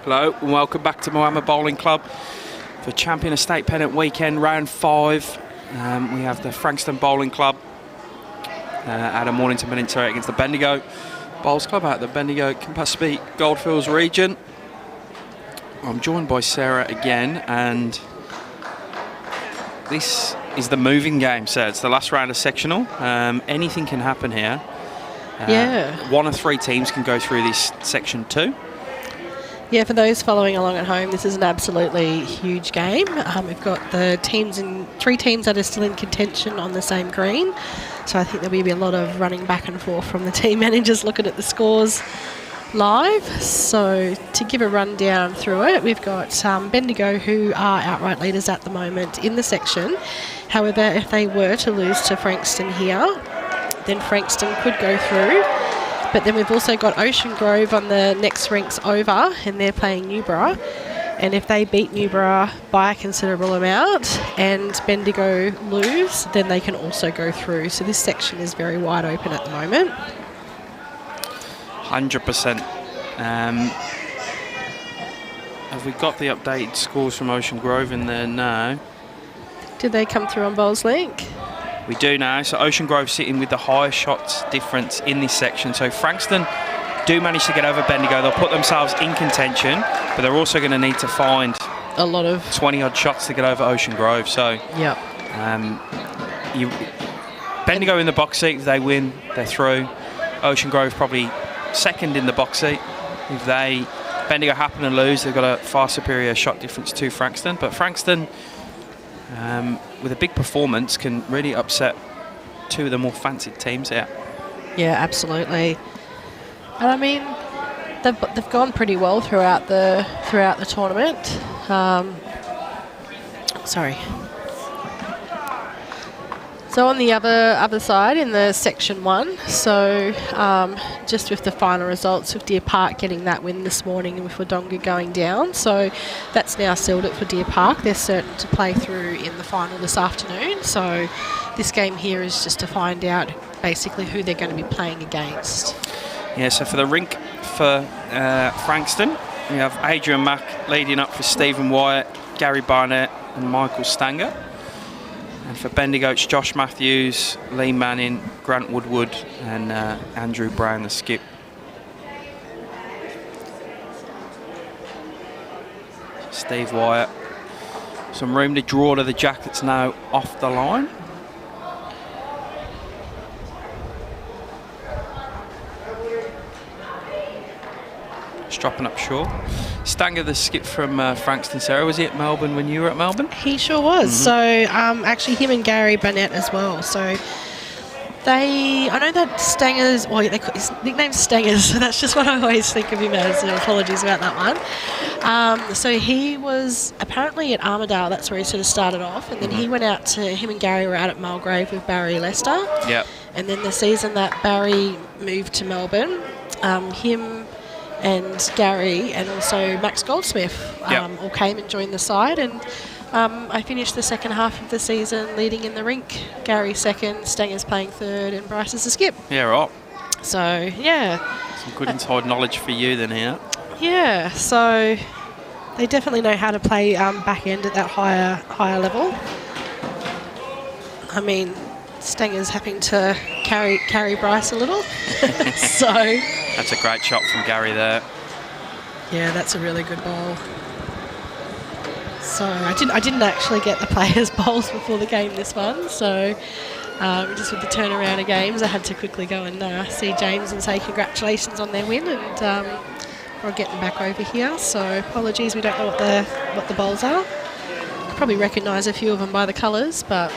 Hello and welcome back to Moama Bowling Club for Champion Estate Pennant Weekend Round 5. We have the Frankston Bowling Club out of Mornington Peninsula against the Bendigo Bowls Club out of the Bendigo Campaspe Goldfields region. I'm joined by Sarah again, and this is the moving game, so it's the last round of sectional. Anything can happen here. One of 3 teams can go through this section 2. Yeah, for those following along at home, this is an absolutely huge game. We've got the 3 teams that are still in contention on the same green. So I think there'll be a lot of running back and forth from the team managers looking at the scores live. So to give a rundown through it, we've got Bendigo, who are outright leaders at the moment in the section. However, if they were to lose to Frankston here, then Frankston could go through. But then we've also got Ocean Grove on the next ranks over, and they're playing Newborough. And if they beat Newborough by a considerable amount and Bendigo lose, then they can also go through. So this section is very wide open at the moment. 100%. Have we got the updated scores from Ocean Grove in there now? Did they come through on Bowls Link? We do now. So Ocean Grove sitting with the highest shots difference in this section. So Frankston do manage to get over Bendigo. They'll put themselves in contention, but they're also going to need to find a lot of 20-odd shots to get over Ocean Grove. So yep. Bendigo in the box seat, if they win, they're through. Ocean Grove probably second in the box seat. If Bendigo happen to lose, they've got a far superior shot difference to Frankston. But Frankston, with a big performance, can really upset 2 of the more fancied teams out. Yeah, absolutely. And I mean, they've gone pretty well throughout the tournament. So on the other side in the section 1, so just with the final results of Deer Park getting that win this morning and with Wodonga going down, so that's now sealed it for Deer Park. They're certain to play through in the final this afternoon. So this game here is just to find out basically who they're going to be playing against. Yeah, so for the rink for Frankston, we have Adrian Mack leading up for Stephen Wyatt, Gary Barnett and Michael Stange. And for Bendigo, it's Josh Matthews, Lee Manning, Grant Woodward and Andrew Brown, the skip. Steve Wyatt. Some room to draw to the jackets now off the line. Dropping up short. Stange, the skip from Frankston. Sarah, was he at Melbourne when you were at Melbourne? He sure was. So actually him and Gary Barnett as well. So I know that Stangers, well, his nickname's Stangers, so that's just what I always think of him as. So apologies about that one. So he was apparently at Armidale. That's where he sort of started off, and then he went out to, him and Gary were out at Mulgrave with Barry Lester. Yeah. And then the season that Barry moved to Melbourne, him and Gary and also Max Goldsmith all came and joined the side, and I finished the second half of the season leading in the rink. Gary second, Stanger's playing third, and Bryce is the skip. Yeah, right. So, yeah. Some good inside knowledge for you then here. Yeah, so they definitely know how to play back end at that higher level. I mean, Stanger's having to carry Bryce a little. So that's a great shot from Gary there. Yeah, that's a really good ball. So I didn't actually get the players' bowls before the game this one. So just with the turnaround of games, I had to quickly go and see James and say congratulations on their win, and we're getting back over here. So apologies, we don't know what the bowls are. Could probably recognise a few of them by the colours, but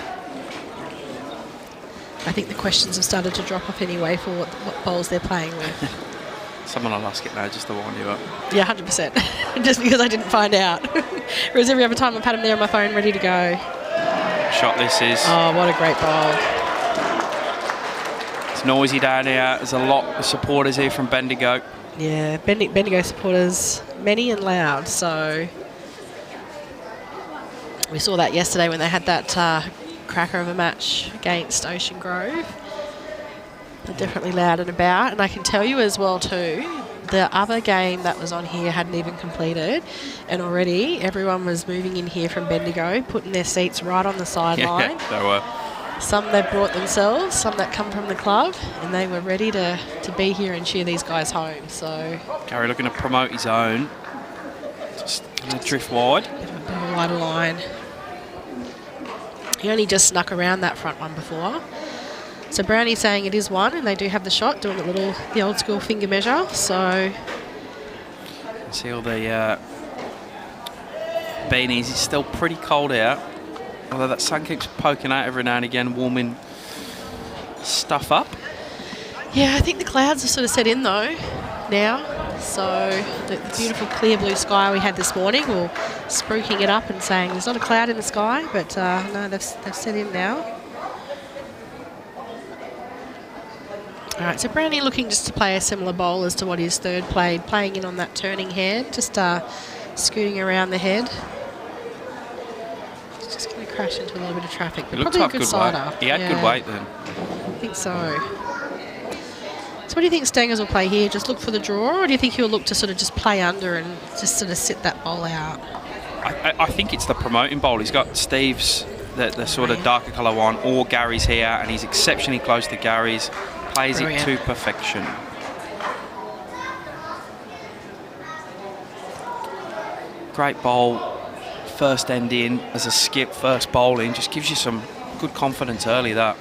I think the questions have started to drop off anyway for what bowls they're playing with. Someone will ask it now just to warn you up. Yeah, 100%. Just because I didn't find out. Whereas every other time I've had them there on my phone ready to go. Shot this is. Oh, what a great bowl. It's noisy down here. There's a lot of supporters here from Bendigo. Yeah, Bendigo supporters, many and loud. So we saw that yesterday when they had that cracker of a match against Ocean Grove. They're definitely loud and about, and I can tell you as well too, the other game that was on here hadn't even completed, and already everyone was moving in here from Bendigo, putting their seats right on the sideline. Yeah, they were. Some they brought themselves, some that come from the club, and they were ready to be here and cheer these guys home. So Gary looking to promote his own. Just going to drift wide. Bit of a wider line. He only just snuck around that front one before. So Brownie's saying it is one, and they do have the shot, doing the old school finger measure. So see all the beanies. It's still pretty cold out. Although that sun keeps poking out every now and again, warming stuff up. Yeah, I think the clouds have sort of set in though now. So the beautiful clear blue sky we had this morning, we're spruiking it up and saying there's not a cloud in the sky, but no, they've set in now. All right, so Brownie looking just to play a similar bowl as to what his third played, playing in on that turning hand, just scooting around the head. Just going to crash into a little bit of traffic, but probably a good sider. He had good weight then. I think so. So what do you think Stangers will play here? Just look for the draw, or do you think he'll look to sort of just play under and just sort of sit that bowl out? I think it's the promoting bowl. He's got Steve's, the sort of darker colour one, or Gary's here, and he's exceptionally close to Gary's. Plays it to perfection. Great bowl. First end in as a skip, first bowling, just gives you some good confidence early, that.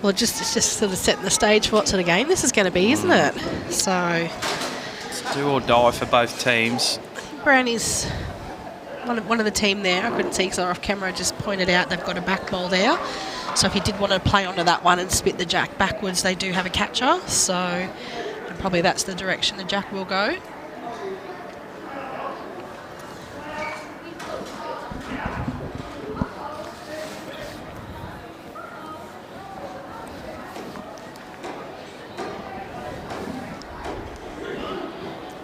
Well, it's just sort of setting the stage for what sort of game this is going to be, isn't it? So it's do or die for both teams. I think Brownie's one of the team there. I couldn't see because off camera, just pointed out they've got a back bowl there. So if you did want to play onto that one and spit the jack backwards, they do have a catcher. So and probably that's the direction the jack will go.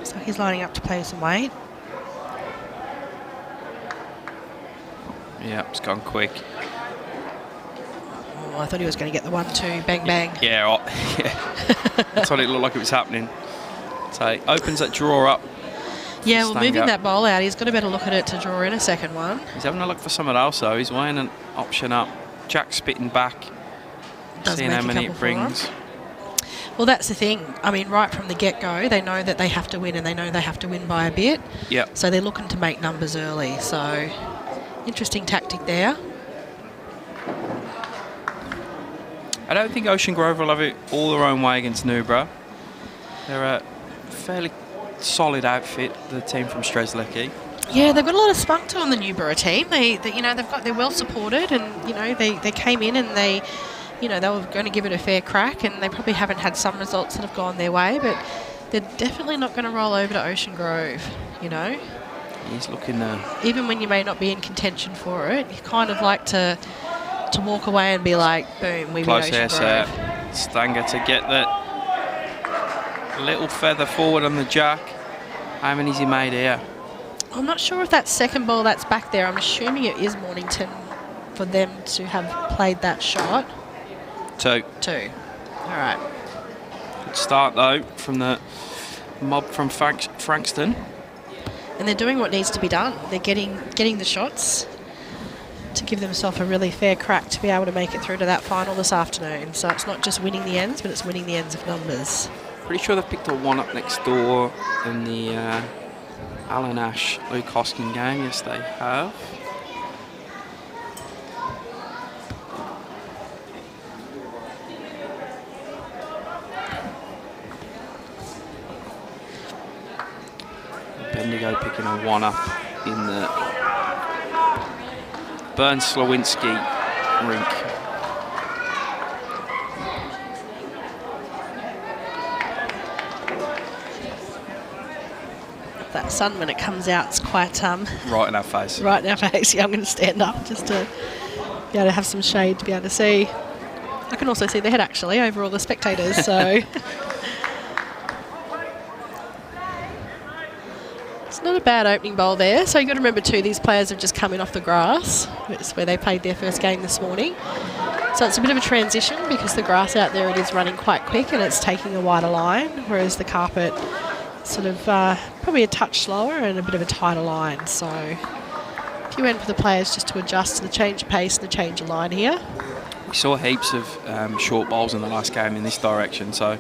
So he's lining up to play some weight. Yeah, it's gone quick. Oh, I thought he was going to get the 1-2, bang, bang. Yeah, yeah. That's what it looked like it was happening. So he opens that drawer up. Yeah, well, moving that bowl out, he's got a better look at it to draw in a second one. He's having a look for someone else, though. He's weighing an option up. Jack spitting back. Seeing how many it brings. Well, that's the thing. I mean, right from the get-go, they know that they have to win, and they know they have to win by a bit. Yeah. So they're looking to make numbers early. So interesting tactic there. I don't think Ocean Grove will have it all their own way against Newborough. They're a fairly solid outfit, the team from Strzelecki. Yeah, they've got a lot of spunk to on the Newborough team. They're well supported, and they came in and they were going to give it a fair crack, and they probably haven't had some results that have gone their way, but they're definitely not going to roll over to Ocean Grove. He's looking even when you may not be in contention for it, you kind of like to walk away and be like, boom, we beat Ocean Grove. Stange to get that little feather forward on the jack. How many's he made here? I'm not sure if that second ball that's back there, I'm assuming it is Mornington for them to have played that shot. Two. All right. Good start, though, from the mob from Frankston. And they're doing what needs to be done. They're getting the shots to give themselves a really fair crack to be able to make it through to that final this afternoon. So it's not just winning the ends, but it's winning the ends of numbers. Pretty sure they've picked a one up next door in the Alan Ash Luke Hoskin game. Yes, they have. Bendigo picking a one up in the Burns Slawinski rink. That sun, when it comes out, it's quite right in our face. Right in our face. Yeah, I'm going to stand up just to be able to have some shade to be able to see. I can also see the head actually over all the spectators. So it's not a bad opening bowl there. So you've got to remember too, these players have just come in off the grass. It's where they played their first game this morning. So it's a bit of a transition because the grass out there, it is running quite quick and it's taking a wider line, whereas the carpet sort of probably a touch slower and a bit of a tighter line. So if you went for the players just to adjust to the change of pace and the change of line here. We saw heaps of short bowls in the last game in this direction, so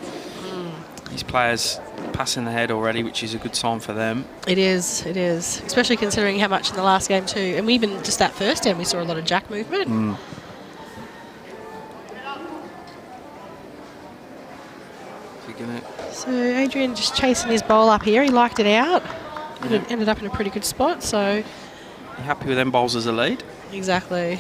these players passing the head already, which is a good sign for them. It is, especially considering how much in the last game too. And we even just that first end, we saw a lot of jack movement. So Adrian just chasing his bowl up here. He liked it out. It ended up in a pretty good spot. So you happy with them bowls as a lead? Exactly.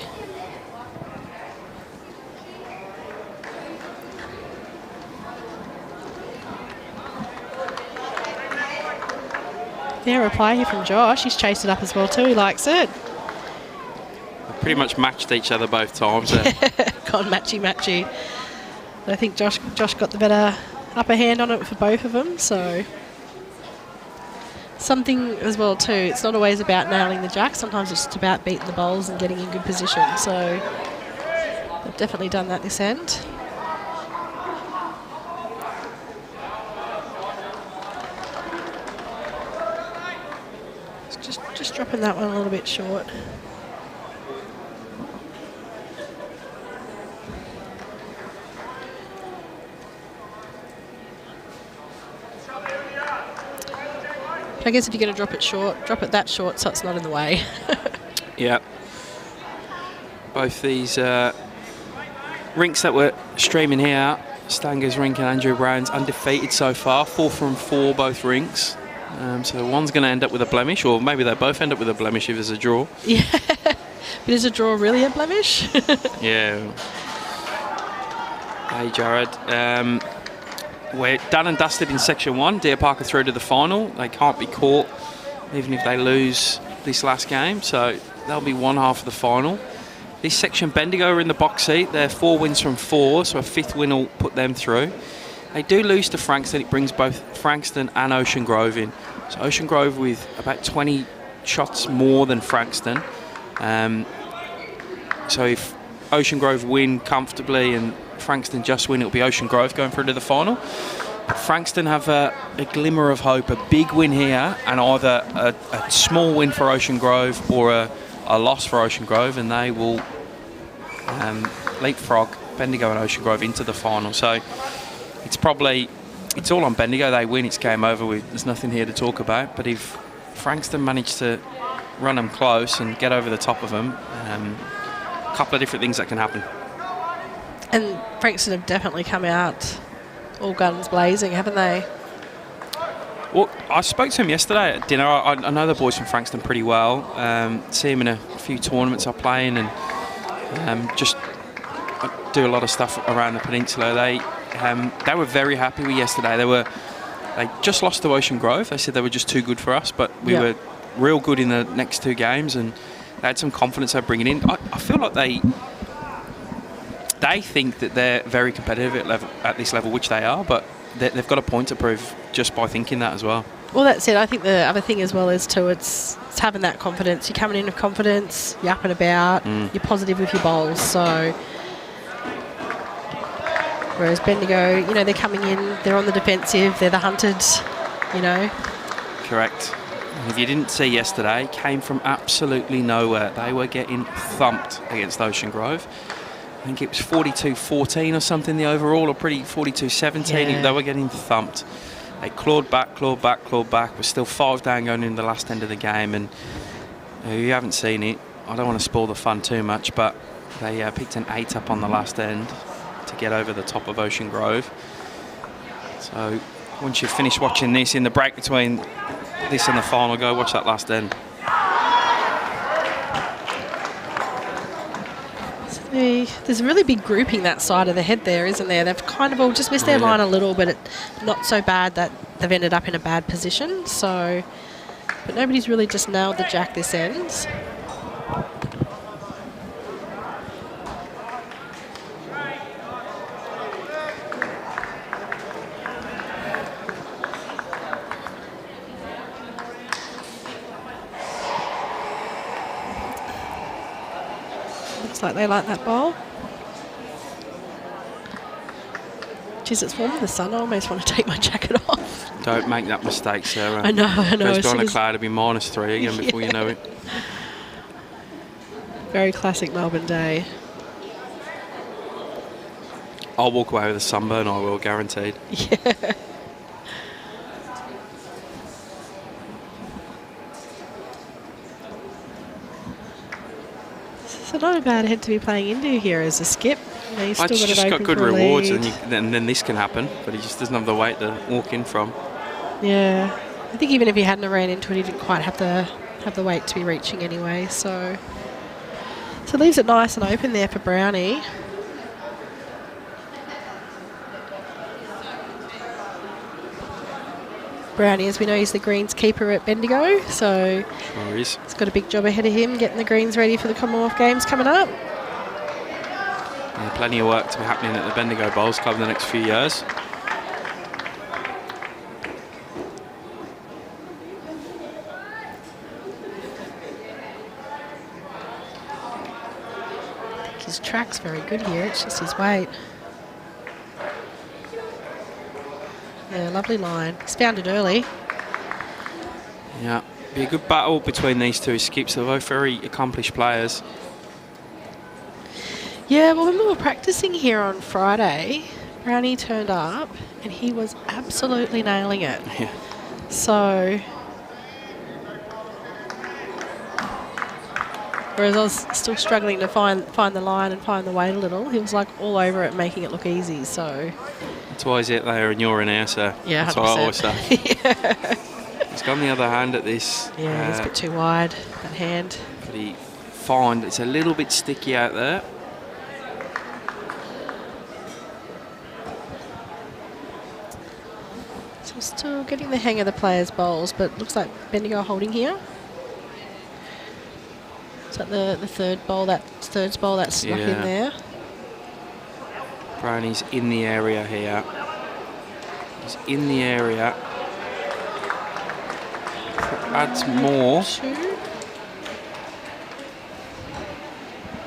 Fair reply here from Josh. He's chased it up as well too. He likes it. They pretty much matched each other both times. Gone matchy. But I think Josh got the better upper hand on it for both of them. So something as well too. It's not always about nailing the jack. Sometimes it's just about beating the bowls and getting in good position. So they've definitely done that this end. Just dropping that one a little bit short. But I guess if you're going to drop it short, drop it that short so it's not in the way. Yeah. Both these rinks that were streaming here, Stange's rink and Andrew Brown's, undefeated so far, 4 from 4 both rinks. So one's going to end up with a blemish, or maybe they both end up with a blemish if there's a draw. Yeah. But is a draw really a blemish? Yeah. Hey, Jared. We're done and dusted in Section 1. Deer Park are through to the final. They can't be caught even if they lose this last game, so they'll be one half of the final. This section, Bendigo are in the box seat. They're 4 wins from 4, so a 5th win will put them through. They do lose to Frankston. It brings both Frankston and Ocean Grove in. So Ocean Grove with about 20 shots more than Frankston. So if Ocean Grove win comfortably and Frankston just win, it'll be Ocean Grove going through to the final. But Frankston have a glimmer of hope, a big win here, and either a small win for Ocean Grove or a loss for Ocean Grove, and they will leapfrog Bendigo and Ocean Grove into the final. So it's all on Bendigo. They win, it's game over. There's nothing here to talk about. But if Frankston manage to run them close and get over the top of them, a couple of different things that can happen. And Frankston have definitely come out all guns blazing, haven't they? Well, I spoke to him yesterday at dinner. I know the boys from Frankston pretty well. See him in a few tournaments I play in, and just do a lot of stuff around the peninsula. They were very happy with yesterday. They just lost to Ocean Grove. They said they were just too good for us, but we were real good in the next 2 games, and they had some confidence they're bringing in. I feel like they think that they're very competitive at this level, which they are, but they've got a point to prove just by thinking that as well. Well, that's it. I think the other thing as well is too, it's having that confidence. You're coming in with confidence, you're up and about, you're positive with your bowls. So, whereas Bendigo, they're coming in, they're on the defensive, they're the hunted, Correct. And if you didn't see yesterday, came from absolutely nowhere. They were getting thumped against Ocean Grove. I think it was 42-14 or something, the overall, or pretty 42-17. Yeah. They were getting thumped. They clawed back. We're still 5 down going into the last end of the game. And you haven't seen it. I don't want to spoil the fun too much, but they picked an 8 up on the last end to get over the top of Ocean Grove. So once you've finished watching this, in the break between this and the final, go watch that last end. There's a really big grouping that side of the head there, isn't there? They've kind of all just missed their line a little, but not so bad that they've ended up in a bad position. So, but nobody's really just nailed the jack this end. Like they like that bowl. Jeez, it's warm in the sun. I almost want to take my jacket off. Don't make that mistake, Sarah. I know. Goes behind the cloud, it'll be -3 again before you know it. Very classic Melbourne day. I'll walk away with a sunburn, I will, guaranteed. Yeah. So not a bad head to be playing into here as a skip. You know, he's still It's got just it got open good for a rewards, lead. and then this can happen, but he just doesn't have the weight to walk in from. Yeah, I think even if he hadn't ran into it, he didn't quite have the weight to be reaching anyway. So leaves it nice and open there for Brownie. Brownie, as we know, he's the greens keeper at Bendigo, so Sure is. he's got a big job ahead of him getting the greens ready for the Commonwealth Games coming up. Yeah, plenty of work to be happening at the Bendigo Bowls Club in the next few years. His track's very good here, it's just his weight. Yeah, lovely line. He's found it early. Yeah, be a good battle between these two skips. They're both very accomplished players. Yeah, well, when we were practicing here on Friday, Brownie turned up and he was absolutely nailing it. Yeah. So, whereas I was still struggling to find the line and find the weight a little, he was like all over it, making it look easy. So That's why he's out there and you're in here, so yeah, that's what I always 100%. say. Yeah, He's got on the other hand at this. yeah, he's a bit too wide, that hand. But he find it's a little bit sticky out there. So still getting the hang of the players' bowls, but looks like Bendigo holding here. Is that the third bowl that's snuck in Yeah. there? Brownie's in the area here. He's in the area. Adds more. Two.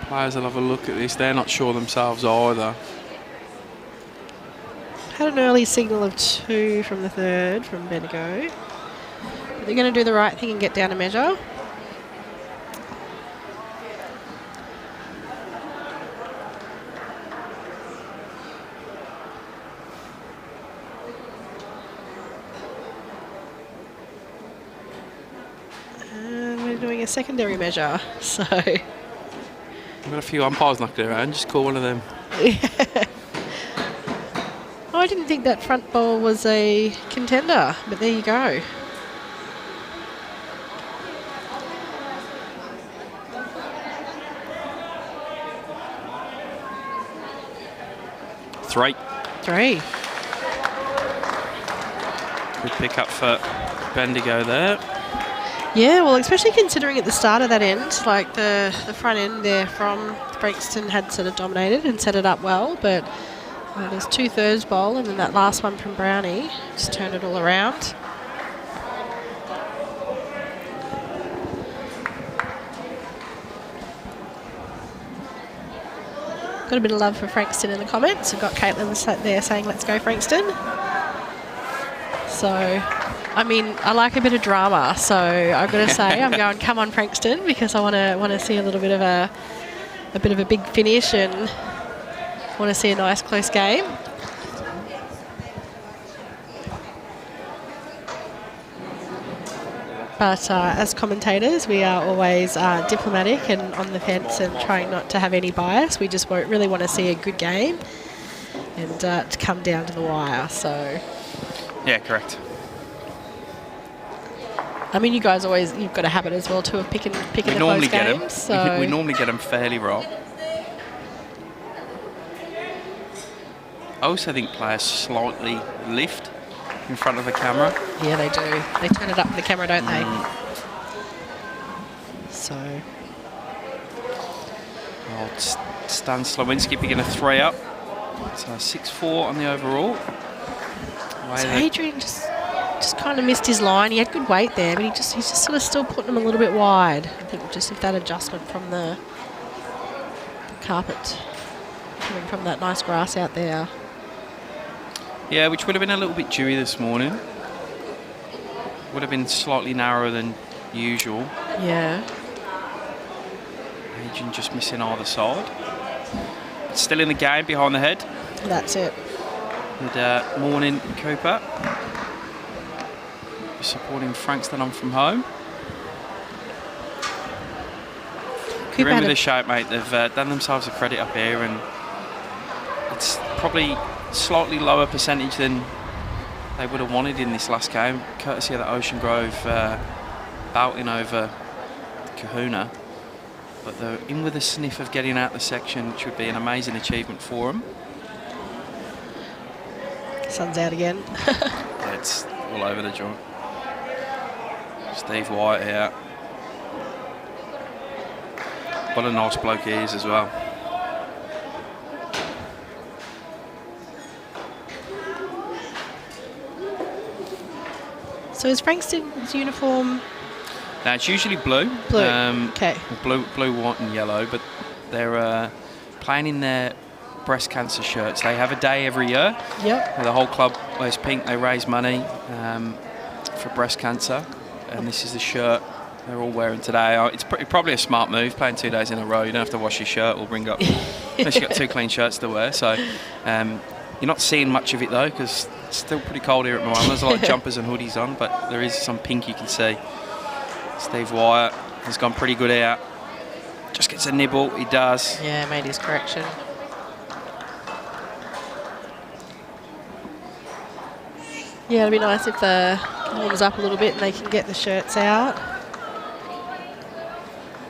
Players will have a look at this. They're not sure themselves either. Had an early signal of 2 from the third from Bendigo. But they're going to do the right thing and get down a measure. And we're doing a secondary measure, so We've got a few umpires knocking around. Just call one of them. Oh, I didn't think that front ball was a contender, but there you go. Three. Good pick up for Bendigo there. Yeah, well, especially considering at the start of that end, like the front end there from Frankston had sort of dominated and set it up well, but there's 2 thirds bowl and then that last one from Brownie just turned it all around. Got a bit of love for Frankston in the comments. We've got Caitlin sat there saying, "Let's go, Frankston." So, I mean, I like a bit of drama, so I've got to say I'm going, come on, Frankston, because I want to see a little bit of a big finish and want to see a nice close game. But as commentators, we are always diplomatic and on the fence and trying not to have any bias. We just really want to see a good game and to come down to the wire. So, Yeah, correct. I mean, you guys you've got a habit as well too of picking the close games. So We normally get them fairly right. I also think players slightly lift in front of the camera. yeah, they do. They turn it up for the camera, don't they? So Stan Slowinski picking a 3 up. So 6-4 on the overall. So Adrian just kind of missed his line. He had good weight there, but he's just sort of still putting him a little bit wide. I think just if that adjustment from the carpet coming from that nice grass out there. Yeah, which would have been a little bit dewy this morning. Would have been slightly narrower than usual. Yeah. Agent just missing either side. Still in the game behind the head. That's it. Good morning, Cooper. Supporting Frankston on from home. You're in with the shape, mate. They've done themselves a credit up here, and it's probably slightly lower percentage than they would have wanted in this last game, courtesy of the Ocean Grove bouting over Kahuna. But they're in with a sniff of getting out the section, which would be an amazing achievement for them. Sun's out again. Yeah, it's all over the joint. Steve White here. What a nice bloke he is as well. So is Frankston's uniform? Now it's usually blue. Blue. Okay. Blue, white, and yellow. But they're playing in their breast cancer shirts. They have a day every year. Yep. Where the whole club wears pink. They raise money for breast cancer, and this is the shirt they're all wearing today. It's probably a smart move, playing 2 days in a row. You don't have to wash your shirt or bring up, unless you've got 2 clean shirts to wear. So you're not seeing much of it though, because it's still pretty cold here at Moama. There's a lot of jumpers and hoodies on, but there is some pink you can see. Steve Wyatt has gone pretty good out. Just gets a nibble, he does. Yeah, made his correction. Yeah, it'd be nice if the warms up a little bit and they can get the shirts out.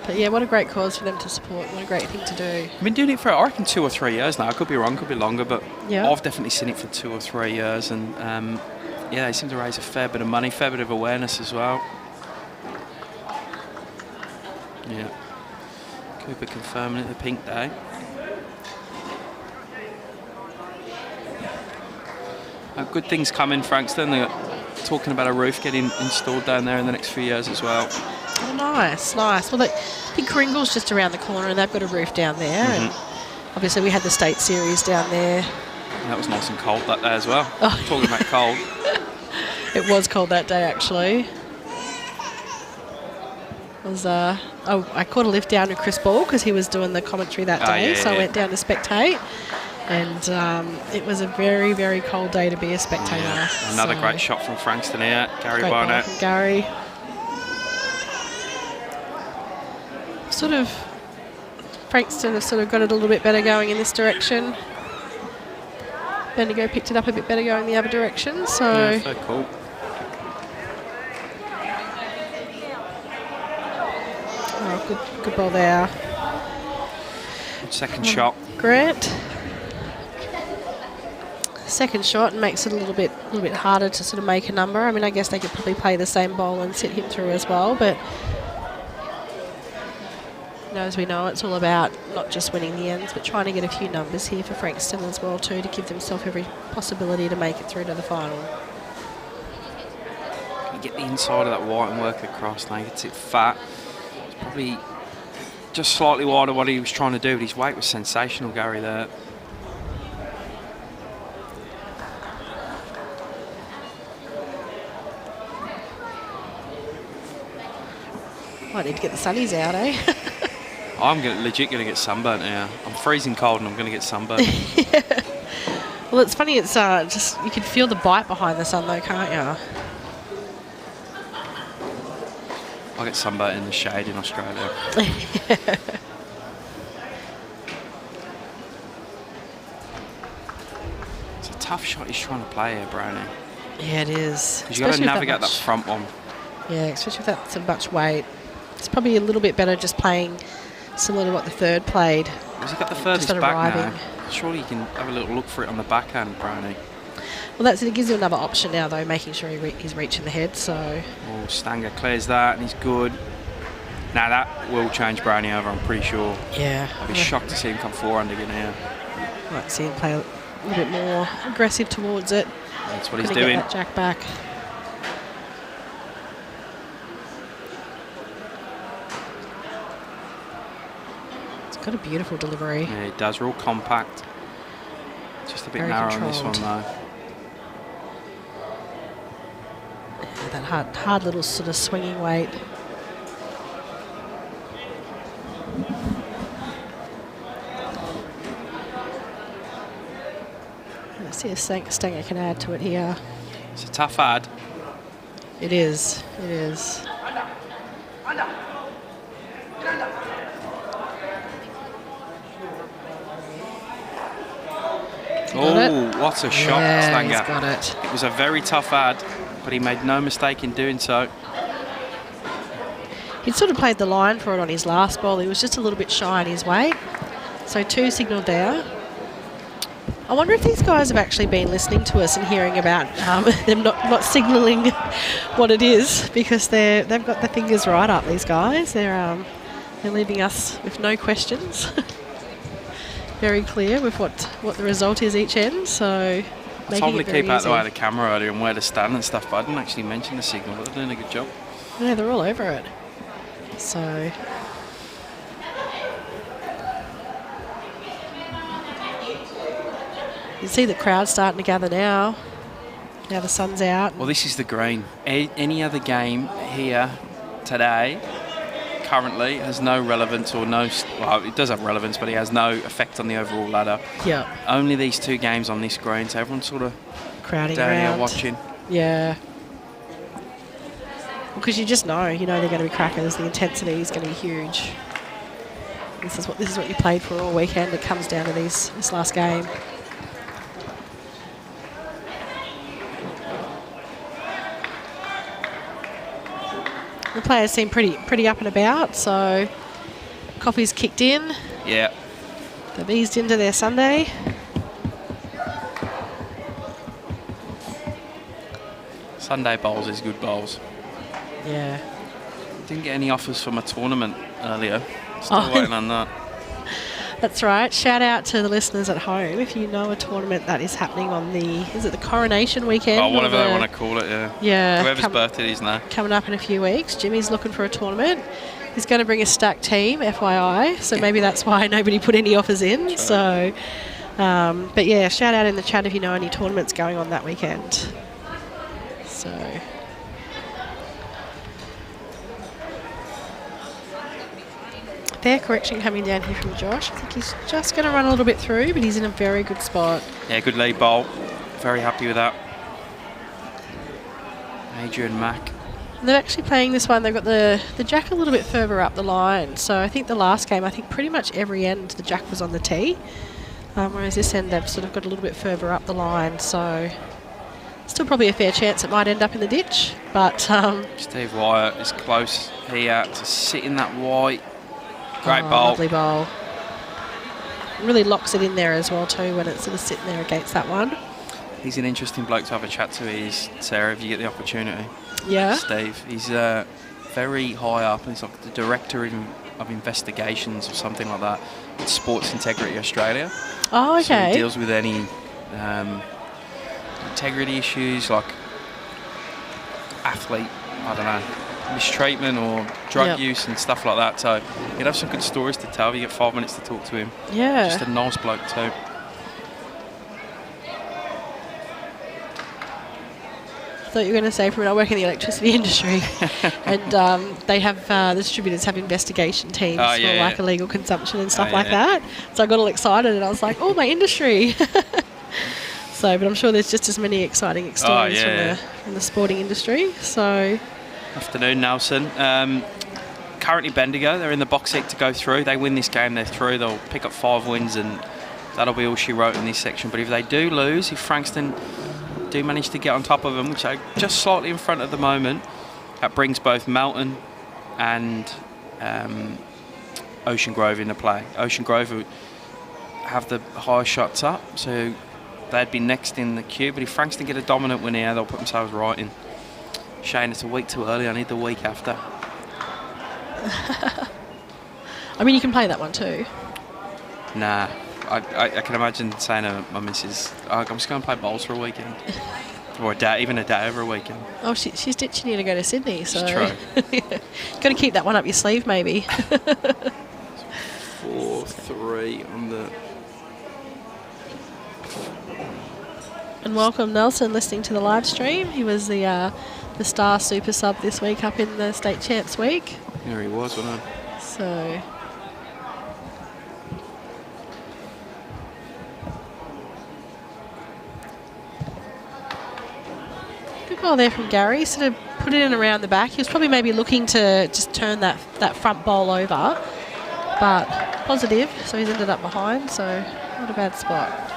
But yeah, what a great cause for them to support. What a great thing to do. I've been doing it for, I reckon, 2 or 3 years now. I could be wrong, could be longer, but yeah. I've definitely seen it for 2 or 3 years. And yeah, they seem to raise a fair bit of money, fair bit of awareness as well. Yeah. Cooper confirming it, the pink day. Good things coming, Frankston. They're talking about a roof getting installed down there in the next few years as well. Oh, nice, nice. Well, I think Kringle's just around the corner and they've got a roof down there. And obviously we had the state series down there. And that was nice and cold that day as well. Oh. Talking about cold. It was cold that day, actually. It was, I caught a lift down to Chris Ball because he was doing the commentary that day. Yeah, so I went down to spectate. And it was a very, very cold day to be a spectator. Yeah. Another great shot from Frankston here. Gary great Barnett. Ball from Gary. Sort of, Frankston have sort of got it a little bit better going in this direction. Bendigo picked it up a bit better going the other direction. So yeah, so cool. Oh, good ball there. Second shot. Grant. Second shot and makes it a little bit harder to sort of make a number. I mean, I guess they could probably play the same ball and sit him through as well, but you know, as we know, it's all about not just winning the ends, but trying to get a few numbers here for Frankston as well too, to give themselves every possibility to make it through to the final. Can you get the inside of that white and work across? Now he gets it fat. It's probably just slightly wider what he was trying to do, but his weight was sensational, Gary, there. Might need to get the sunnies out, eh? I'm legit going to get sunburnt now. I'm freezing cold and I'm going to get sunburnt. Yeah. Well, it's funny. It's just you can feel the bite behind the sun, though, can't you? I get sunburnt in the shade in Australia. Yeah. It's a tough shot he's trying to play here, Brownie. Yeah, it is. Because you've got to navigate that front one. Yeah, especially with that sort of much weight. It's probably a little bit better just playing similar to what the third played. Has he got the furthest back now? Surely you can have a little look for it on the backhand, Brownie. Well, that's it. It gives you another option now, though, making sure he's reaching the head. So. Oh, Stange clears that and he's good. Now that will change Brownie over, I'm pretty sure. Yeah. I'd be shocked to see him come forehand again here. Might see him play a little bit more aggressive towards it. That's what he's doing. Get that jack back. Got a beautiful delivery. Yeah, it does. Real compact. Just a bit Very narrow controlled. on this one, though. that hard little sort of swinging weight. Let's see if Stange can add to it here. It's a tough ad. It is. It is. Oh, what a shot, Stange. He's got it. It was a very tough ad, but he made no mistake in doing so. He'd sort of played the line for it on his last ball. He was just a little bit shy on his weight. So 2 signalled there. I wonder if these guys have actually been listening to us and hearing about them not signalling what it is, because they've got their fingers right up, these guys. They're leaving us with no questions. Very clear with what the result is each end, so I told them to keep out the way of the camera earlier and where to stand and stuff, but I didn't actually mention the signal, but they're doing a good job. Yeah, they're all over it. So you see the crowd starting to gather now. Now the sun's out. Well, this is the green. Any other game here today currently has no relevance or no... Well, it does have relevance, but it has no effect on the overall ladder. Yeah. Only these 2 games on this green, so everyone's sort of crowding down around. here watching. Yeah. Because you just know they're going to be crackers. The intensity is going to be huge. This is what you played for all weekend. It comes down to this last game. The players seem pretty up and about, so coffee's kicked in. Yeah. They've eased into their Sunday. Sunday bowls is good bowls. Yeah. Didn't get any offers from a tournament earlier. Still waiting on that. That's right. Shout out to the listeners at home if you know a tournament that is happening on is it the Coronation weekend? Oh, whatever they want to call it, yeah. Yeah. Whoever's birthday it is now. Coming up in a few weeks. Jimmy's looking for a tournament. He's going to bring a stacked team, FYI, so maybe that's why nobody put any offers in. Right. So, but yeah, shout out in the chat if you know any tournaments going on that weekend. So... Fair correction coming down here from Josh. I think he's just going to run a little bit through, but he's in a very good spot. Yeah, good lead bowl. Very happy with that. Adrian Mack. And they're actually playing this one. They've got the jack a little bit further up the line. So I think the last game, pretty much every end the jack was on the tee. Whereas this end they've sort of got a little bit further up the line. So still probably a fair chance it might end up in the ditch. But Steve Wyatt is close here to sit in that white. Great bowl. Lovely bowl. Really locks it in there as well too when it's sort of sitting there against that one. He's an interesting bloke to have a chat to. He's Sarah, if you get the opportunity. Yeah. Steve. He's very high up. He's like the director of investigations or something like that at Sports Integrity Australia. Oh, okay. So he deals with any integrity issues like athlete, I don't know, mistreatment or drug use and stuff like that. So he'd have some good stories to tell. You get 5 minutes to talk to him. Yeah. Just a nice bloke too. I thought you were going to say, from when I work in the electricity industry, and they have the distributors have investigation teams for like illegal consumption and stuff like that. So I got all excited and I was like, oh, my industry. So, but I'm sure there's just as many exciting stories from the sporting industry. So, afternoon, Nelson. Currently Bendigo, they're in the box seat to go through. They win this game, they're through. They'll pick up 5 wins and that'll be all she wrote in this section. But if they do lose, if Frankston do manage to get on top of them, which are just slightly in front at the moment, that brings both Melton and Ocean Grove into play. Ocean Grove would have the higher shots up, so they'd be next in the queue. But if Frankston get a dominant win here, they'll put themselves right in. Shane, it's a week too early. I need the week after. I mean, you can play that one too. Nah. I can imagine saying to my missus, I'm just going to play bowls for a weekend. Or a day, even a day over a weekend. Oh, she's ditching you to go to Sydney, so... It's true. Got to keep that one up your sleeve, maybe. 4-3 on the... And welcome Nelson listening to the live stream. He was the the star super sub this week up in the state champs week. There he was, wasn't he? So good ball there from Gary. Sort of put it in around the back. He was probably maybe looking to just turn that front bowl over, but positive. So he's ended up behind. So not a bad spot.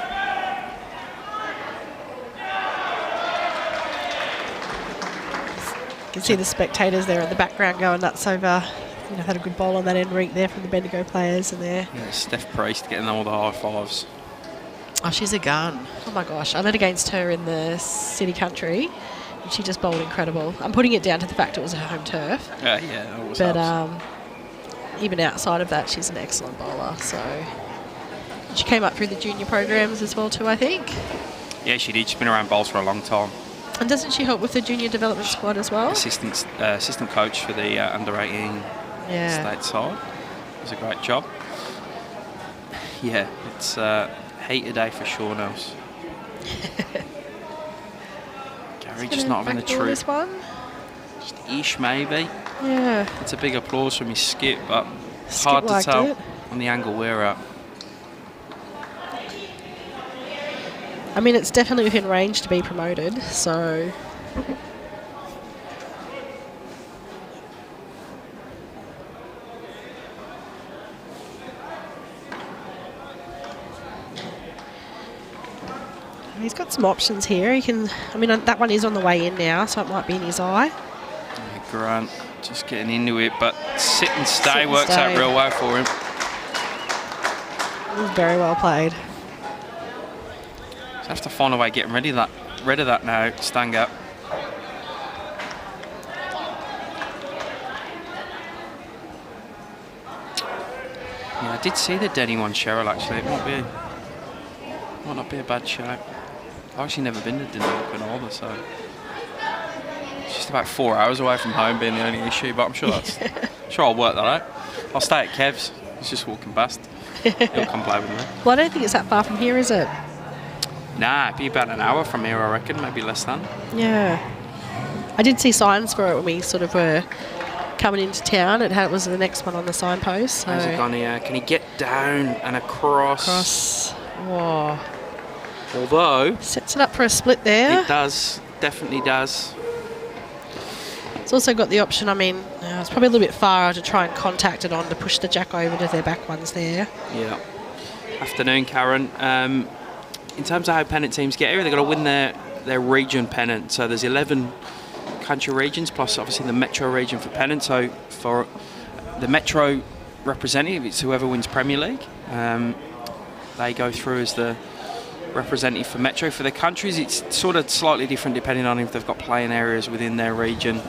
You can see the spectators there in the background going nuts over. Had a good bowl on that end reek there from the Bendigo players in there. Yeah, Steph Priest getting all the high fives. Oh, she's a gun. Oh my gosh, I led against her in the city country and she just bowled incredible. I'm putting it down to the fact it was her home turf. Yeah, it always but helps. Even outside of that, she's an excellent bowler. So she came up through the junior programs as well too, I think. Yeah, she did. She's been around bowls for a long time. And doesn't she help with the junior development squad as well? Assistant coach for the under 18 state side. Does a great job. Yeah, it's heat today for sure, Nels. Gary just not having the truth. This one? Just ish maybe. Yeah. It's a big applause from his skip, but it's hard to tell on the angle we're at. I mean, it's definitely within range to be promoted, so... He's got some options here. He can... I mean, that one is on the way in now, so it might be in his eye. Yeah, Grant just getting into it, but sit and stay works out real well for him. It was very well played. Have to find a way of getting rid of that now, Stange. Yeah, I did see the Denny one, Cheryl, actually. It might not be a bad shout. I've actually never been to Bendigo either, so it's just about 4 hours away from home being the only issue, but I'm sure I'll work that out. I'll stay at Kev's. He's just walking past. He'll come play with me. Well, I don't think it's that far from here, is it? Nah, it'd be about an hour from here, I reckon, maybe less than. Yeah. I did see signs for it when we sort of were coming into town. It was the next one on the signpost. So. How's it gone here? Can he get down and across? Whoa. Although... Sets it up for a split there. It does. Definitely does. It's also got the option, I mean, it's probably a little bit far to try and contact it on to push the jack over to their back ones there. Yeah. Afternoon, Karen. In terms of how Pennant teams get here, they've got to win their region Pennant. So there's 11 country regions, plus obviously the metro region for Pennant. So for the metro representative, it's whoever wins Premier League. They go through as the representative for metro. For the countries, it's sort of slightly different depending on if they've got playing areas within their region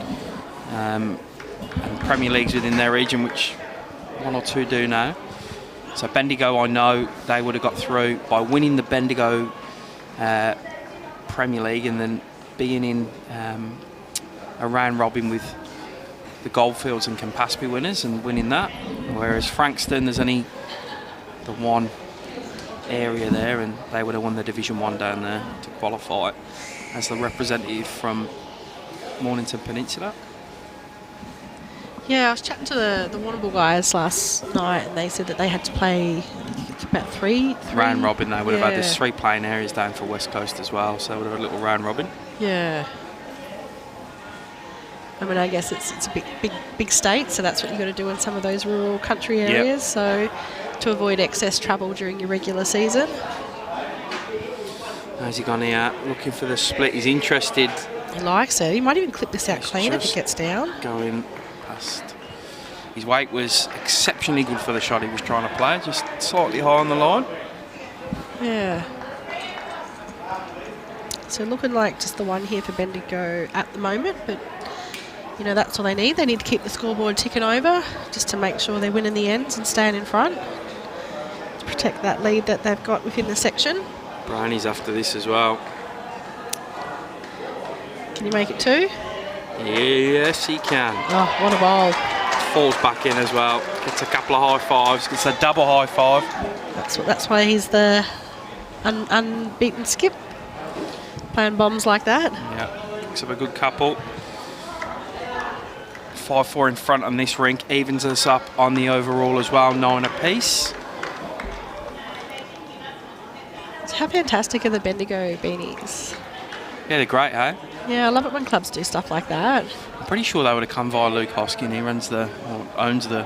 and Premier Leagues within their region, which one or two do now. So Bendigo, I know they would have got through by winning the Bendigo Premier League and then being in a round robin with the Goldfields and Campaspe winners and winning that. Whereas Frankston, there's only the one area there and they would have won the Division 1 down there to qualify as the representative from Mornington Peninsula. Yeah, I was chatting to the Warrnambool guys last night and they said that they had to play about three round robin. They would have had there's 3 playing areas down for West Coast as well, so they would have had a little round robin. Yeah. I mean, I guess it's a big state, so that's what you've got to do in some of those rural country areas. Yep. So to avoid excess travel during your regular season. How's he gone here? Looking for the split. He's interested. He likes it. He might even clip this out clean if it gets down. Going past. His weight was exceptionally good for the shot he was trying to play, just slightly high on the line. Yeah. So looking like just the one here for Bendigo at the moment, but you know, that's all they need. They need to keep the scoreboard ticking over just to make sure they win in the ends and staying in front to protect that lead that they've got within the section. Bryony's after this as well. Can you make it 2? Yes, he can. Oh, what a bowl. Falls back in as well. Gets a couple of high fives. Gets a double high five. That's why he's the unbeaten skip. Playing bombs like that. Yeah, picks up a good couple. 5-4 in front on this rink. Evens us up on the overall as well, 9 apiece. How fantastic are the Bendigo beanies? Yeah, they're great, eh? Yeah, I love it when clubs do stuff like that. I'm pretty sure they would have come via Luke Hoskin. He owns the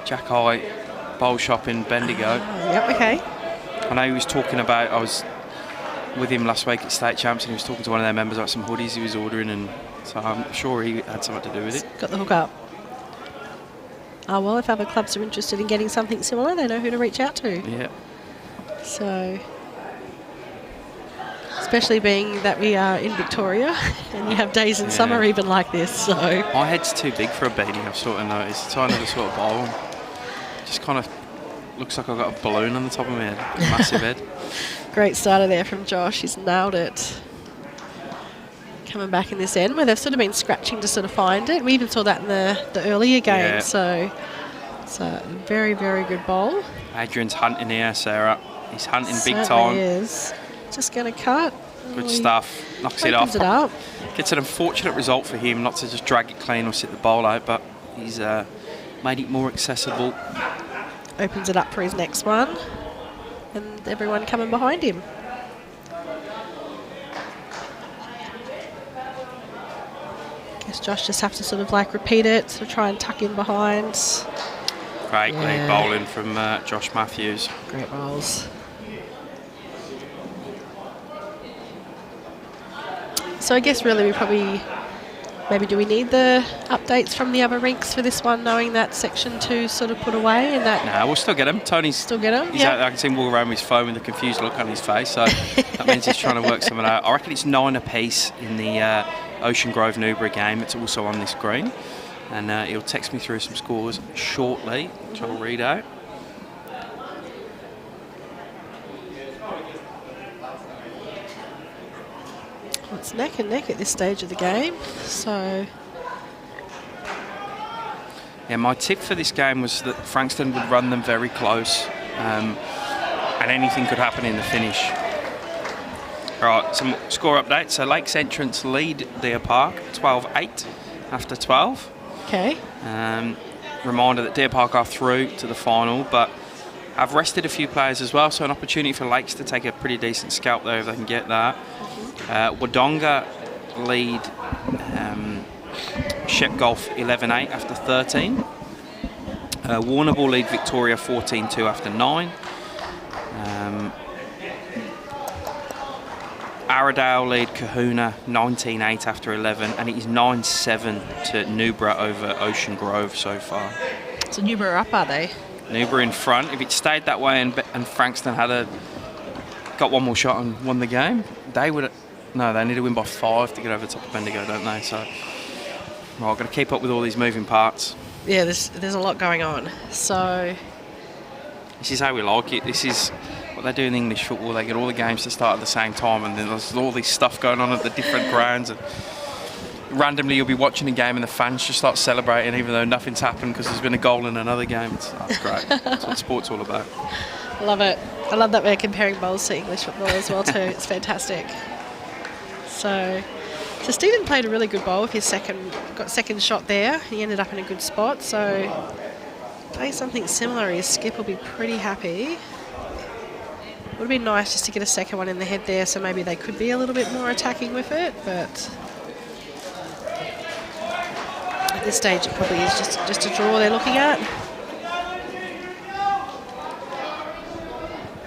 Jack Eye bowl shop in Bendigo. Yep, okay. I know he was talking about, I was with him last week at State Champs, and he was talking to one of their members about some hoodies he was ordering, and so I'm sure he had something to do with it. Got the hook up. Oh, well, if other clubs are interested in getting something similar, they know who to reach out to. Yeah. So, especially being that we are in Victoria and you have days in summer even like this, so. My head's too big for a beanie, I've sort of noticed. So I never sort of bowl. Just kind of looks like I've got a balloon on the top of my head. Massive head. Great starter there from Josh. He's nailed it. Coming back in this end where they've sort of been scratching to sort of find it. We even saw that in the earlier game. So it's a very, very good bowl. Adrian's hunting here, Sarah. He's hunting big Certainly time. Is. Just going to cut. Good stuff. Knocks it off. It up. Gets an unfortunate result for him, not to just drag it clean or sit the bowl out, but he's made it more accessible. Opens it up for his next one. And everyone coming behind him. Guess Josh just have to sort of like repeat it, so try and tuck in behind. Great lead bowling from Josh Matthews. Great rolls. So I guess really we probably, maybe do we need the updates from the other rinks for this one, knowing that Section 2 sort of put away and that... No, we'll still get him. Tony's still get him. He's out there. I can see him walk around with his phone with a confused look on his face, so that means he's trying to work something out. I reckon it's 9 apiece in the Ocean Grove Newbury game. It's also on this screen, and he'll text me through some scores shortly, which I'll read out. It's neck and neck at this stage of the game, so... Yeah, my tip for this game was that Frankston would run them very close, and anything could happen in the finish. All right, some score updates. So Lakes Entrance lead Deer Park 12-8 after 12. Okay. Reminder that Deer Park are through to the final, but I've rested a few players as well, so an opportunity for Lakes to take a pretty decent scalp there if they can get that. Wodonga lead Shep Golf 11-8 after 13. Warrnambool lead Victoria 14-2 after 9. Arradale lead Kahuna 19-8 after 11, and it is 9-7 to Newborough over Ocean Grove so far. So Newborough up, are they? Newborough in front. If it stayed that way and Frankston had got one more shot and won the game, they would. No, they need to win by 5 to get over the top of Bendigo, don't they? So, well, I've got to keep up with all these moving parts. Yeah, there's a lot going on. So this is how we like it. This is what they do in English football. They get all the games to start at the same time, and then there's all this stuff going on at the different grounds. And randomly, you'll be watching a game, and the fans just start celebrating, even though nothing's happened because there's been a goal in another game. That's great. That's what sport's all about. I love it. I love that we're comparing bowls to English football as well too. It's fantastic. So Stephen played a really good bowl with his second shot there. He ended up in a good spot. So play something similar, his skip will be pretty happy. Would have been nice just to get a second one in the head there, so maybe they could be a little bit more attacking with it, but at this stage it probably is just a draw they're looking at.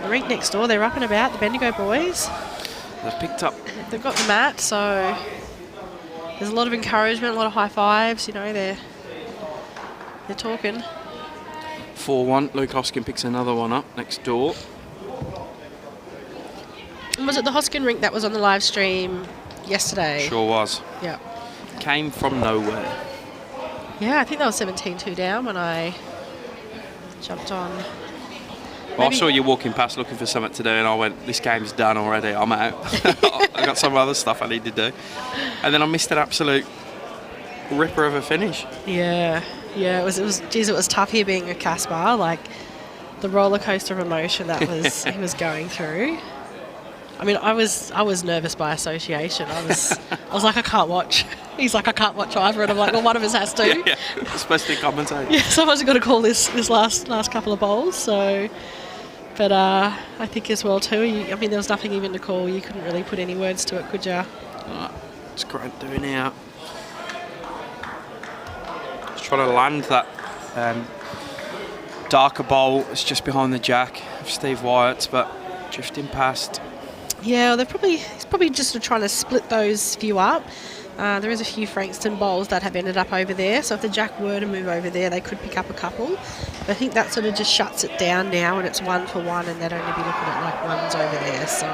The rink next door, they're up and about, the Bendigo boys. They've got the mat, so there's a lot of encouragement, a lot of high fives, you know, they're talking. 4-1, Luke Hoskin picks another one up next door. And was it the Hoskin rink that was on the live stream yesterday? Sure was. Yeah. Came from nowhere. Yeah, I think they were 17-2 down when I jumped on. Well, I saw you walking past looking for something to do, and I went, this game's done already, I'm out. I got some other stuff I need to do. And then I missed an absolute ripper of a finish. Yeah, it was tough here being a Caspar, like the roller coaster of emotion that was he was going through. I mean, I was nervous by association. I was like, I can't watch. He's like, I can't watch either, and I'm like, well, one of us has to. Yeah. Especially commentating. Yeah, someone's got to call this last couple of bowls. So, but I think as well too. I mean, there was nothing even to call. You couldn't really put any words to it, could you? It's great doing now. Just trying to land that darker bowl. It's just behind the jack of Steve Wyatt's, but drifting past. Yeah, well, he's probably just trying to split those few up. There is a few Frankston bowls that have ended up over there, so if the jack were to move over there, they could pick up a couple. But I think that sort of just shuts it down now, and it's 1 for 1, and they'd only be looking at like ones over there. So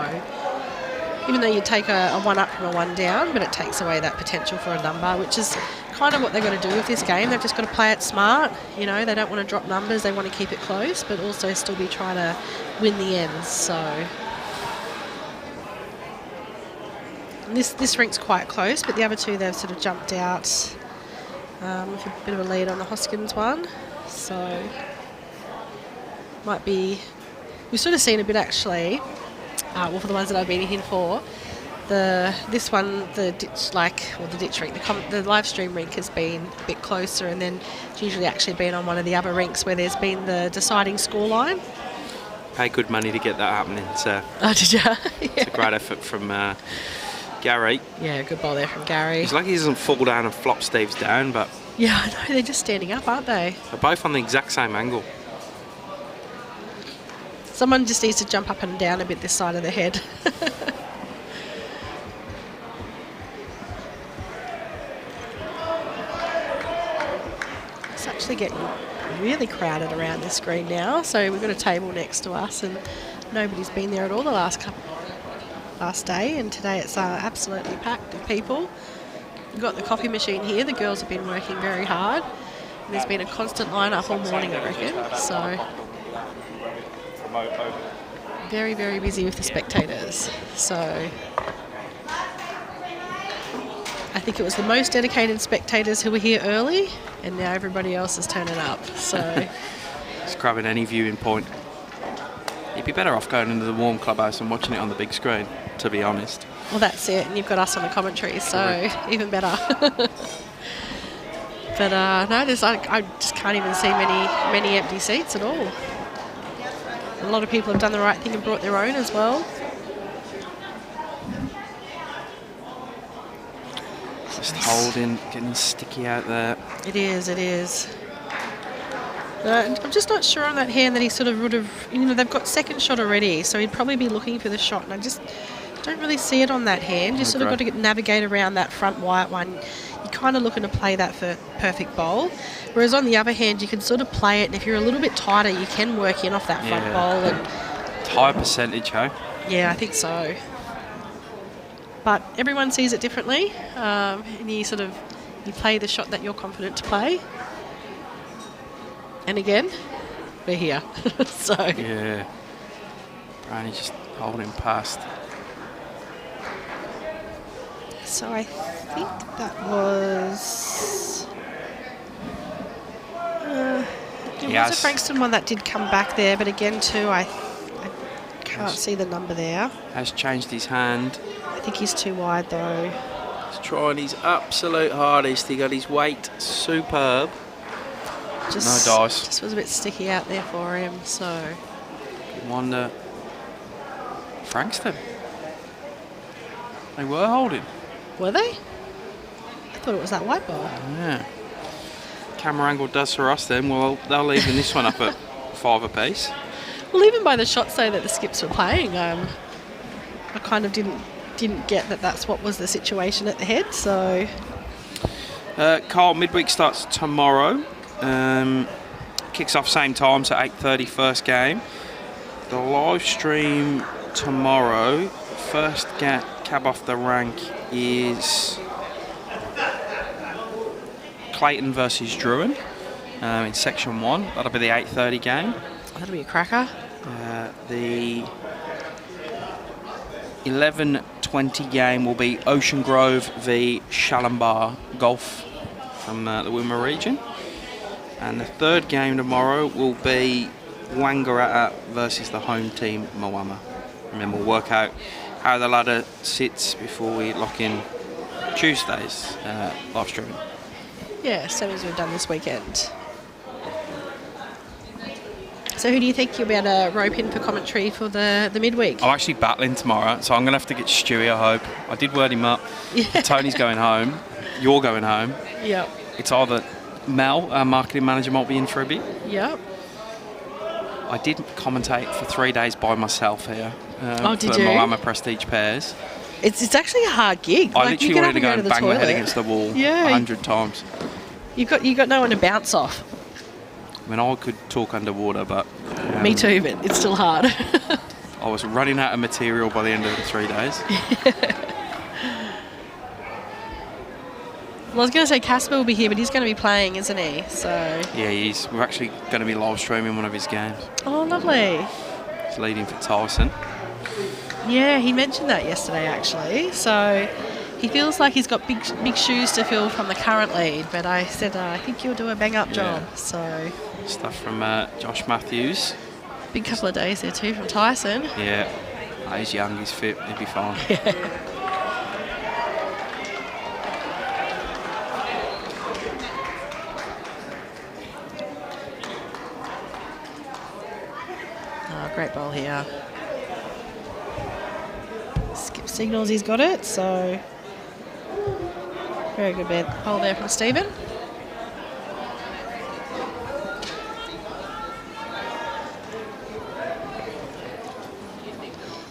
even though you take a 1 up from a 1 down, but it takes away that potential for a number, which is kind of what they've got to do with this game. They've just got to play it smart. You know, they don't want to drop numbers. They want to keep it close, but also still be trying to win the ends. So this rink's quite close, but the other two, they've sort of jumped out with a bit of a lead on the Hoskins one. So might be... We've sort of seen a bit actually, well, for the ones that I've been in for. This one, the ditch rink, the live stream rink has been a bit closer, and then it's usually actually been on one of the other rinks where there's been the deciding scoreline. Pay good money to get that happening. So oh, did you? Yeah. It's a great effort from Gary. Yeah, good ball there from Gary. He's lucky he doesn't fall down and flop Steve's down, but... Yeah, I know, they're just standing up, aren't they? They're both on the exact same angle. Someone just needs to jump up and down a bit this side of the head. It's actually getting really crowded around this green now. So we've got a table next to us, and nobody's been there at all the last day, and today it's absolutely packed with people. We've got the coffee machine here. The girls have been working very hard. And there's been a constant line up all morning, I reckon. So very, very busy with the spectators. So I think it was the most dedicated spectators who were here early, and now everybody else is turning up. So Just grabbing any viewing point. You'd be better off going into the warm clubhouse and watching it on the big screen, to be honest. Well, that's it, and you've got us on the commentary, so correct. Even better. But no, I just can't even see many empty seats at all. A lot of people have done the right thing and brought their own as well. Just holding, getting sticky out there. It is. I'm just not sure on that hand that he sort of would have, they've got second shot already, so he'd probably be looking for the shot, and I just don't really see it on that hand. You sort of got to navigate around that front white one. You're kind of looking to play that for perfect bowl, whereas on the other hand, you can sort of play it, and if you're a little bit tighter, you can work in off that front bowl. And high percentage, huh? Yeah, I think so. But everyone sees it differently, and you play the shot that you're confident to play. And again, we're here. So yeah, Brownie just holding past. So I think that was it was a Frankston one that did come back there, but again too, I can't see the number there. Has changed his hand. I think he's too wide though. He's trying his absolute hardest. He got his weight superb. No dice. Just was a bit sticky out there for him, so. Good wonder. Frankston. They were holding. Were they? I thought it was that white ball. Yeah. Camera angle does for us then. Well, they're leaving this one up at 5 apiece. Well, even by the shots though that the skips were playing, I kind of didn't get that that's what was the situation at the head. So. Carl, midweek starts tomorrow. Kicks off same time, so 8:30 first game. The live stream tomorrow, first cab off the rank is Clayton versus Druin in section 1. That'll be the 8:30 game. That'll be a cracker. The 11:20 game will be Ocean Grove v Shallumbar Golf from the Wimmera region. And the third game tomorrow will be Wangaratta versus the home team Moama. And then we'll work out how the ladder sits before we lock in Tuesday's live streaming. Yeah, same as we've done this weekend. So who do you think you'll be able to rope in for commentary for the midweek? I'm actually battling tomorrow, so I'm going to have to get Stewie, I hope. I did word him up. Yeah. Tony's going home. You're going home. Yep. It's either Mel, our marketing manager, might be in for a bit. Yep. I did commentate for 3 days by myself here. Did for you? Moama Prestige Pairs. It's actually a hard gig. I literally wanted to go and bang toilet. my head against the wall 100 times. You've got no one to bounce off. I mean, I could talk underwater, but... Me too, but it's still hard. I was running out of material by the end of the 3 days. Well, I was going to say Casper will be here, but he's going to be playing, isn't he? So yeah, we're actually going to be live streaming one of his games. Oh, lovely. He's leading for Tyson. Yeah, he mentioned that yesterday, actually. So he feels like he's got big shoes to fill from the current lead, but I said, I think you'll do a bang-up job. So stuff from Josh Matthews. Big couple of days there too from Tyson. Yeah, he's young, he's fit, he'll be fine. Great ball here. Skip signals, he's got it, so very good ball there from Stephen.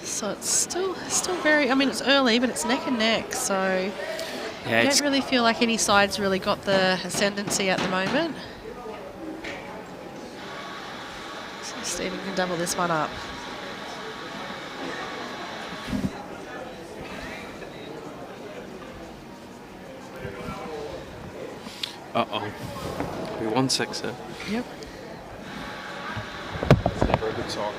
So it's still very, I mean, it's early, but it's neck and neck, so I don't really feel like any side's really got the ascendancy at the moment. So Stephen can double this one up. Uh-oh. Be 1-6 Yep. It's never a good sign.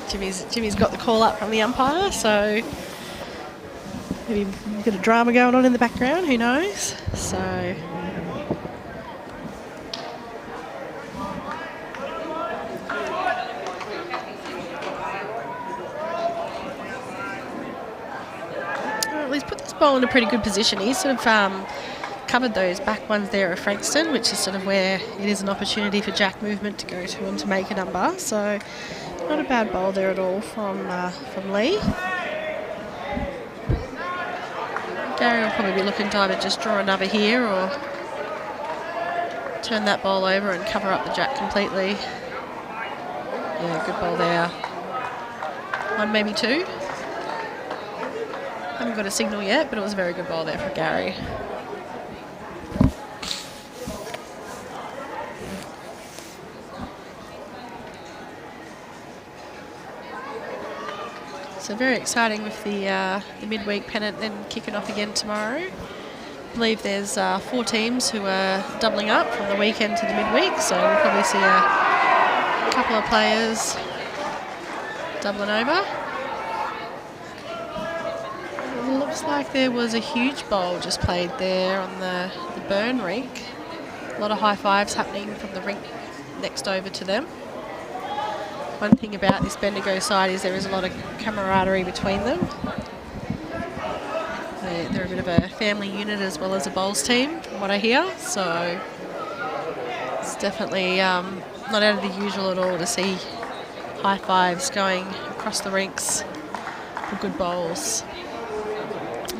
Jimmy's got the call up from the umpire, so maybe a bit of drama going on in the background, who knows? So well, he's put this ball in a pretty good position. He's sort of covered those back ones there of Frankston, which is sort of where it is an opportunity for jack movement to go to and to make a number. So not a bad bowl there at all from Lee. Gary will probably be looking to either just draw another here or turn that ball over and cover up the jack completely. Yeah, good ball there. One, maybe two. Haven't got a signal yet, but it was a very good ball there for Gary. So very exciting with the midweek pennant then kicking off again tomorrow. I believe there's 4 teams who are doubling up from the weekend to the midweek, so we'll probably see a couple of players doubling over. It looks like there was a huge bowl just played there on the burn rink. A lot of high fives happening from the rink next over to them. One thing about this Bendigo side is there is a lot of camaraderie between them. They're a bit of a family unit as well as a bowls team, from what I hear. So it's definitely not out of the usual at all to see high fives going across the rinks for good bowls.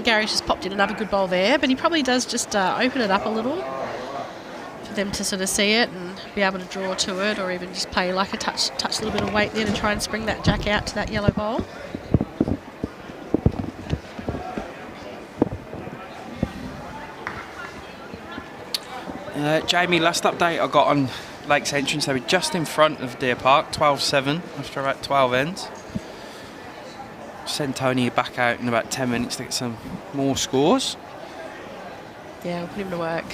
Gary's just popped in another good bowl there, but he probably does just open it up a little for them to sort of see it and be able to draw to it, or even just play like a touch a little bit of weight there to try and spring that jack out to that yellow bowl. Jamie, last update I got on Lake's entrance, they were just in front of Deer Park, 12-7 after about 12 ends. Send Tony back out in about 10 minutes to get some more scores. Yeah, we'll put him to work.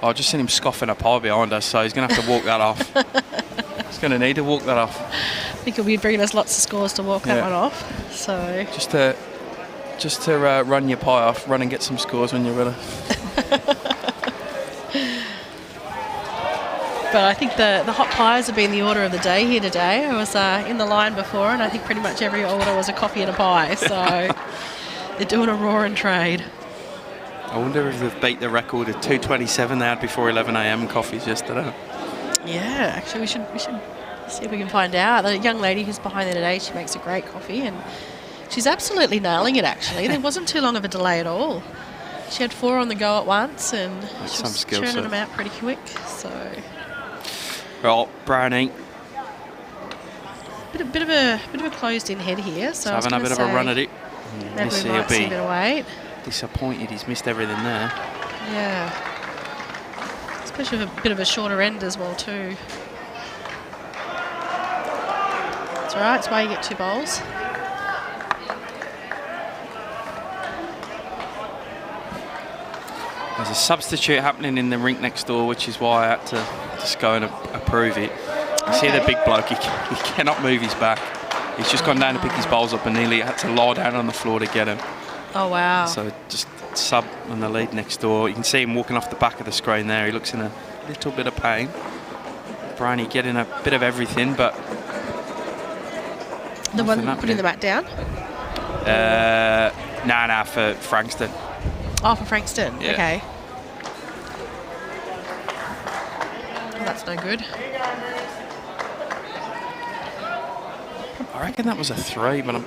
I just seen him scoffing a pie behind us, so he's going to have to walk that off. He's going to need to walk that off. I think he'll be bringing us lots of scores to walk that one off. So just to run your pie off, run and get some scores when you're ready. but I think the hot pies have been the order of the day here today. I was in the line before, and I think pretty much every order was a coffee and a pie. So they're doing a roaring trade. I wonder if they've beat the record of 2:27 they had before 11 a.m. coffees yesterday. Yeah, actually, we should see if we can find out. The young lady who's behind there today, she makes a great coffee, and she's absolutely nailing it, actually. There wasn't too long of a delay at all. She had 4 on the go at once, and she was churning them out pretty quick. So, Well, Brownie. Bit of a closed-in head here. So having a bit of a run at it. Maybe we might see a bit of weight. Disappointed he's missed everything there. Yeah. Especially with a bit of a shorter end as well too. That's all right. That's why you get 2 bowls. There's a substitute happening in the rink next door, which is why I had to just go and approve it. You see the big bloke, he cannot move his back. He's just gone down to pick his bowls up and nearly had to lie down on the floor to get him. Oh, wow. So just sub on the lead next door. You can see him walking off the back of the screen there. He looks in a little bit of pain. Bryony getting a bit of everything, but... The one putting the mat down? Nah, for Frankston. Oh, for Frankston. Yeah. Okay. Well, that's no good. I reckon that was a 3, but I'm...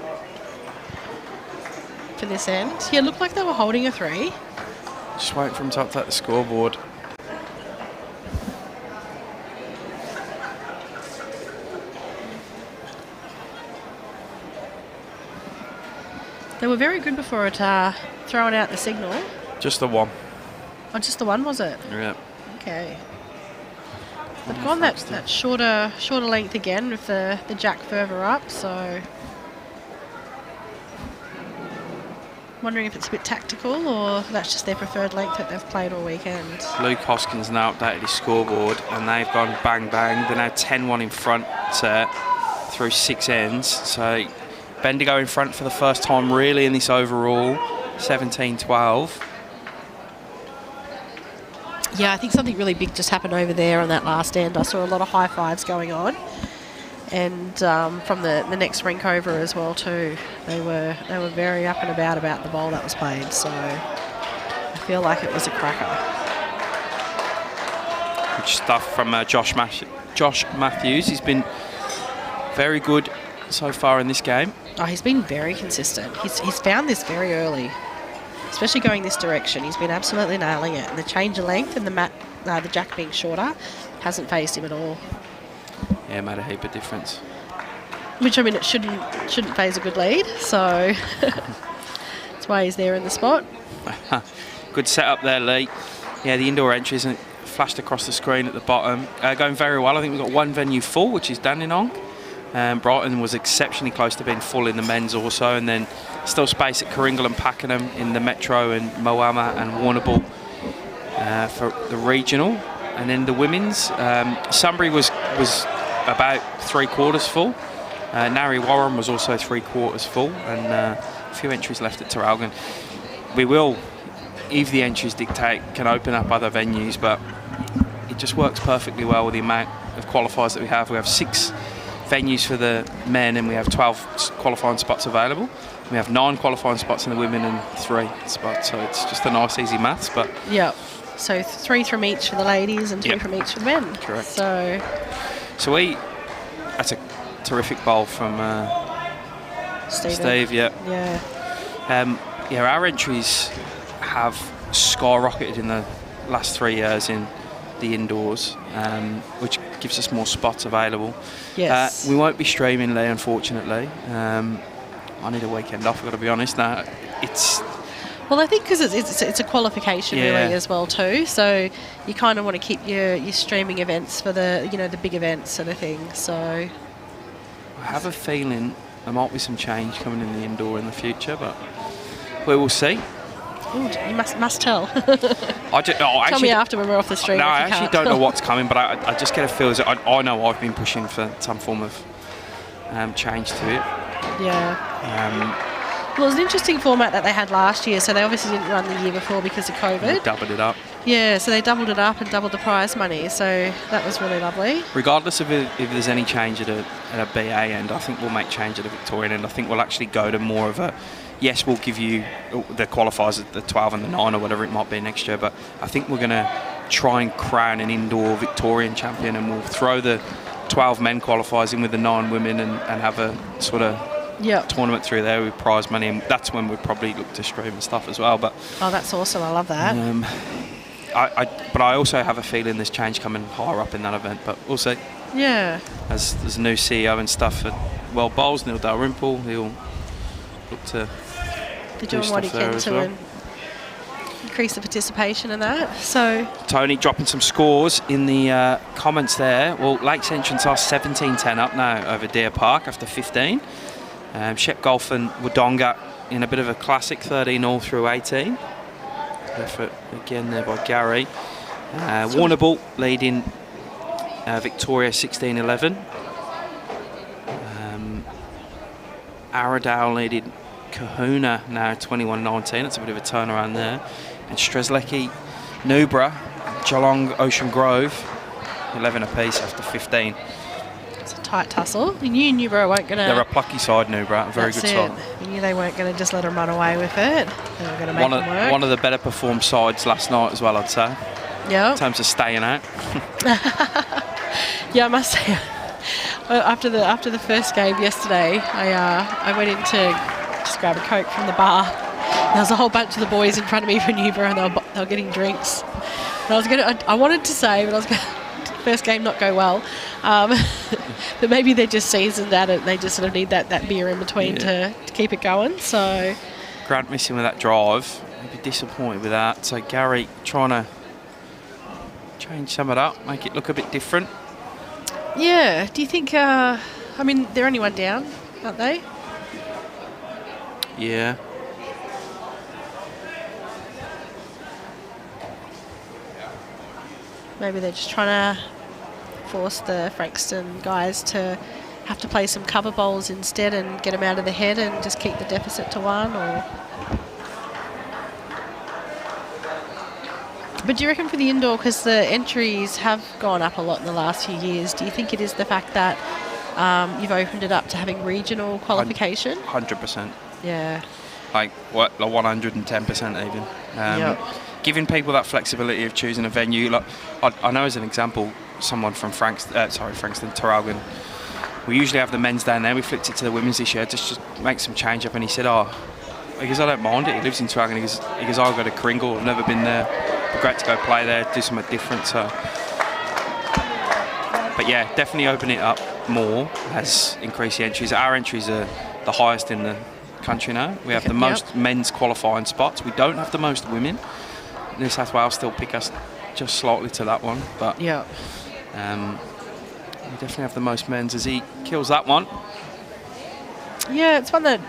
For this end? Yeah, it looked like they were holding a 3. Just waiting for him to update the scoreboard. They were very good before it throwing out the signal. Just the 1. Oh, just the 1, was it? Yeah. Okay. They've gone that shorter length again with the jack further up, so... Wondering if it's a bit tactical or that's just their preferred length that they've played all weekend. Luke Hoskins now updated his scoreboard and they've gone bang bang. They're now 10-1 in front through 6 ends. So Bendigo in front for the first time really in this overall, 17-12. Yeah, I think something really big just happened over there on that last end. I saw a lot of high fives going on. And from the next rink over as well too, they were very up and about the bowl that was played. So I feel like it was a cracker. Good stuff from Josh Matthews. He's been very good so far in this game. Oh, he's been very consistent. He's found this very early, especially going this direction. He's been absolutely nailing it. And the change of length and the jack being shorter hasn't phased him at all. Yeah, made a heap of difference. Which, I mean, it shouldn't phase a good lead, so that's why he's there in the spot. Good setup there, Lee. Yeah, the indoor entries flashed across the screen at the bottom. Going very well. I think we've got 1 venue full, which is Dandenong. Brighton was exceptionally close to being full in the men's also, and then still space at Kooringal and Pakenham in the Metro and Moama and Warrnambool for the regional. And then the women's, Sunbury was about 3/4 full. Narry Warren was also 3/4 full, and a few entries left at Traralgon. We will, if the entries dictate, can open up other venues, but it just works perfectly well with the amount of qualifiers that we have. We have 6 venues for the men, and we have 12 qualifying spots available. We have 9 qualifying spots in the women and 3 spots, so it's just a nice, easy maths. But yeah. So 3 from each for the ladies and 2 from each for the men. Correct. So that's a terrific bowl from Steve. Yeah. Our entries have skyrocketed in the last 3 years in the indoors, which gives us more spots available. Yes. We won't be streaming, Lee, unfortunately. I need a weekend off, I've got to be honest. Now, well, I think because it's a qualification really as well too, so you kind of want to keep your streaming events for the the big events sort of thing. So I have a feeling there might be some change coming in the indoor in the future, but we will see. Ooh, you must tell. Tell me after when we're off the stream. No, I actually don't know what's coming, but I just get a feel that I know I've been pushing for some form of change to it. Yeah. Well, it was an interesting format that they had last year, so they obviously didn't run the year before because of COVID. Doubled it up. Yeah, so they doubled it up and doubled the prize money, so that was really lovely. Regardless of if there's any change at a BA end, I think we'll make change at a Victorian end. I think we'll actually go to more of a, yes, we'll give you the qualifiers at the 12 and the 9 or whatever it might be next year, but I think we're going to try and crown an indoor Victorian champion, and we'll throw the 12 men qualifiers in with the 9 women and have a sort of tournament through there with prize money, and that's when we'd probably look to stream and stuff as well. But oh, that's awesome. I love that. But I also have a feeling there's change coming higher up in that event, but we'll see. Yeah. As there's a new CEO and stuff at World Bowls, Neil Dalrymple, he'll look to do what he can to increase the participation in that. So Tony dropping some scores in the comments there. Well, Lakes Entrance are 17-10 up now over Deer Park after 15. Shep Golf and Wodonga in a bit of a classic 13 all through 18. Effort again there by Gary. Warrnambool leading Victoria 16-11. Arrowdale leading Kahuna now 21-19. That's a bit of a turnaround there. And Strzelecki, Newborough, Geelong, Ocean Grove 11 apiece after 15. It's a tight tussle. You knew Newborough weren't going to... They're a plucky side, Newborough, a very good side. You knew they weren't going to just let them run away with it. They were going to make them work. One of the better performed sides last night as well, I'd say. Yeah. In terms of staying out. Yeah, I must say, after the first game yesterday, I went in to just grab a Coke from the bar. There was a whole bunch of the boys in front of me from Newborough, and they were getting drinks. And I wanted to say, but I was going to, first game not go well. But maybe they're just seasoned at it. They just sort of need that beer in between to keep it going. So Grant missing with that drive. I'd be disappointed with that. So Gary trying to change some of it up, make it look a bit different. Yeah. Do you think? I mean, they're only one down, aren't they? Yeah. Maybe they're just trying to force the Frankston guys to have to play some cover bowls instead and get them out of the head and just keep the deficit to 1, or... But do you reckon for the indoor, because the entries have gone up a lot in the last few years, do you think it is the fact that you've opened it up to having regional qualification? 100%. Yeah. Like 110% even. Giving people that flexibility of choosing a venue. Like I know as an example, someone from Frankston, Traralgon, we usually have the men's down there. We flipped it to the women's this year, just make some change up. And he said, because I don't mind it. He lives in Traralgon. He goes, I'll go to Kringle. I've never been there. It'd be great to go play there, do something different. So, but yeah, definitely open it up more has increased the entries. Our entries are the highest in the country now. We have the most men's qualifying spots. We don't have the most women. New South Wales still pick us just slightly to that one, but we definitely have the most men's as he kills that one. Yeah, it's one that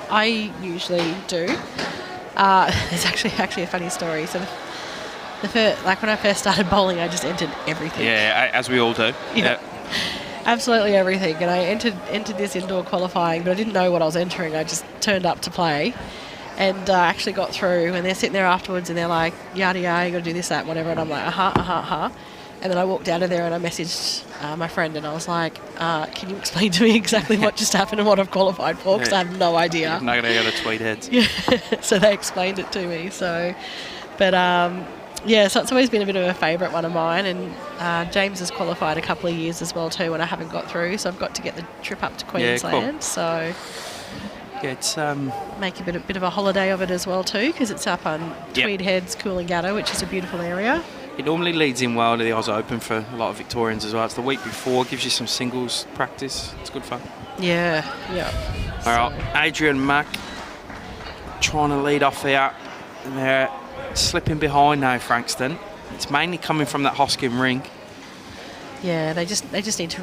I usually do. It's actually a funny story. So when I first started bowling, I just entered everything. Yeah, as we all do. Yeah. Absolutely everything. And I entered this indoor qualifying, but I didn't know what I was entering. I just turned up to play. And actually got through, and they're sitting there afterwards and they're like, yada yada, you got to do this, that, whatever. And I'm like, And then I walked out of there and I messaged my friend and I was like, can you explain to me exactly what just happened and what I've qualified for? Because I have no idea. I'm not going to go to tweet heads. Yeah. So they explained it to me. So it's always been a bit of a favourite one of mine. And James has qualified a couple of years as well too, and I haven't got through. So I've got to get the trip up to Queensland. Yeah, cool. So... Yeah, it's make a bit of a holiday of it as well too, because it's up on Tweed Heads, Coolangatta, which is a beautiful area. It normally leads in well to the Oz Open for a lot of Victorians as well. It's the week before, gives you some singles practice. It's good fun. Yeah. All right, Adrian Mack trying to lead off here. And they're slipping behind now, Frankston. It's mainly coming from that Hoskin ring. Yeah, they just need to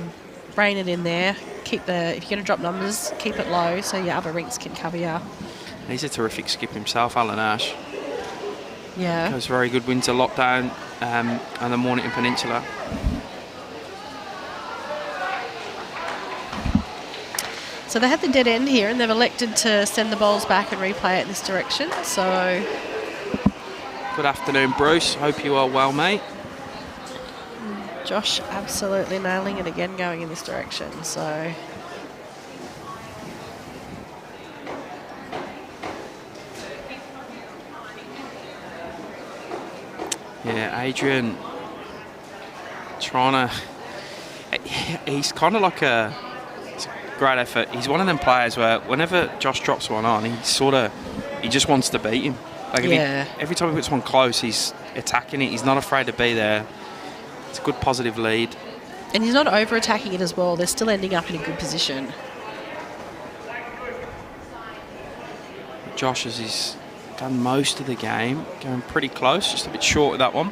rein it in there. If you're going to drop numbers, keep it low so your other rinks can cover you. He's a terrific skip himself, Alan Ash. Yeah. Goes very good winter lockdown and the Mornington Peninsula. So they had the dead end here, and they've elected to send the bowls back and replay it in this direction. So, good afternoon, Bruce. Hope you are well, mate. Josh absolutely nailing it again, going in this direction. So, yeah, Adrian trying to. He's kind of like a. It's a great effort. He's one of them players where whenever Josh drops one on, he just wants to beat him. Like every time he puts one close, he's attacking it. He's not afraid to be there. It's a good positive lead. And he's not over-attacking it as well. They're still ending up in a good position. Josh, as he's done most of the game, going pretty close, just a bit short with that one.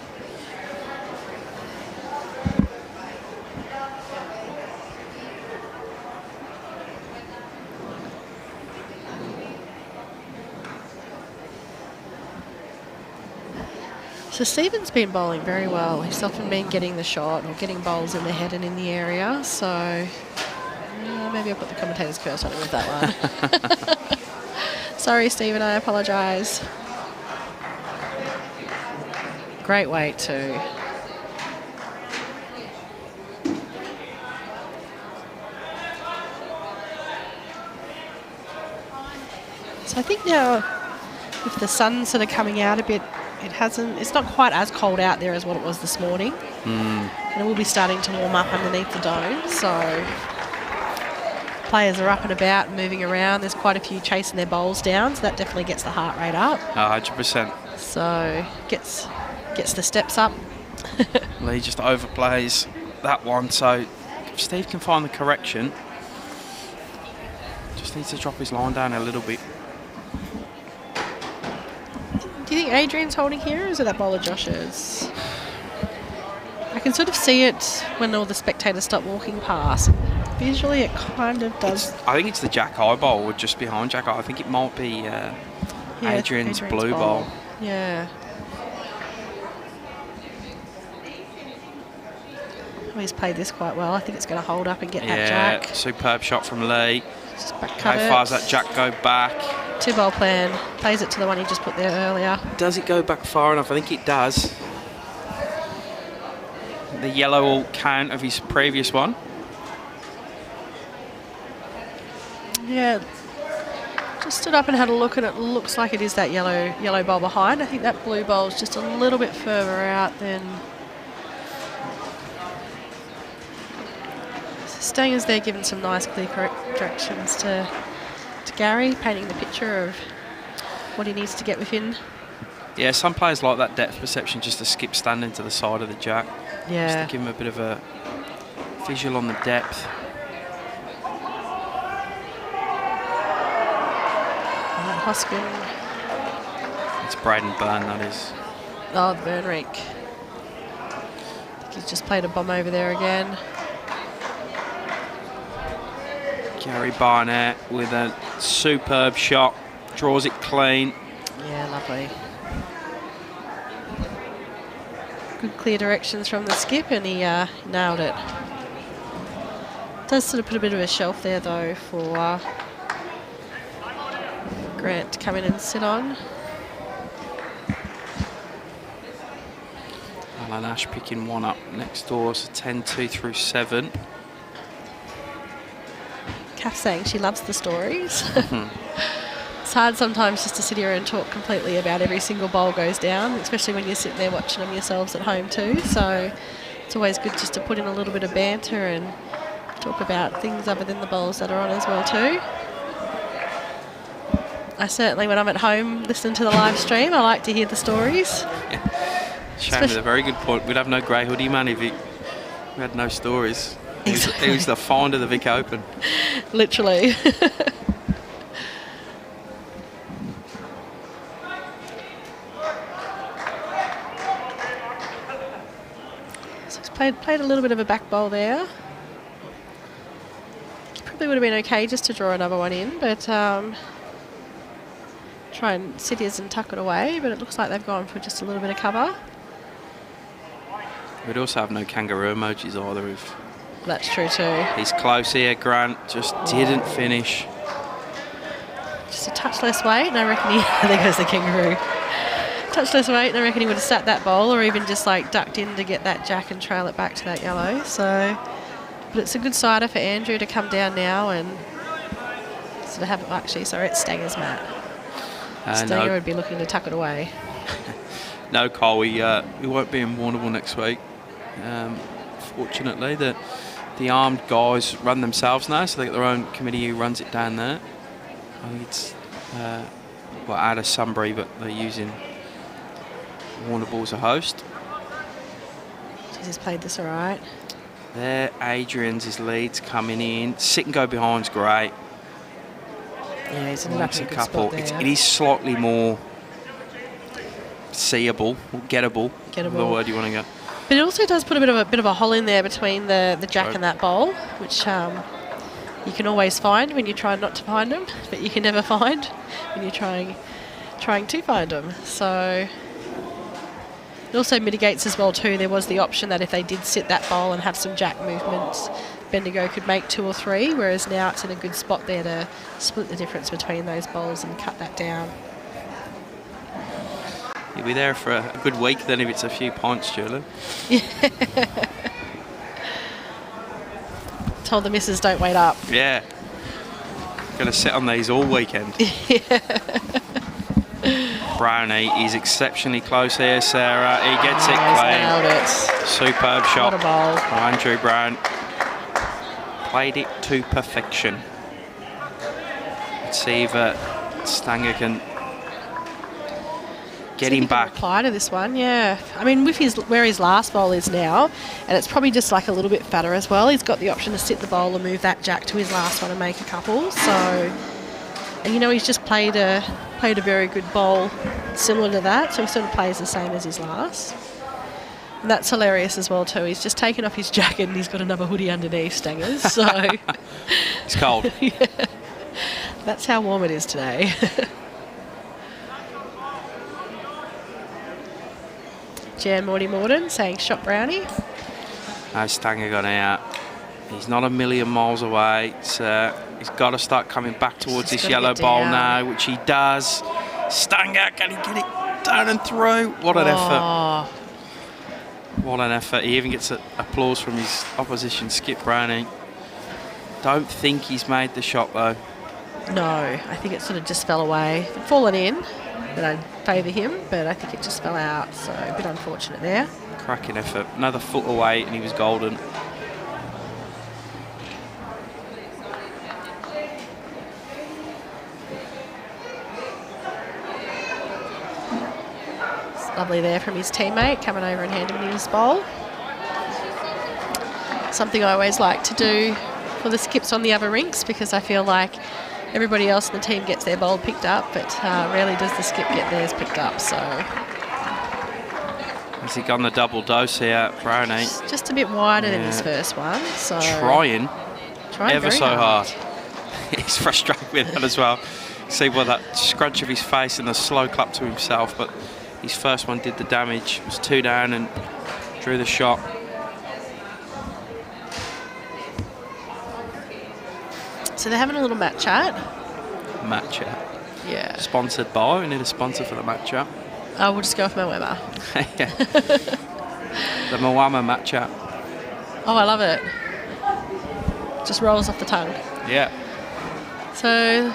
So Stephen's been bowling very well. He's often been getting the shot or getting bowls in the head and in the area. So maybe I'll put the commentator's curse on him with that one. Sorry, Stephen, I apologise. Great weight too. So I think now with the sun sort of coming out a bit, it's not quite as cold out there as what it was this morning. And it will be starting to warm up underneath the dome. So players are up and about and moving around. There's quite a few chasing their bowls down, so that definitely gets the heart rate up. 100%. So gets the steps up. Lee just overplays that one, so if Steve can find the correction, just needs to drop his line down a little bit. Do you think Adrian's holding here, or is it that bowler Josh's? I can sort of see it when all the spectators stop walking past. Visually, it kind of does. I think it's the Jack High bowl, or just behind Jack High. I think it might be Adrian's blue bowl. Yeah. Oh, he's played this quite well. I think it's going to hold up and get that Jack. Yeah, superb shot from Lee. Just back How far does that Jack go back? 2-bowl plan. Plays it to the one he just put there earlier. Does it go back far enough? I think it does. The yellow will count of his previous one. Yeah. Just stood up and had a look, and it looks like it is that yellow bowl behind. I think that blue bowl is just a little bit further out than. Stange's there giving some nice clear directions to Gary, painting the picture of what he needs to get within. Yeah, some players like that depth perception, just to skip standing to the side of the Jack. Yeah. Just to give him a bit of a visual on the depth. Hoskin. It's Braden Byrne, that is. Oh, the burn rink. I think he's just played a bomb over there again. Gary Barnett with a superb shot, draws it clean. Yeah, lovely. Good clear directions from the skip, and he nailed it. Does sort of put a bit of a shelf there though for Grant to come in and sit on. Alan Ash picking one up next door, so 10-2 through 7. Kath saying she loves the stories. It's hard sometimes just to sit here and talk completely about every single bowl goes down, especially when you're sitting there watching them yourselves at home too. So it's always good just to put in a little bit of banter and talk about things other than the bowls that are on as well too. I certainly, when I'm at home listening to the live stream, I like to hear the stories. Shane with a very good point. We'd have no grey hoodie man if we had no stories. Exactly. He was the find of the Vic Open. Literally. So he's played a little bit of a back bowl there. He probably would have been okay just to draw another one in, but try and sit his and tuck it away, but it looks like they've gone for just a little bit of cover. We'd also have no kangaroo emojis either if That's true too. He's close here, Grant. Just didn't finish. Just a touch less weight, and I reckon he... there goes the kangaroo. Touch less weight, and I reckon he would have sat that bowl or even just like ducked in to get that jack and trail it back to that yellow. So, but it's a good sider for Andrew to come down now and sort of have it... Actually, sorry, it's Stanger's mat. Stanger would be looking to tuck it away. No, Cole, we won't be in Warrnambool next week. Fortunately, the armed guys run themselves now, so they got their own committee who runs it down there. I think it's out of Sunbury, but they're using Warrnambool as a host. He's played this all right. There, Adrian's his lead's coming in. Sit and go behind's great. Yeah, he's in a good spot there. It is slightly more seeable, or gettable. The word you want to go. But it also does put a bit of a hole in there between the jack and that bowl, which you can always find when you try not to find them, but you can never find when you're trying to find them. So it also mitigates as well too. There was the option that if they did sit that bowl and have some jack movements, Bendigo could make 2 or 3, whereas now it's in a good spot there to split the difference between those bowls and cut that down. You'll be there for a good week then if it's a few pints, Julie. Yeah. Told the missus don't wait up. Yeah. Going to sit on these all weekend. Brownie is exceptionally close here, Sarah. He gets it clean. Nailed it. Superb shot. What a bowl. Andrew Brown played it to perfection. Let's see if Stange can get him back. Reply to this one, yeah. I mean, with where his last bowl is now, and it's probably just like a little bit fatter as well. He's got the option to sit the bowl and move that jack to his last one and make a couple. So, and you know, he's just played a very good bowl similar to that. So he sort of plays the same as his last. And that's hilarious as well too. He's just taken off his jacket and he's got another hoodie underneath, Stangers. So it's cold. Yeah. That's how warm it is today. Jan Morden saying shot Brownie. No, Stange got out. He's not a million miles away. He's got to start coming back towards this yellow bowl now, which he does. Stange, can he get it down and through? What an effort. What an effort. He even gets applause from his opposition, Skip Brownie. Don't think he's made the shot, though. No, I think it sort of just fell away. If it fallen in, then I'd favour him, but I think it just fell out, so a bit unfortunate there. Cracking effort. Another foot away and he was golden. It's lovely there from his teammate, coming over and handing him his bowl. Something I always like to do for the skips on the other rinks, because I feel like everybody else in the team gets their bowl picked up, but rarely does the skip get theirs picked up. So has he gone the double dose here, Brownie? Just a bit wider than his first one. So trying ever so hard. hard. He's frustrated with that as well. See that scrunch of his face and the slow clap to himself, but his first one did the damage. It was 2 down and drew the shot. So they're having a little mat chat. Mat chat. Yeah. Sponsored by. We need a sponsor for the mat chat. Oh, we'll just go with Moama. Yeah. The Moama mat chat. Oh, I love it. Just rolls off the tongue. Yeah. So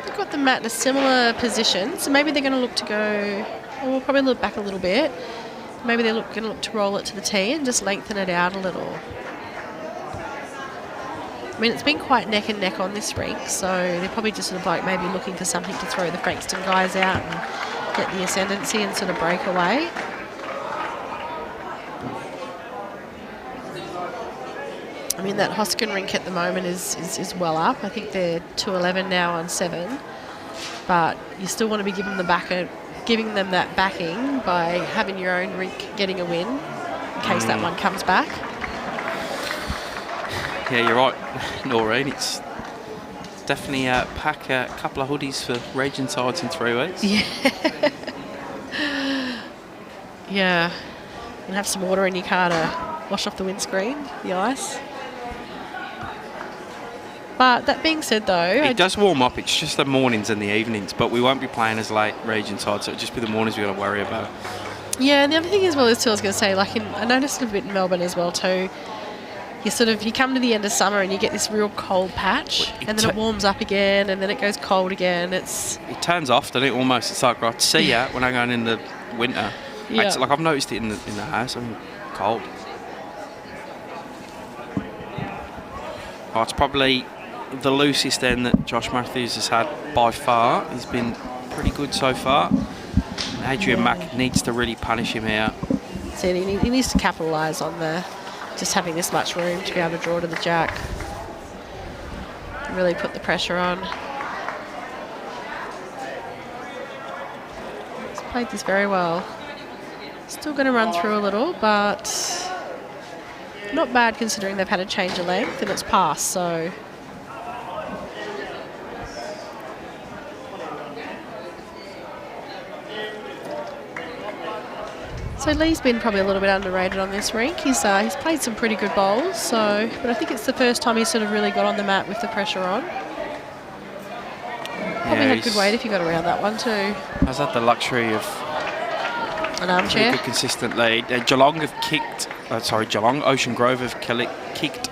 they've got the mat in a similar position. So maybe they're going to look to go. Oh, we'll probably look back a little bit. Maybe they're going to look to roll it to the tee and just lengthen it out a little. I mean, it's been quite neck and neck on this rink, so they're probably just sort of like maybe looking for something to throw the Frankston guys out and get the ascendancy and sort of break away. I mean, that Hoskin rink at the moment is well up. I think they're 211 now on 7, but you still want to be giving them that backing by having your own rink getting a win in case that one comes back. Yeah, you're right, Noreen. It's definitely pack a couple of hoodies for raging sides in 3 weeks. Yeah. Yeah. And have some water in your car to wash off the windscreen, the ice. But that being said, though... It does warm up. It's just the mornings and the evenings, but we won't be playing as late region side, so it'll just be the mornings we've got to worry about. Yeah, and the other thing as well is, too, I was going to say, like, I noticed a bit in Melbourne as well, too. You come to the end of summer and you get this real cold patch, and then it warms up again, and then it goes cold again. It turns off, doesn't it, almost? It's like, right, see ya when I'm going in the winter. Yeah. Like, I've noticed it in the house. I'm cold. Oh, it's probably the loosest end that Josh Matthews has had by far. He's been pretty good so far. Adrian Mack needs to really punish him here. So he needs to capitalise on just having this much room to be able to draw to the jack. Really put the pressure on. He's played this very well. Still going to run through a little, but not bad considering they've had a change of length and it's passed, so... So Lee's been probably a little bit underrated on this rink. He's played some pretty good bowls, but I think it's the first time he's sort of really got on the mat with the pressure on. Probably had good weight if he got around that one too. Has had the luxury of an armchair. Good consistent lead. Geelong have kicked. Geelong, Ocean Grove have kicked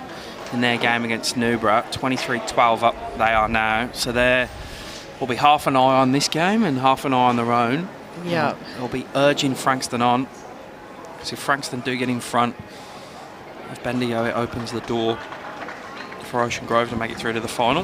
in their game against Newborough. 23-12 up they are now. So there will be half an eye on this game and half an eye on their own. Yeah. They'll be urging Frankston on. So if Frankston do get in front of Bendigo, it opens the door for Ocean Grove to make it through to the final.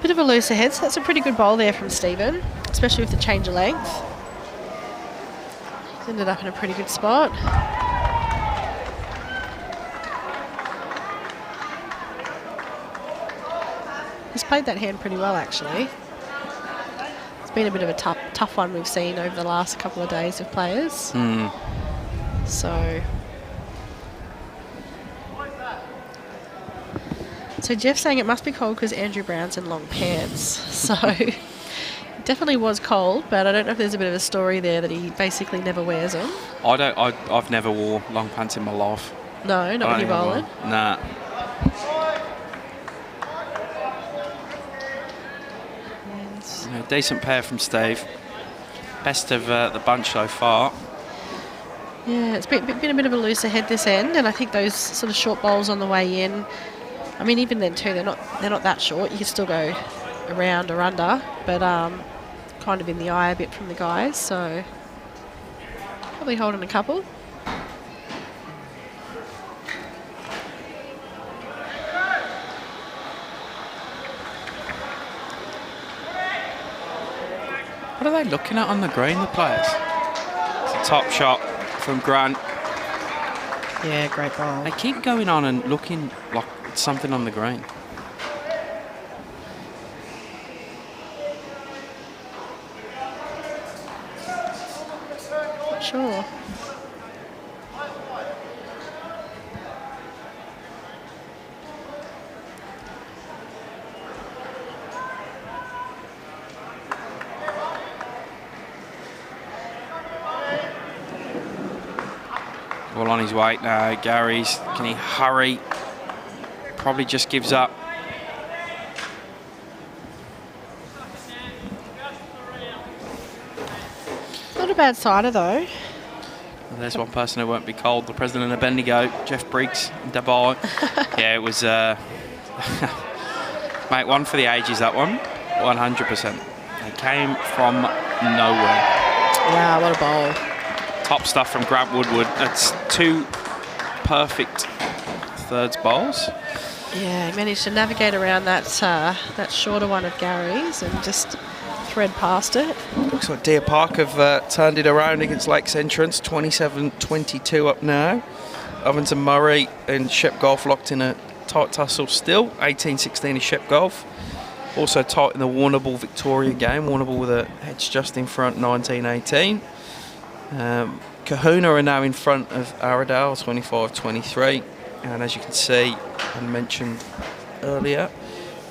Bit of a looser head, so that's a pretty good bowl there from Stephen, especially with the change of length. He's ended up in a pretty good spot. He's played that hand pretty well, actually. It's been a bit of a tough one we've seen over the last couple of days of players. So Jeff's saying it must be cold because Andrew Brown's in long pants. So it definitely was cold, but I don't know if there's a bit of a story there that he basically never wears them. I've never wore long pants in my life. No, not when you're bowling? Nah. Decent pair from Steve. Best of the bunch so far. Yeah, it's been a bit of a looser head this end, and I think those sort of short bowls on the way in, I mean, even then too, they're not that short. You can still go around or under, but kind of in the eye a bit from the guys, so probably holding a couple. What are they looking at on the green, the players? It's a top shot from Grant. Yeah, great ball. They keep going on and looking like it's something on the green. Not sure. Well, on his way now, Gary's. Can he hurry? Probably just gives up. Not a bad sider, though. Well, there's one person who won't be cold. The president of Bendigo, Jeff Briggs, in Dubai. Yeah, it was... mate, one for the ages, that one. 100%. They came from nowhere. Wow, what a bowl. Top stuff from Grant Woodward. That's two perfect thirds bowls. Yeah, he managed to navigate around that shorter one of Gary's and just thread past it. Looks like Deer Park have turned it around against Lakes Entrance. 27-22 up now. Ovens and Murray and Shep Golf locked in a tight tussle still. 18-16 is Shep Golf. Also tight in the Warrnambool Victoria game. Warrnambool with a heads just in front, 19-18. Kahuna are now in front of Aradale, 25-23. And as you can see, and mentioned earlier,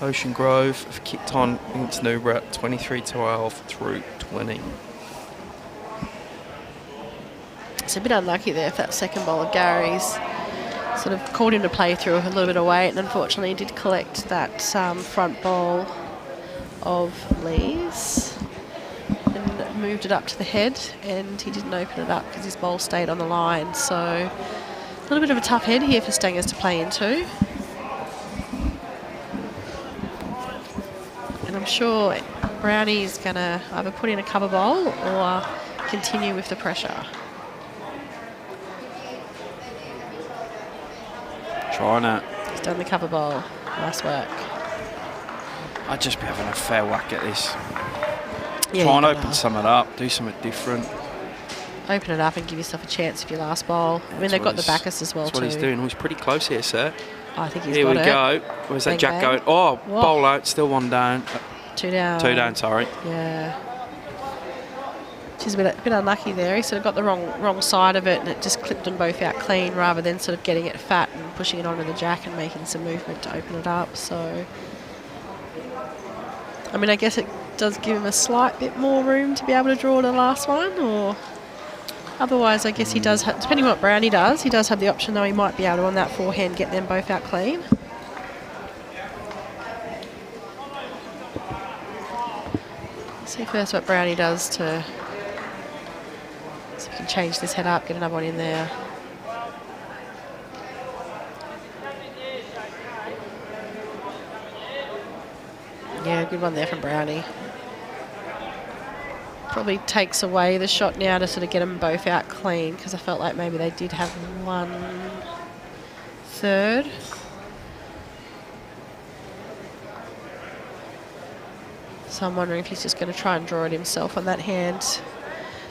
Ocean Grove have kicked on against Newborough 23-12 through 20. It's a bit unlucky there for that second bowl of Gary's. Sort of called him to play through a little bit of weight, and unfortunately he did collect that front bowl of Lee's and moved it up to the head, and he didn't open it up because his bowl stayed on the line. So a little bit of a tough head here for Stangers to play into. And I'm sure Brownie's going to either put in a cover bowl or continue with the pressure. Trying it. He's done the cover bowl. Nice work. I'd just be having a fair whack at this. Yeah, try and open something up, do something different. Open it up and give yourself a chance for your last bowl. I mean, they've got the backers as well, that's too. what he's doing. Oh, he's pretty close here, sir. I think he's here got we it. go. Where's that jack going? Oh, Whoa. bowl out, still one down. 2 down. 2 down, sorry. Yeah. She's a bit unlucky there. He sort of got the wrong side of it, and it just clipped them both out clean rather than sort of getting it fat and pushing it onto the jack and making some movement to open it up. So, I mean, I guess it does give him a slight bit more room to be able to draw the last one, or otherwise I guess he does, depending on what Brownie does, he does have the option though he might be able to on that forehand get them both out clean. Let's see first what Brownie does to see if we can change this head up, get another one in there. Yeah, good one there from Brownie. Probably takes away the shot now to sort of get them both out clean, because I felt like maybe they did have 1/3. So I'm wondering if he's just going to try and draw it himself on that hand,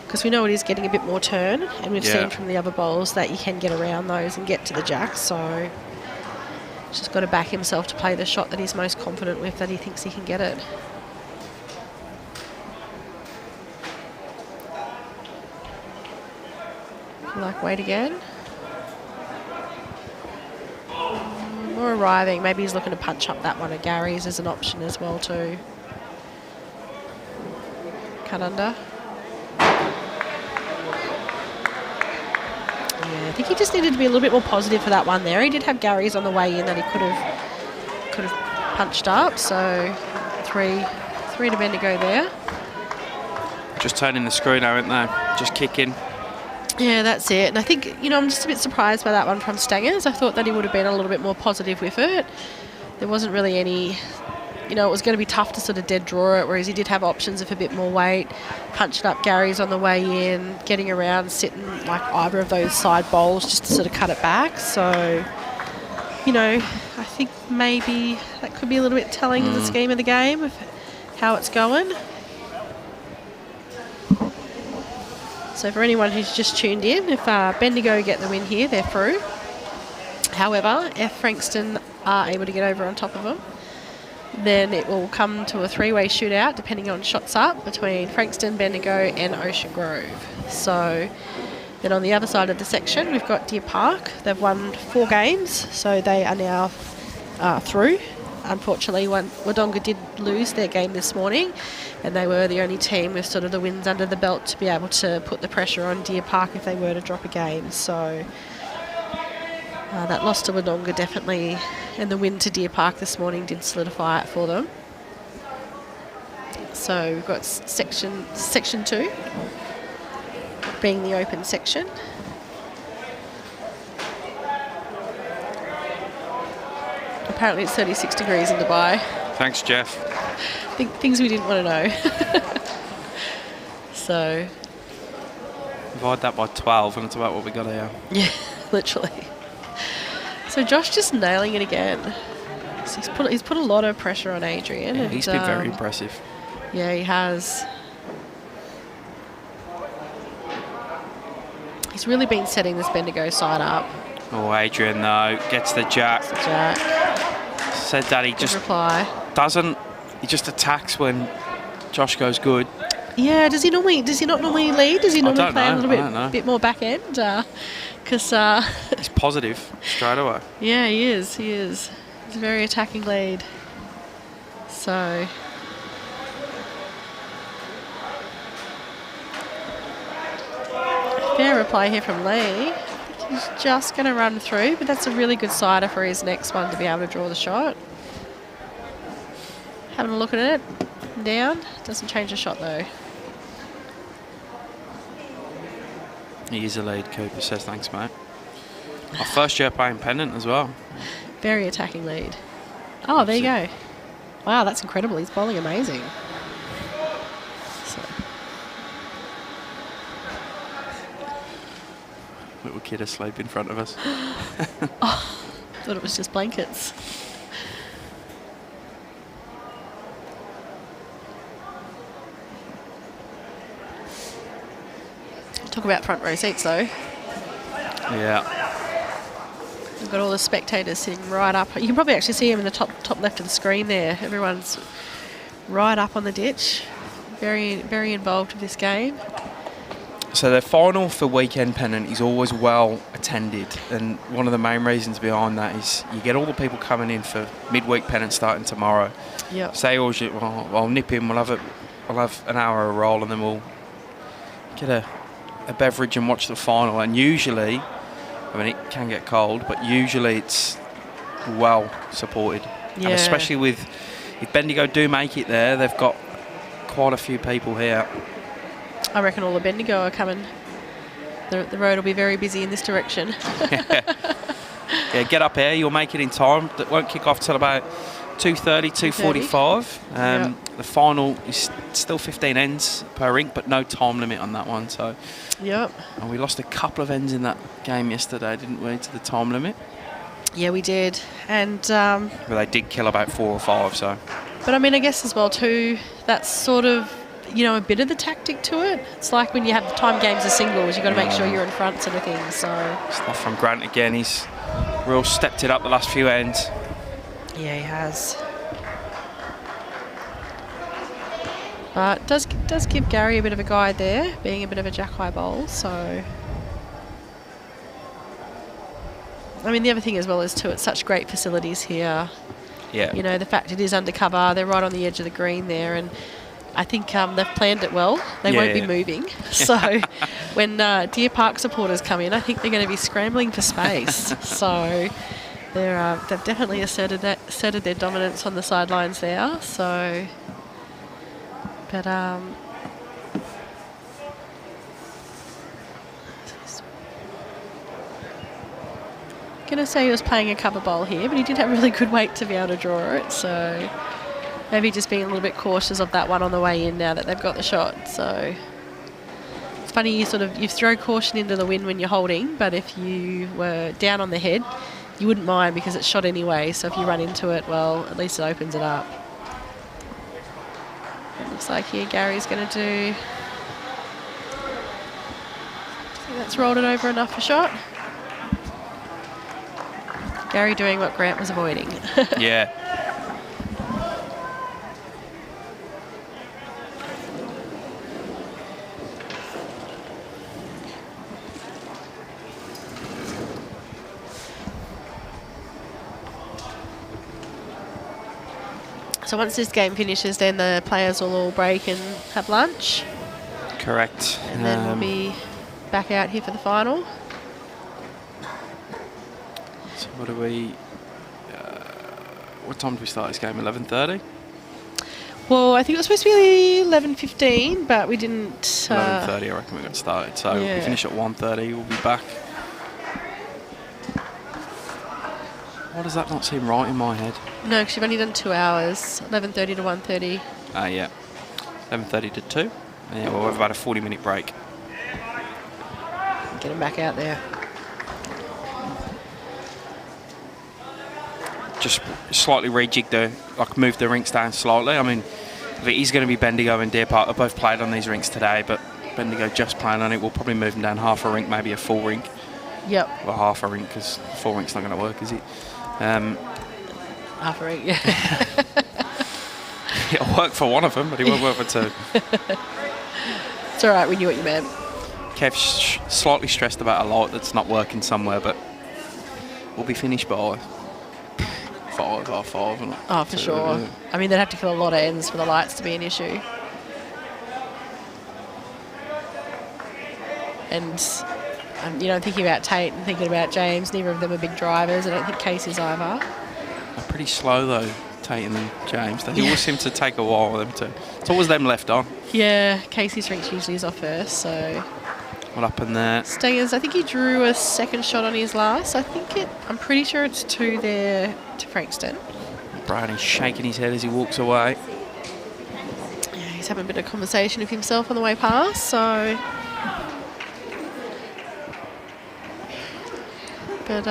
because we know it is getting a bit more turn, and we've seen from the other bowls that you can get around those and get to the jack. So he's just got to back himself to play the shot that he's most confident with, that he thinks he can get it. Like, wait again. More arriving. Maybe he's looking to punch up that one at Gary's as an option as well too. Cut under. Yeah, I think he just needed to be a little bit more positive for that one there. He did have Gary's on the way in that he could have punched up. So three to Bendigo there. Just turning the screw now, aren't they? Just kicking. Yeah, that's it. And I think, I'm just a bit surprised by that one from Stangers. I thought that he would have been a little bit more positive with it. There wasn't really any, it was going to be tough to sort of dead draw it, whereas he did have options of a bit more weight, punching up Gary's on the way in, getting around, sitting like either of those side bowls just to sort of cut it back. So, I think maybe that could be a little bit telling in the scheme of the game of how it's going. So for anyone who's just tuned in, if Bendigo get the win here, they're through. However, if Frankston are able to get over on top of them, then it will come to a 3-way shootout, depending on shots up, between Frankston, Bendigo and Ocean Grove. So then on the other side of the section, we've got Deer Park. They've won 4 games, so they are now through. Unfortunately, Wodonga did lose their game this morning, and they were the only team with sort of the wins under the belt to be able to put the pressure on Deer Park if they were to drop a game. So that loss to Wodonga definitely, and the win to Deer Park this morning did solidify it for them. So we've got section 2 being the open section. Apparently it's 36 degrees in Dubai. Thanks, Jeff. Things we didn't want to know. So Divide that by 12 and it's about what we got here. yeah, literally. So Josh just nailing it again. So he's put a lot of pressure on Adrian. Yeah, and he's been very impressive. Yeah, he has. He's really been setting this Bendigo side up. Oh, Adrian, though, gets the jack. It's a jack. Said that he just reply. doesn't. He just attacks when Josh goes good. Yeah, does he not normally lead? Does he normally play a little bit more back end? Because he's positive straight away. Yeah, he is. He's a very attacking lead. So fair reply here from Lee. He's just going to run through, but that's a really good sider for his next one to be able to draw the shot. Having a look at it. Down. Doesn't change the shot though. He is a lead, Cooper says. Thanks, mate. Our first year playing Pennant as well. Very attacking lead. Oh, there you go. Wow, that's incredible. He's bowling amazing. So. Little kid asleep in front of us. Oh, thought it was just blankets. Talk about front row seats though. Yeah. We've got all the spectators sitting right up. You can probably actually see them in the top left of the screen there. Everyone's right up on the ditch. Very, very involved with this game. So the final for weekend Pennant is always well attended, and one of the main reasons behind that is you get all the people coming in for midweek Pennant starting tomorrow. Yep. Say, well, I'll nip in. We'll have an hour of a roll, and then we'll get a beverage and watch the final. And usually, I mean, it can get cold, but usually it's well supported. Yeah. And especially with, if Bendigo do make it there, they've got quite a few people here. I reckon all the Bendigo are coming. The road will be very busy in this direction. Yeah, get up here. You'll make it in time. That won't kick off till about 2:30, 2:45. Yep. The final is still 15 ends per rink, but no time limit on that one. So, Yep. and we lost a couple of ends in that game yesterday, didn't we, to the time limit? Yeah, we did. And But they did kill about 4 or 5. So, but I mean, I guess as well too, that's sort of, you know, a bit of the tactic to it. It's like when you have the time games of singles, you've got to make sure you're in front sort of thing. So stuff from Grant again. He's real stepped it up the last few ends. yeah, he has. But does give Gary a bit of a guide there, being a bit of a jack-high bowl. So I mean, the other thing as well is too, it's such great facilities here. Yeah. You know, the fact it is undercover, they're right on the edge of the green there, and I think they've planned it well. They won't be moving. So when Deer Park supporters come in, I think they're going to be scrambling for space. So they've definitely asserted their dominance on the sidelines there. So, but going to say he was playing a cover bowl here, but he did have really good weight to be able to draw it. So maybe just being a little bit cautious of that one on the way in now that they've got the shot. So it's funny, you throw caution into the wind when you're holding, but if you were down on the head, you wouldn't mind because it's shot anyway. So if you run into it, well, at least it opens it up. It looks like here Gary's going to do. I think that's rolled it over enough for shot. Gary doing what Grant was avoiding. Yeah. So once this game finishes, then the players will all break and have lunch. Correct. And then we'll be back out here for the final. So what do we... what time do we start this game? 11:30? Well, I think it was supposed to be 11:15, but we didn't... 11:30, I reckon we got started. So yeah. we finish at 1:30, we'll be back. Why does that not seem right in my head? No, because you've only done 2 hours, 11:30 to 1:30. Yeah. 11:30 to 2. Yeah, we'll have about a 40-minute break. Get him back out there. Just slightly move the rinks down slightly. I mean, if it is going to be Bendigo and Deer Park, they both played on these rinks today, but Bendigo just playing on it. We'll probably move them down half a rink, maybe a full rink. Yep. Well, half a rink, because full rink's not going to work, is it? Half a rink, yeah. It'll work for one of them, but it won't work for two. It's all right, we knew what you meant. Kev's slightly stressed about a light that's not working somewhere, but we'll be finished by 5 5, R5. And Oh, for sure. I mean, they'd have to kill a lot of ends for the lights to be an issue. And, thinking about Tate and thinking about James, neither of them are big drivers. I don't think Casey's either. They're pretty slow, though, Tate and James. They always seem to take a while for them to... It's always them left on. Yeah, Casey's drinks usually is off first, so... What happened there? Stangers, I think he drew a second shot on his last. I'm pretty sure it's 2 there to Frankston. Brownie's shaking his head as he walks away. Yeah, he's having a bit of conversation with himself on the way past, so... But,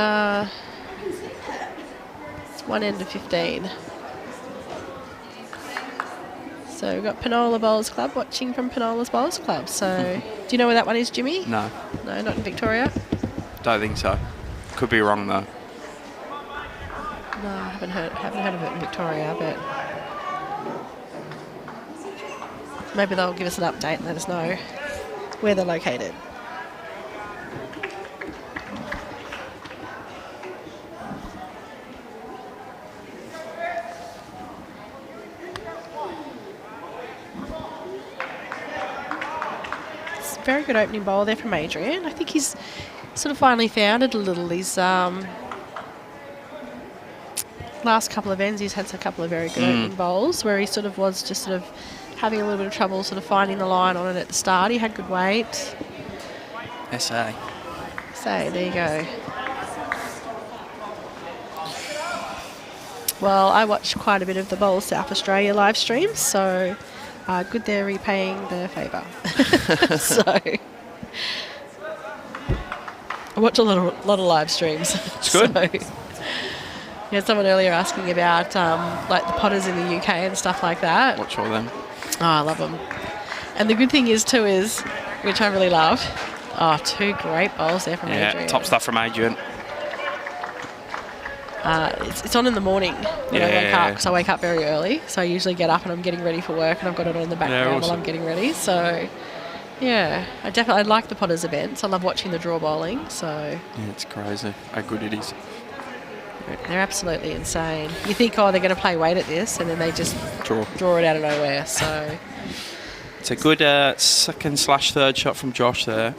it's 1 end of 15. So we've got Penola Bowls Club watching from Penola's Bowls Club. So do you know where that one is, Jimmy? No. No, not in Victoria? Don't think so. Could be wrong, though. No, I haven't heard of it in Victoria, but maybe they'll give us an update and let us know where they're located. Very good opening bowl there from Adrian. I think he's sort of finally found it a little. He's last couple of ends he's had a couple of very good opening bowls where he sort of was just sort of having a little bit of trouble sort of finding the line on it at the start. He had good weight. SA. There you go. Well, I watched quite a bit of the Bowl South Australia live streams, so good they're repaying the favour. So I watch a lot of live streams. It's good. So, you had someone earlier asking about like the Potters in the UK and stuff like that. Watch all them. Oh, I love them. And the good thing is too is, which I really love, 2 great bowls there from Adrian. Yeah, top stuff from Adrian. It's on in the morning when I wake up, because I wake up very early. So I usually get up and I'm getting ready for work, and I've got it on in the background while I'm getting ready. So, yeah, I like the Potters events. I love watching the draw bowling. So yeah, it's crazy how good it is. They're absolutely insane. You think, they're going to play weight at this, and then they just draw it out of nowhere. So it's a good second/third shot from Josh there.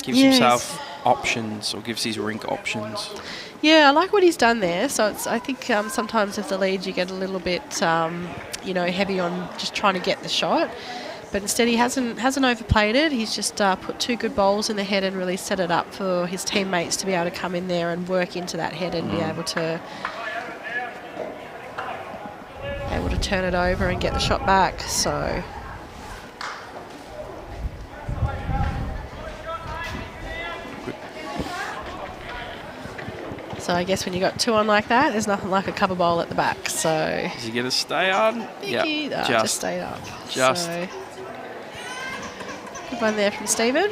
Gives himself options, or gives his rink options. Yeah, I like what he's done there. So I think sometimes with the lead you get a little bit, heavy on just trying to get the shot. But instead he hasn't overplayed it. He's just put 2 good bowls in the head and really set it up for his teammates to be able to come in there and work into that head and be able to turn it over and get the shot back. So I guess when you got 2 on like that, there's nothing like a cover bowl at the back. So is he going to stay on? Yeah, just stayed up. Just. Good one there from Stephen.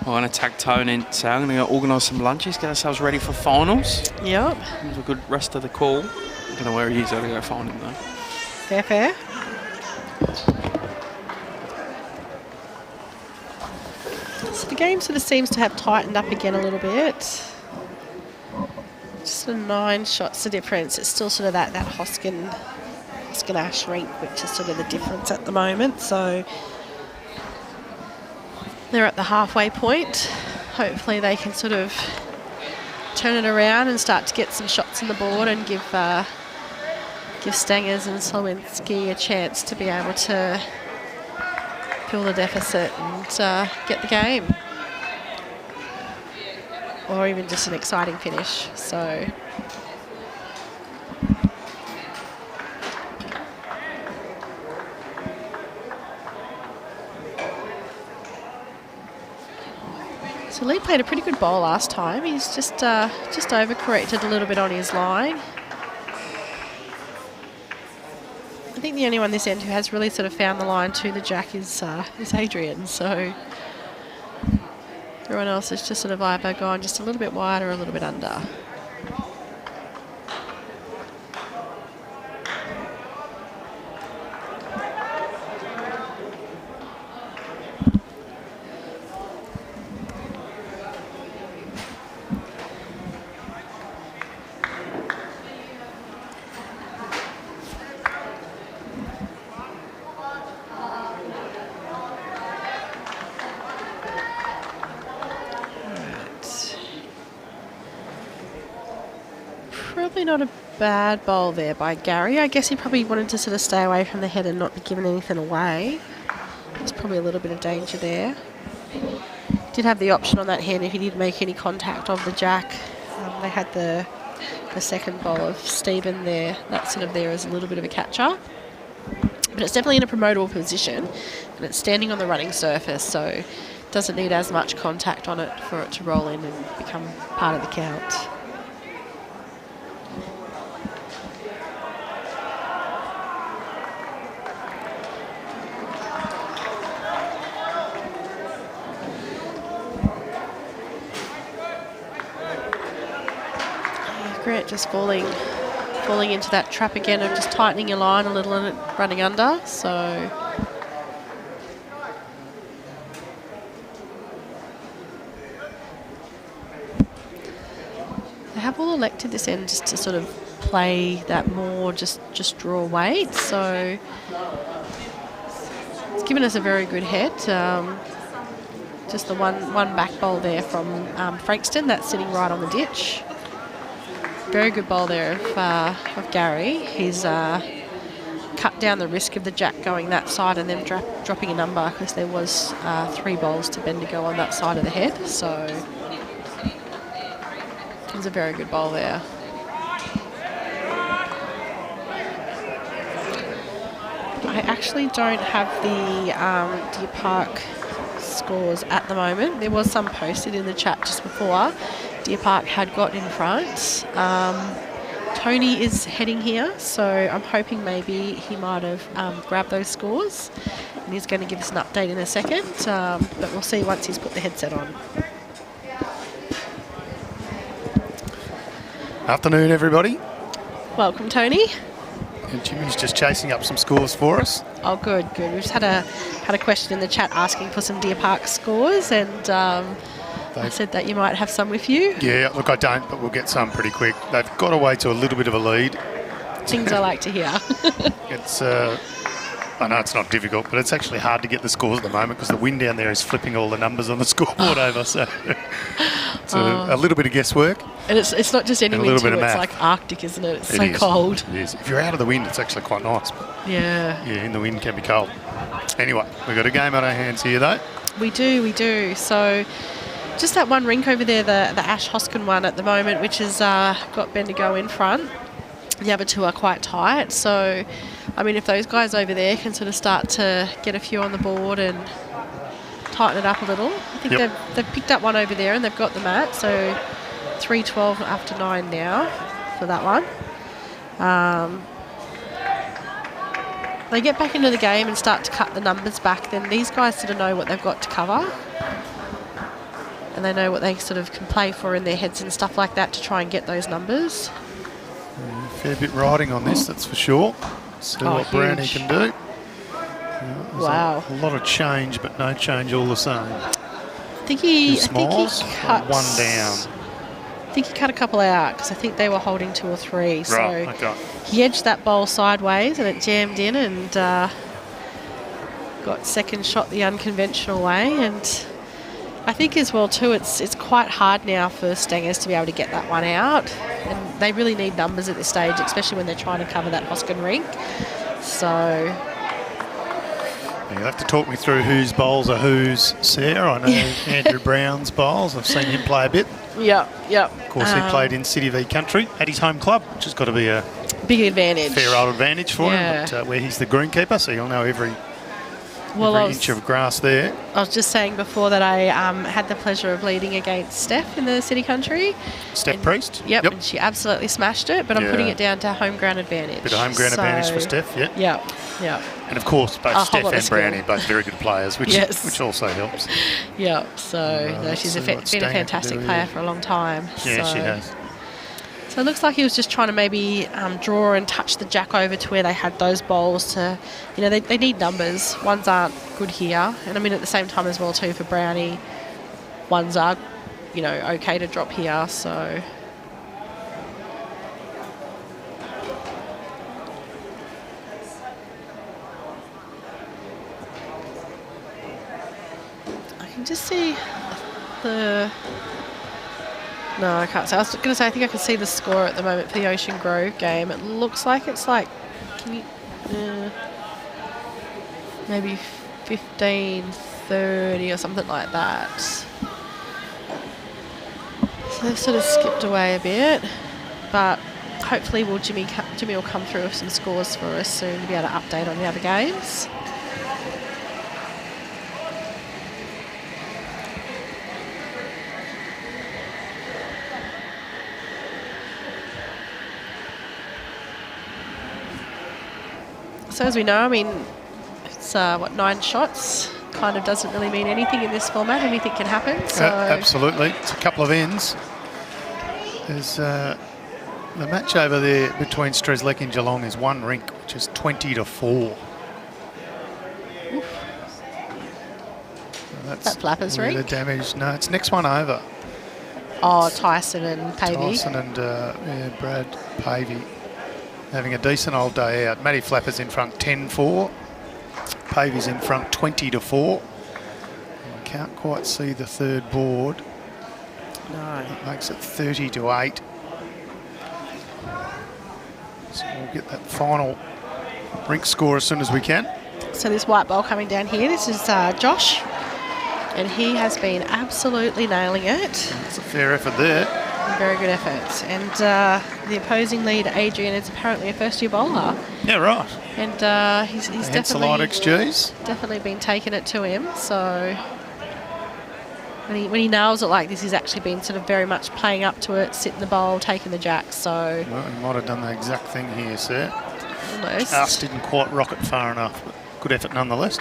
I'm going to tag Tone in. So I'm going to organise some lunches, get ourselves ready for finals. Yep. Have a good rest of the call. I don't know where he is. I've got to go find him though. Fair. So the game sort of seems to have tightened up again a little bit. Just 9 shots the difference. It's still sort of that Hoskin-Ash rink, which is sort of the difference at the moment. So they're at the halfway point. Hopefully they can sort of turn it around and start to get some shots on the board and give Stangers and Slowinski a chance to be able to fill the deficit and get the game. Or even just an exciting finish. So Lee played a pretty good bowl last time. He's just overcorrected a little bit on his line. I think the only one this end who has really sort of found the line to the jack is Adrian. So everyone else has just sort of either gone just a little bit wide or a little bit under. probably not a bad bowl there by Gary. I guess he probably wanted to sort of stay away from the head and not be giving anything away. There's probably a little bit of danger there. Did have the option on that head if he did make any contact of the jack. They had the second bowl of Stephen there. That's sort of there as a little bit of a catcher. But it's definitely in a promotable position, and it's standing on the running surface, so it doesn't need as much contact on it for it to roll in and become part of the count. Grant just falling into that trap again of just tightening your line a little and running under. So they have all elected this end just to sort of play that more just draw weight. So it's given us a very good head. Just the one back bowl there from Frankston that's sitting right on the ditch. Very good bowl there of Gary. He's cut down the risk of the jack going that side and then dropping a number, because there was 3 bowls to Bendigo on that side of the head. So it was a very good bowl there. I actually don't have the Deer Park scores at the moment. There was some posted in the chat just before. Deer Park had got in front. Tony is heading here, so I'm hoping maybe he might have grabbed those scores, and he's going to give us an update in a second, but we'll see once he's put the headset on. Afternoon, everybody. Welcome, Tony. And Jimmy's just chasing up some scores for us. Oh, good. We've just had a question in the chat asking for some Deer Park scores, and I said that you might have some with you. Yeah, look, I don't, but we'll get some pretty quick. They've got away to a little bit of a lead. Things I like to hear. It's, I know it's not difficult, but it's actually hard to get the scores at the moment because the wind down there is flipping all the numbers on the scoreboard over. So it's a little bit of guesswork. And it's not just any wind too, it's math. like Arctic, isn't it? It's It so is. cold. It is. If you're out of the wind, it's actually quite nice. But Yeah. in the wind can be cold. Anyway, we've got a game on our hands here, though. We do. So just that one rink over there, the Ash Hoskin one at the moment, which has got Bendigo in front. The other two are quite tight. So, I mean, if those guys over there can sort of start to get a few on the board and tighten it up a little. I think they've picked up one over there and they've got the mat. So 3:12 after 9 now for that one. They get back into the game and start to cut the numbers back, then these guys sort of know what they've got to cover. And they know what they sort of can play for in their heads and stuff like that to try and get those numbers. Fair bit riding on this, that's for sure. See what Brownie can do. Wow. A lot of change, but no change all the same. I think he cut one down. I think he cut a couple out because I think they were holding 2 or 3. So Right, okay. he edged that bowl sideways and it jammed in and got second shot the unconventional way. And I think as well too, it's quite hard now for Stangers to be able to get that one out. And they really need numbers at this stage, especially when they're trying to cover that Hoskin rink. So You'll have to talk me through whose bowls are whose, Sarah. I know Andrew Brown's bowls. I've seen him play a bit. Yep. Of course, he played in City v Country at his home club, which has got to be a big advantage. fair old advantage for him. But where he's the greenkeeper, so you'll know every inch of grass there. I was just saying before that I had the pleasure of leading against Steph in the City Country. Steph Priest? Yep, and she absolutely smashed it, but I'm putting it down to home ground advantage. Bit of home ground advantage for Steph, Yep. And of course, both Steph and Brownie, both very good players, which also helps. Yep, so she's been a fantastic player for a long time. Yeah, she has. So it looks like he was just trying to maybe draw and touch the jack over to where they had those bowls to, they need numbers. Ones aren't good here. And I mean, at the same time as well too for Brownie, ones are, okay to drop here. So I can just see the No, I can't say. I was going to say, I think I can see the score at the moment for the Ocean Grove game. It looks like it's like, maybe 15-30 or something like that. So they've sort of skipped away a bit, but hopefully Jimmy will come through with some scores for us soon to be able to update on the other games. So as we know, I mean, it's 9 shots. Kind of doesn't really mean anything in this format. Anything can happen. So absolutely, it's a couple of ends. There's the match over there between Strzelecki and Geelong is one rink, which is 20-4. That's that Flappers where rink. The damage. No, it's next one over. Oh, Tyson and Pavey. Tyson and Brad Pavey having a decent old day out. Matty Flappers in front 10-4. Pavey's in front 20-4. Can't quite see the third board. No. That makes it 30-8. So we'll get that final rink score as soon as we can. So this white ball coming down here, this is Josh. And he has been absolutely nailing it. It's a fair effort there. Very good effort. And the opposing lead, Adrian, is apparently a first-year bowler. Yeah, right. And he's definitely been taking it to him. So when he nails it like this, he's actually been sort of very much playing up to it, sitting the bowl, taking the jacks. So well, he might have done the exact thing here, sir. Almost. Just didn't quite rock it far enough. But good effort nonetheless.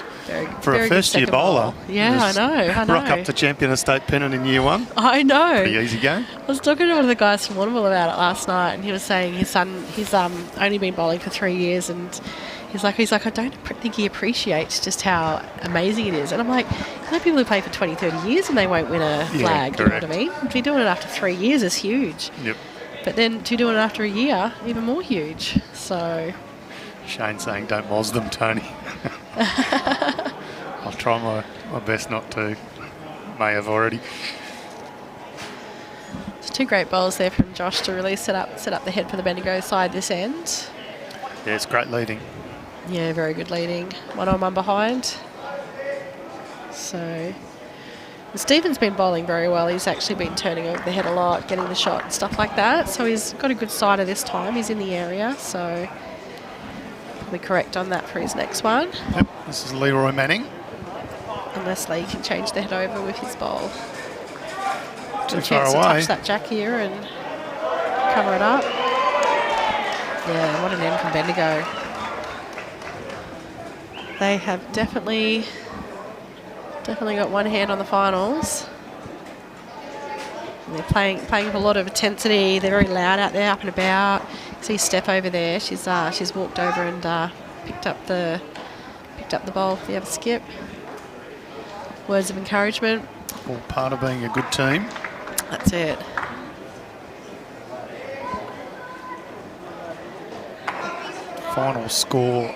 For a first-year bowler. Yeah, I know. Rock up to champion of state Pennant in year 1. I know. Pretty easy game. I was talking to one of the guys from Warrnambool about it last night, and he was saying his son, he's only been bowling for 3 years, and he's like, I don't think he appreciates just how amazing it is. And I'm like, you know, people who play for 20, 30 years and they won't win a flag, you know what I mean? To be doing it after 3 years is huge. Yep. But then to do it after a year, even more huge. So Shane saying, don't moz them, Tony. I'll try my best not to. May have already. It's 2 great bowls there from Josh to really set up the head for the Bendigo side this end. Yeah, it's great leading. Yeah, very good leading. 1 on 1 behind. So Stephen's been bowling very well. He's actually been turning over the head a lot, getting the shot and stuff like that. So he's got a good sider this time. He's in the area, so probably correct on that for his next one. Yep, this is Leroy Manning. Unless Lee can change the head over with his bowl. Too a far chance to away. touch that jack here and cover it up. Yeah, what an end from Bendigo. They have definitely got one hand on the finals. And they're playing with a lot of intensity. They're very loud out there, up and about. See Steph over there. She's walked over and picked up the bowl for the other skip. Words of encouragement. All part of being a good team. That's it. Final score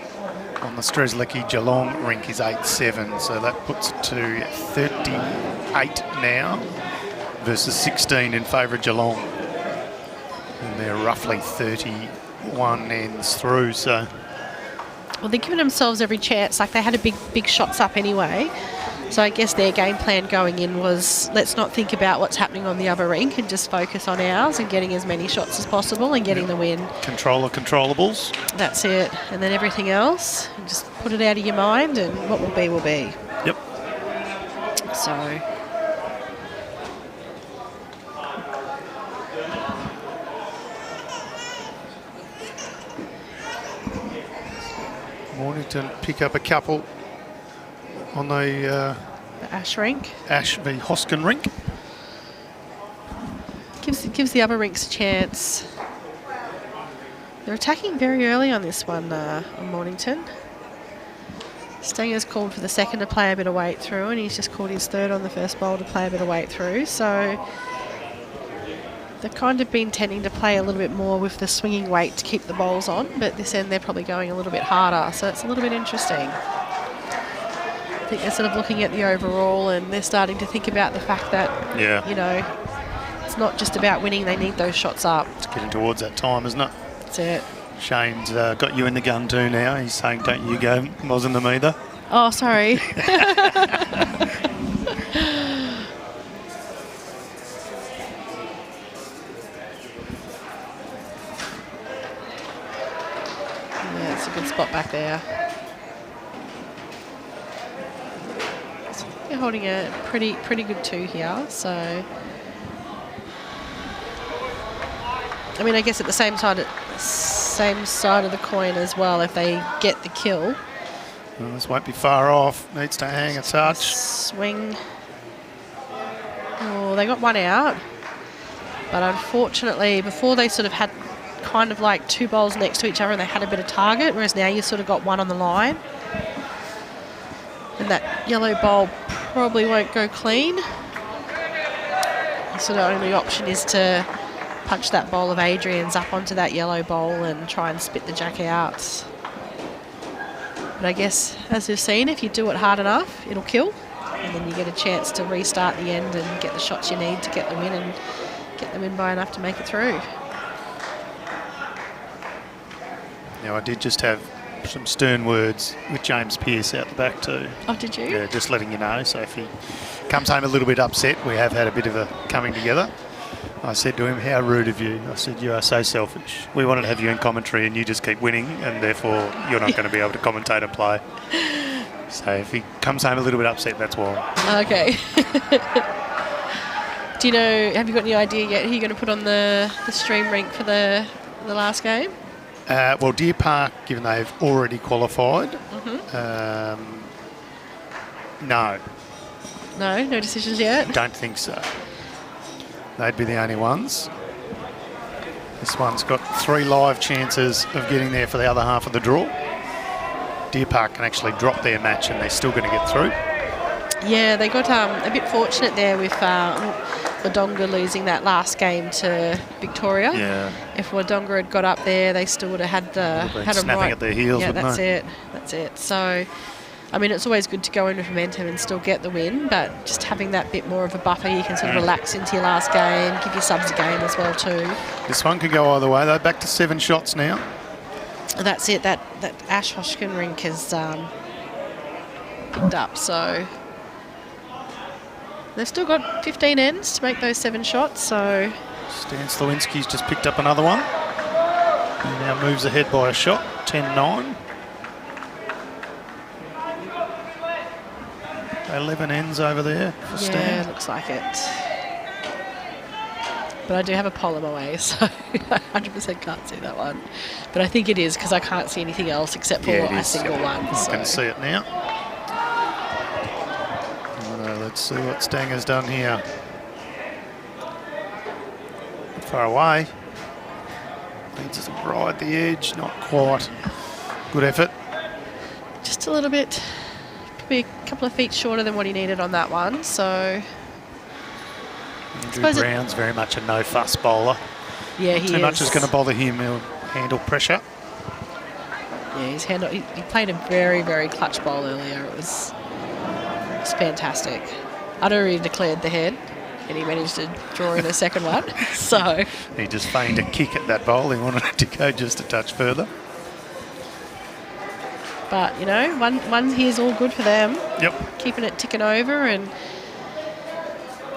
on the Strzelecki Geelong rink is 8-7, so that puts it to 38 now versus 16 in favour of Geelong. And they're roughly 31 ends through, so... Well, they're giving themselves every chance. Like, they had a big shots up anyway. So I guess their game plan going in was, let's not think about what's happening on the other rink and just focus on ours and getting as many shots as possible and getting the win. Controllables. That's it. And then everything else, just put it out of your mind, and what will be will be. Yep. So... Mornington pick up a couple on the Ash rink. Ash v Hoskin rink. Gives the other rinks a chance. They're attacking very early on this one on Mornington. Stange's called for the second to play a bit of weight through, and he's just called his third on the first bowl to play a bit of weight through. So they've kind of been tending to play a little bit more with the swinging weight to keep the bowls on, but this end they're probably going a little bit harder, so it's a little bit interesting. I think they're sort of looking at the overall, and they're starting to think about the fact that, you know, it's not just about winning, they need those shots up. It's getting towards that time, isn't it? That's it. Shane's got you in the gun too now. He's saying, don't you go, wasn't them either. Oh, sorry. Yeah, it's a good spot back there. They're holding a pretty good 2 here, so I mean, I guess at the same side of the coin as well, if they get the kill. Well, this won't be far off. Needs to hang a touch. Swing. Oh, they got one out. But unfortunately, before they sort of had kind of like 2 bowls next to each other and they had a bit of target, whereas now you sort of got one on the line. And that yellow bowl probably won't go clean. So the only option is to punch that bowl of Adrian's up onto that yellow bowl and try and spit the jack out. But I guess, as we've seen, if you do it hard enough, it'll kill. And then you get a chance to restart the end and get the shots you need to get them in and get them in by enough to make it through. Now, I did just have some stern words with James Pearce out the back too. Oh, did you? Yeah, just letting you know. So if he comes home a little bit upset, we have had a bit of a coming together. I said to him, how rude of you. I said, you are so selfish. We wanted to have you in commentary and you just keep winning and therefore you're not going to be able to commentate and play. So if he comes home a little bit upset, that's why. Okay. Do you know, have you got any idea yet who you're going to put on the stream rink for the last game? Well, Deer Park, given they've already qualified, no. No decisions yet? Don't think so. They'd be the only ones. This one's got 3 live chances of getting there for the other half of the draw. Deer Park can actually drop their match and they're still going to get through. Yeah, they got a bit fortunate there with Wodonga losing that last game to Victoria. Yeah. If Wodonga had got up there, they still would have had them snapping right at their heels, yeah, wouldn't they? That's it. So, I mean, it's always good to go in with momentum and still get the win, but just having that bit more of a buffer, you can sort of relax into your last game, give your subs a game as well too. This one could go either way. They're back to 7 shots now. That's it. That Ash Hoshkin rink has picked up, so they've still got 15 ends to make those 7 shots. So Stan Slawinski's just picked up another one. He now moves ahead by a shot, 10-9. 11 ends over there for Stan. Yeah, looks like it. But I do have a poll away, so I 100% can't see that one. But I think it is because I can't see anything else except for a single one. You can see it now. Let's see what Stanger's done here. Far away. Needs to ride the edge, not quite. Good effort. Just a little bit, probably a couple of feet shorter than what he needed on that one, so... Andrew Brown's very much a no-fuss bowler. Yeah, he is. Too much is going to bother him. He'll handle pressure. Yeah, he played a very, very clutch bowl earlier. It was fantastic. I'd already declared the head, and he managed to draw in a second one. So he just feigned a kick at that bowl. He wanted it to go just a touch further. But, you know, one here's all good for them. Yep. Keeping it ticking over and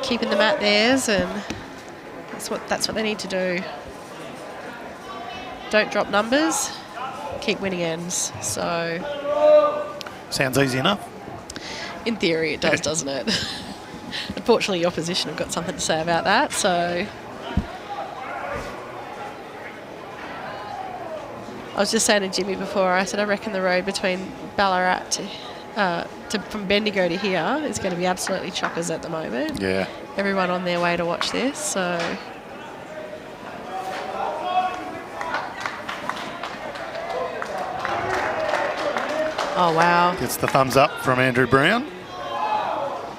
keeping them at theirs, and that's what they need to do. Don't drop numbers, keep winning ends. So sounds easy enough. In theory, it does, doesn't it? Unfortunately, your opposition have got something to say about that. So I was just saying to Jimmy before, I said I reckon the road between Ballarat from Bendigo to here is going to be absolutely chockers at the moment. Yeah. Everyone on their way to watch this, so... Oh, wow. Gets the thumbs up from Andrew Brown.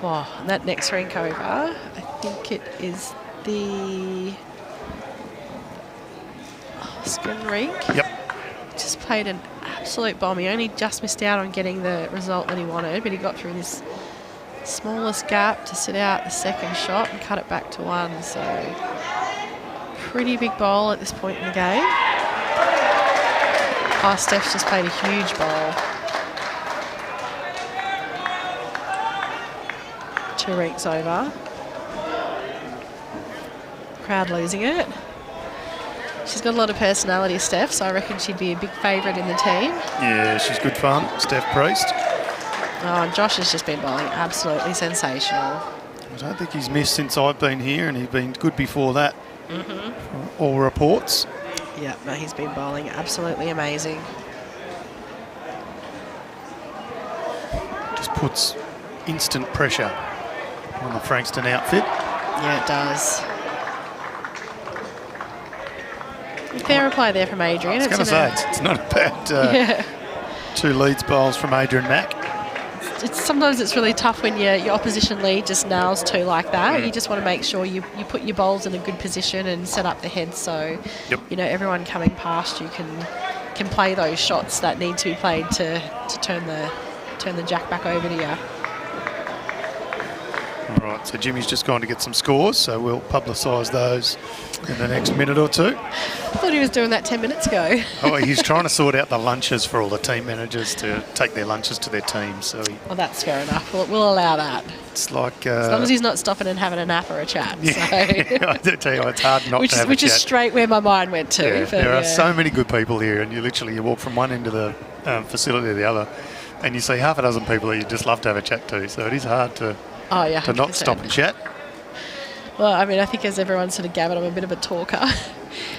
Oh, and that next rink over, I think it is the Skin rink. Yep. Just played an absolute bomb. He only just missed out on getting the result that he wanted, but he got through this Smallest gap to sit out the second shot and cut it back to 1. So pretty big bowl at this point in the game. Oh, Steph's just played a huge bowl. 2 rinks over. Crowd losing it. She's got a lot of personality, Steph, so I reckon she'd be a big favourite in the team. Yeah, she's good fun, Steph Priest. Oh, and Josh has just been bowling absolutely sensational. I don't think he's missed since I've been here, and he's been good before that. Mm-hmm. All reports. Yeah, no, he's been bowling absolutely amazing. Just puts instant pressure on the Frankston outfit. Yeah, it does. Fair reply there from Adrian. I was going to say, it's not a bad 2 leads bowls from Adrian Mack. Sometimes it's really tough when your opposition lead just nails 2 like that. You just want to make sure you put your bowls in a good position and set up the head so you know everyone coming past you can play those shots that need to be played to turn the jack back over to you. All right, so Jimmy's just gone to get some scores, so we'll publicise those in the next minute or 2. I thought he was doing that 10 minutes ago. Oh, he's trying to sort out the lunches for all the team managers to take their lunches to their teams. So well, that's fair enough. We'll allow that. It's like... as long as he's not stopping and having a nap or a chat. Yeah, so. I tell you, it's hard not to have a chat. Which is straight where my mind went to. Yeah, but there are so many good people here, and you walk from one end of the facility to the other, and you see half a dozen people that you just love to have a chat to. So it is hard to not stop and chat. Well, I mean, I think as everyone sort of gathered, I'm a bit of a talker.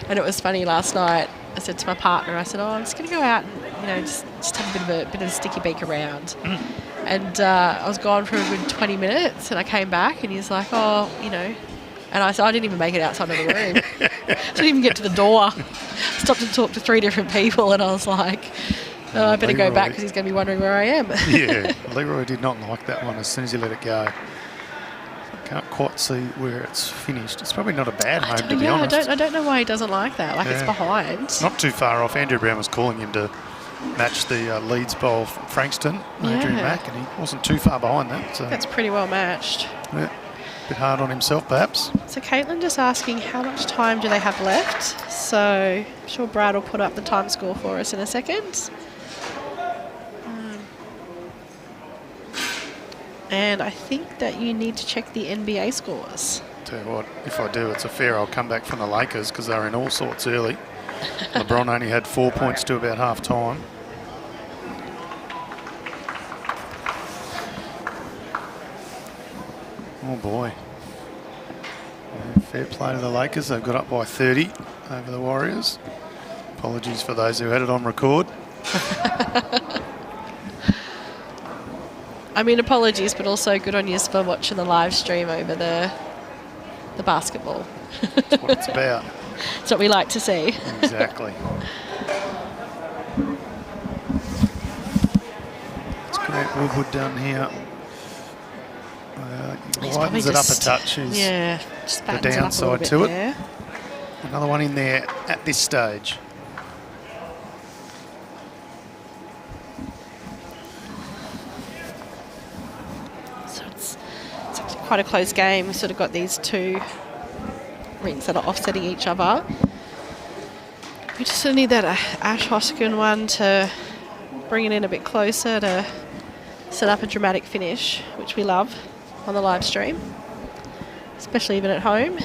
And it was funny last night. I said to my partner, I said, I'm just going to go out and, just have a bit of a sticky beak around. And I was gone for a good 20 minutes and I came back and he's like, and I said, I didn't even make it outside of the room. Didn't even get to the door. Stopped and talked to 3 different people and I was like, I better go back because he's going to be wondering where I am. Yeah, Leroy did not like that one as soon as he let it go. Can't quite see where it's finished. It's probably not a bad home, to be honest. I don't know why he doesn't like that. It's behind. Not too far off. Andrew Brown was calling him to match the Leeds bowl from Frankston, Adrian Mack, and he wasn't too far behind that. So that's pretty well matched. Yeah, a bit hard on himself, perhaps. So Caitlin just asking how much time do they have left. So I'm sure Brad will put up the time score for us in a second. And I think that you need to check the NBA scores. Tell you what, if I do, it's a fair I'll come back from the Lakers because they were in all sorts early. LeBron only had 4 points to about half time. Oh boy. Yeah, fair play to the Lakers. They've got up by 30 over the Warriors. Apologies for those who had it on record. I mean, apologies, but also good on you for watching the live stream over the basketball. That's what it's about. That's what we like to see. Exactly. It's Grant Woodward down here. He lightens it up a touch. Just the downside to it. Another one in there at this stage. Quite a close game. We've sort of got these 2 rings that are offsetting each other. We just sort of need that Ash Hoskin one to bring it in a bit closer to set up a dramatic finish, which we love on the live stream, especially even at home.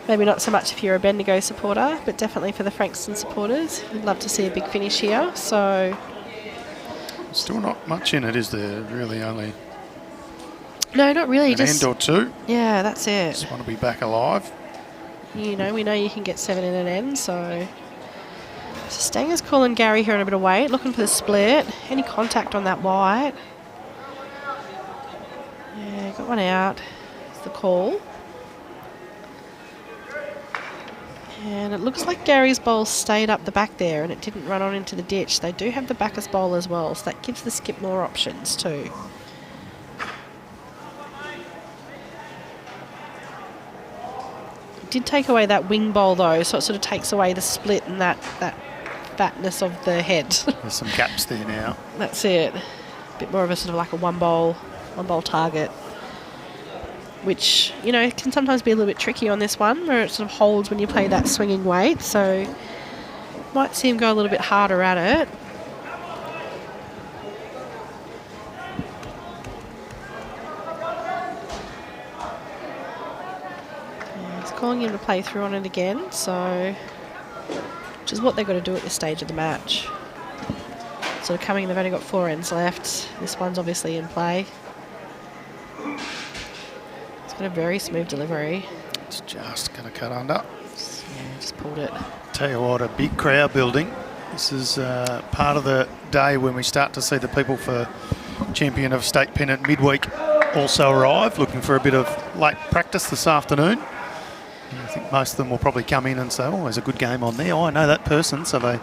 Maybe not so much if you're a Bendigo supporter, but definitely for the Frankston supporters. We'd love to see a big finish here. So still not much in it, is there? Really only... No, not really. An end or 2. Yeah, that's it. Just want to be back alive. We know you can get 7 in an end, so Stange's calling Gary here on a bit of weight, looking for the split. Any contact on that white? Yeah, got one out. It's the call. And it looks like Gary's bowl stayed up the back there and it didn't run on into the ditch. They do have the backers bowl as well, so that gives the skip more options too. Did take away that wing bowl though, so it sort of takes away the split and that fatness of the head. There's some gaps there now. That's it. A bit more of a sort of like a 1 bowl on-ball target, which, you know, can sometimes be a little bit tricky on this one, where it sort of holds when you play that swinging weight. So might see him go a little bit harder at it. Yeah, he's calling him to play through on it again, so which is what they've got to do at this stage of the match. Sort of coming, they've only got 4 ends left. This one's obviously in play. It's got a very smooth delivery. It's just going to cut under. Yeah, just pulled it. Tell you what, a big crowd building. This is part of the day when we start to see the people for Champion of State Pennant midweek also arrive, looking for a bit of late practice this afternoon. I think most of them will probably come in and say, oh, there's a good game on there. Oh, I know that person, so they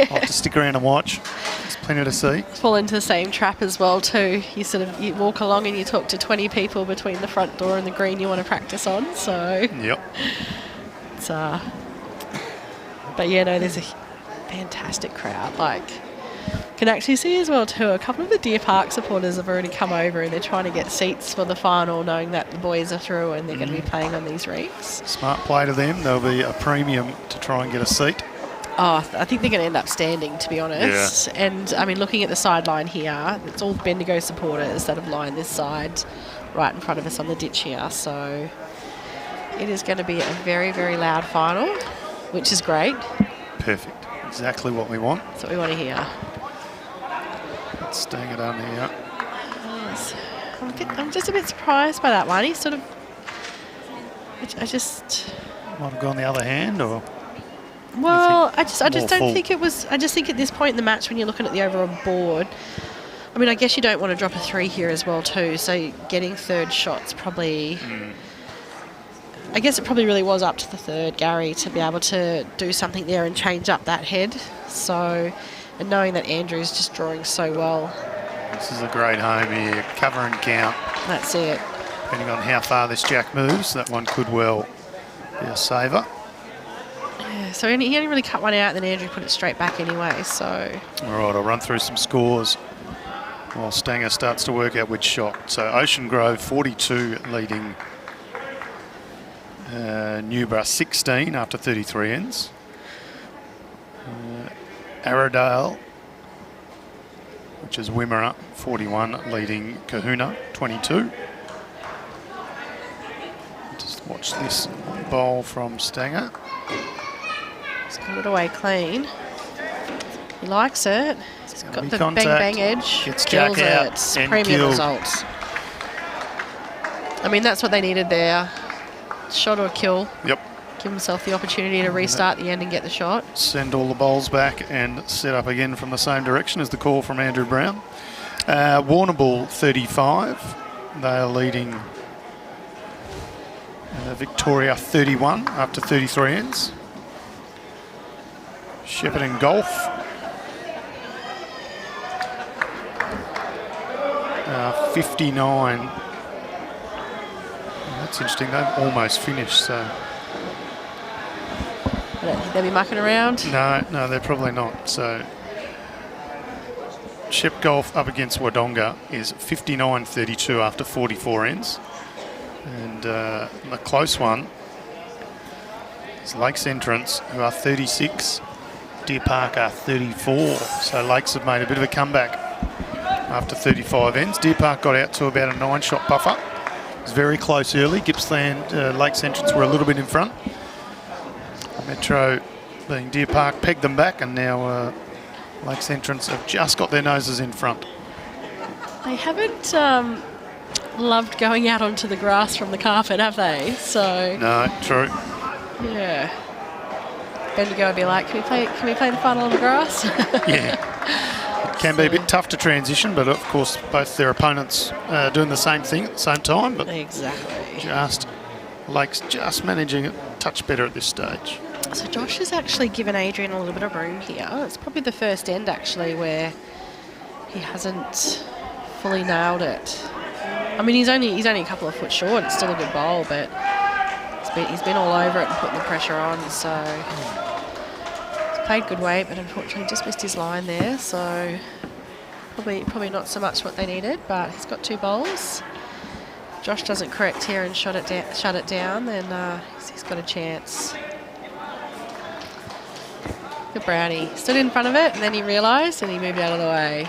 like to stick around and watch. There's plenty to see. Fall into the same trap as well too. You walk along and you talk to 20 people between the front door and the green you want to practice on. So yep. It's but yeah, no, there's a fantastic crowd. Like, can actually see as well too, a couple of the Deer Park supporters have already come over and they're trying to get seats for the final, knowing that the boys are through and they're going to be playing on these rinks. Smart play to them. There'll be a premium to try and get a seat. Oh, I think they're going to end up standing, to be honest. Yeah. And, I mean, looking at the sideline here, it's all Bendigo supporters that have lined this side right in front of us on the ditch here. So it is going to be a very, very loud final, which is great. Perfect. Exactly what we want. That's what we want to hear. Staying it on here. Yes. I'm just a bit surprised by that one. He sort of... I just... Might have gone the other hand, or... Well, I just don't full? think it was... I just think at this point in the match, when you're looking at the overall board, I mean, I guess you don't want to drop a 3 here as well too, so getting third shots probably... I guess it probably really was up to the third, Gary, to be able to do something there and change up that head. So... And knowing that Andrew's just drawing so well. This is a great home here. Cover and count. That's it. Depending on how far this jack moves, that one could well be a saver. Yeah, so he only really cut one out, and then Andrew put it straight back anyway, so... All right, I'll run through some scores while Stange starts to work out which shot. So Ocean Grove 42 leading Newborough 16 after 33 ends. Arrowdale, which is Wimmera, 41, leading Kahuna, 22. Just watch this bowl from Stange. He's got it away clean. He likes it. He's got the contact, bang edge. gets Kills Jack out it. and Premium killed. results. I mean, that's what they needed there. Shot or kill. Yep. Give himself the opportunity to restart the end and get the shot. Send all the bowls back and set up again from the same direction as the call from Andrew Brown. Warrnambool 35. They are leading Victoria 31 after 33 ends. Shepparton Golf 59. That's interesting. They've almost finished, so... I don't think they'll be mucking around. No, they're probably not. So, Shep Golf up against Wodonga is 59-32 after 44 ends. And the close one is Lakes Entrance, who are 36. Deer Park are 34. So Lakes have made a bit of a comeback after 35 ends. Deer Park got out to about a 9-shot buffer. It was very close early. Gippsland, Lakes Entrance were a little bit in front. Metro, being Deer Park, pegged them back, and now Lakes Entrance have just got their noses in front. They haven't loved going out onto the grass from the carpet, have they? So No, true. yeah. Bendigo would be like, can we play the final on the grass? Yeah. It can be a bit tough to transition, but of course both their opponents doing the same thing at the same time. But exactly. just Lakes just managing it a touch better at this stage. So Josh has actually given Adrian a little bit of room here. It's probably the first end actually where he hasn't fully nailed it. I mean, he's only a couple of foot short. It's still a good bowl, but he's been all over it and putting the pressure on. So he's played good weight, but unfortunately just missed his line there. So Probably not so much what they needed, but he's got 2 bowls. Josh doesn't correct here and shut it down, then he's got a chance. Good Brownie. Stood in front of it, and then he realised, and he moved out of the way.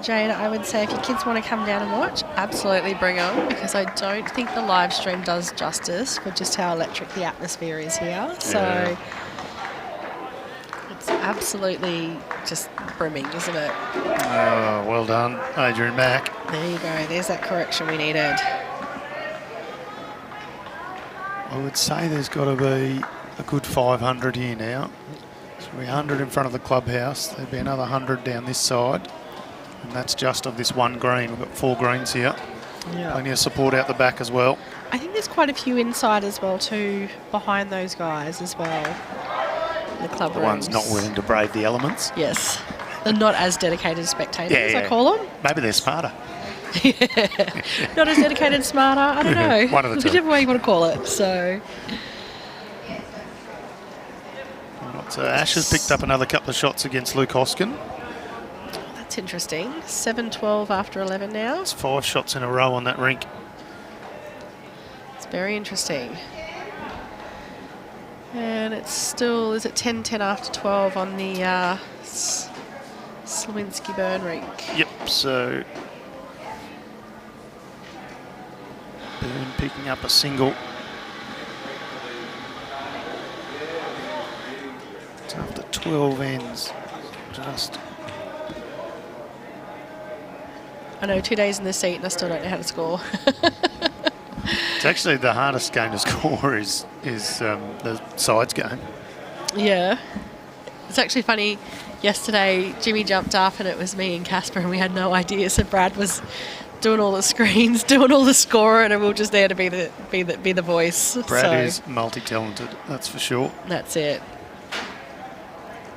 Jade, I would say if your kids want to come down and watch, absolutely bring them, because I don't think the live stream does justice for just how electric the atmosphere is here. So it's absolutely just brimming, isn't it? Oh, well done, Adrian Mack. There you go. There's that correction we needed. I would say there's got to be a good 500 here now. So 100 in front of the clubhouse. There'd be another 100 down this side. And that's just of this one green. We've got 4 greens here. Yeah. Plenty of support out the back as well. I think there's quite a few inside as well too, behind those guys as well. The club The rooms. ones not willing to brave the elements. Yes. They're not as dedicated spectators, I call them. Maybe they're smarter. Not as dedicated, smarter, I don't know. One of the two. Whichever way you want to call it. So Ash has picked up another couple of shots against Luke Hoskin. that's interesting. 7-12 after 11 now. It's 5 shots in a row on that rink. It's very interesting. And it's still, is it 10-10 after 12 on the Slawinski Burn rink? Yep, so Burn picking up a single. It's after 12 ends. Just I know, 2 days in the seat and I still don't know how to score. it's actually the hardest game to score is the sides game. Yeah. It's actually funny. Yesterday, Jimmy jumped up and it was me and Casper and we had no idea. So Brad was doing all the screens, doing all the scoring, and we were just there to be the voice. Brad is multi-talented, that's for sure. That's it.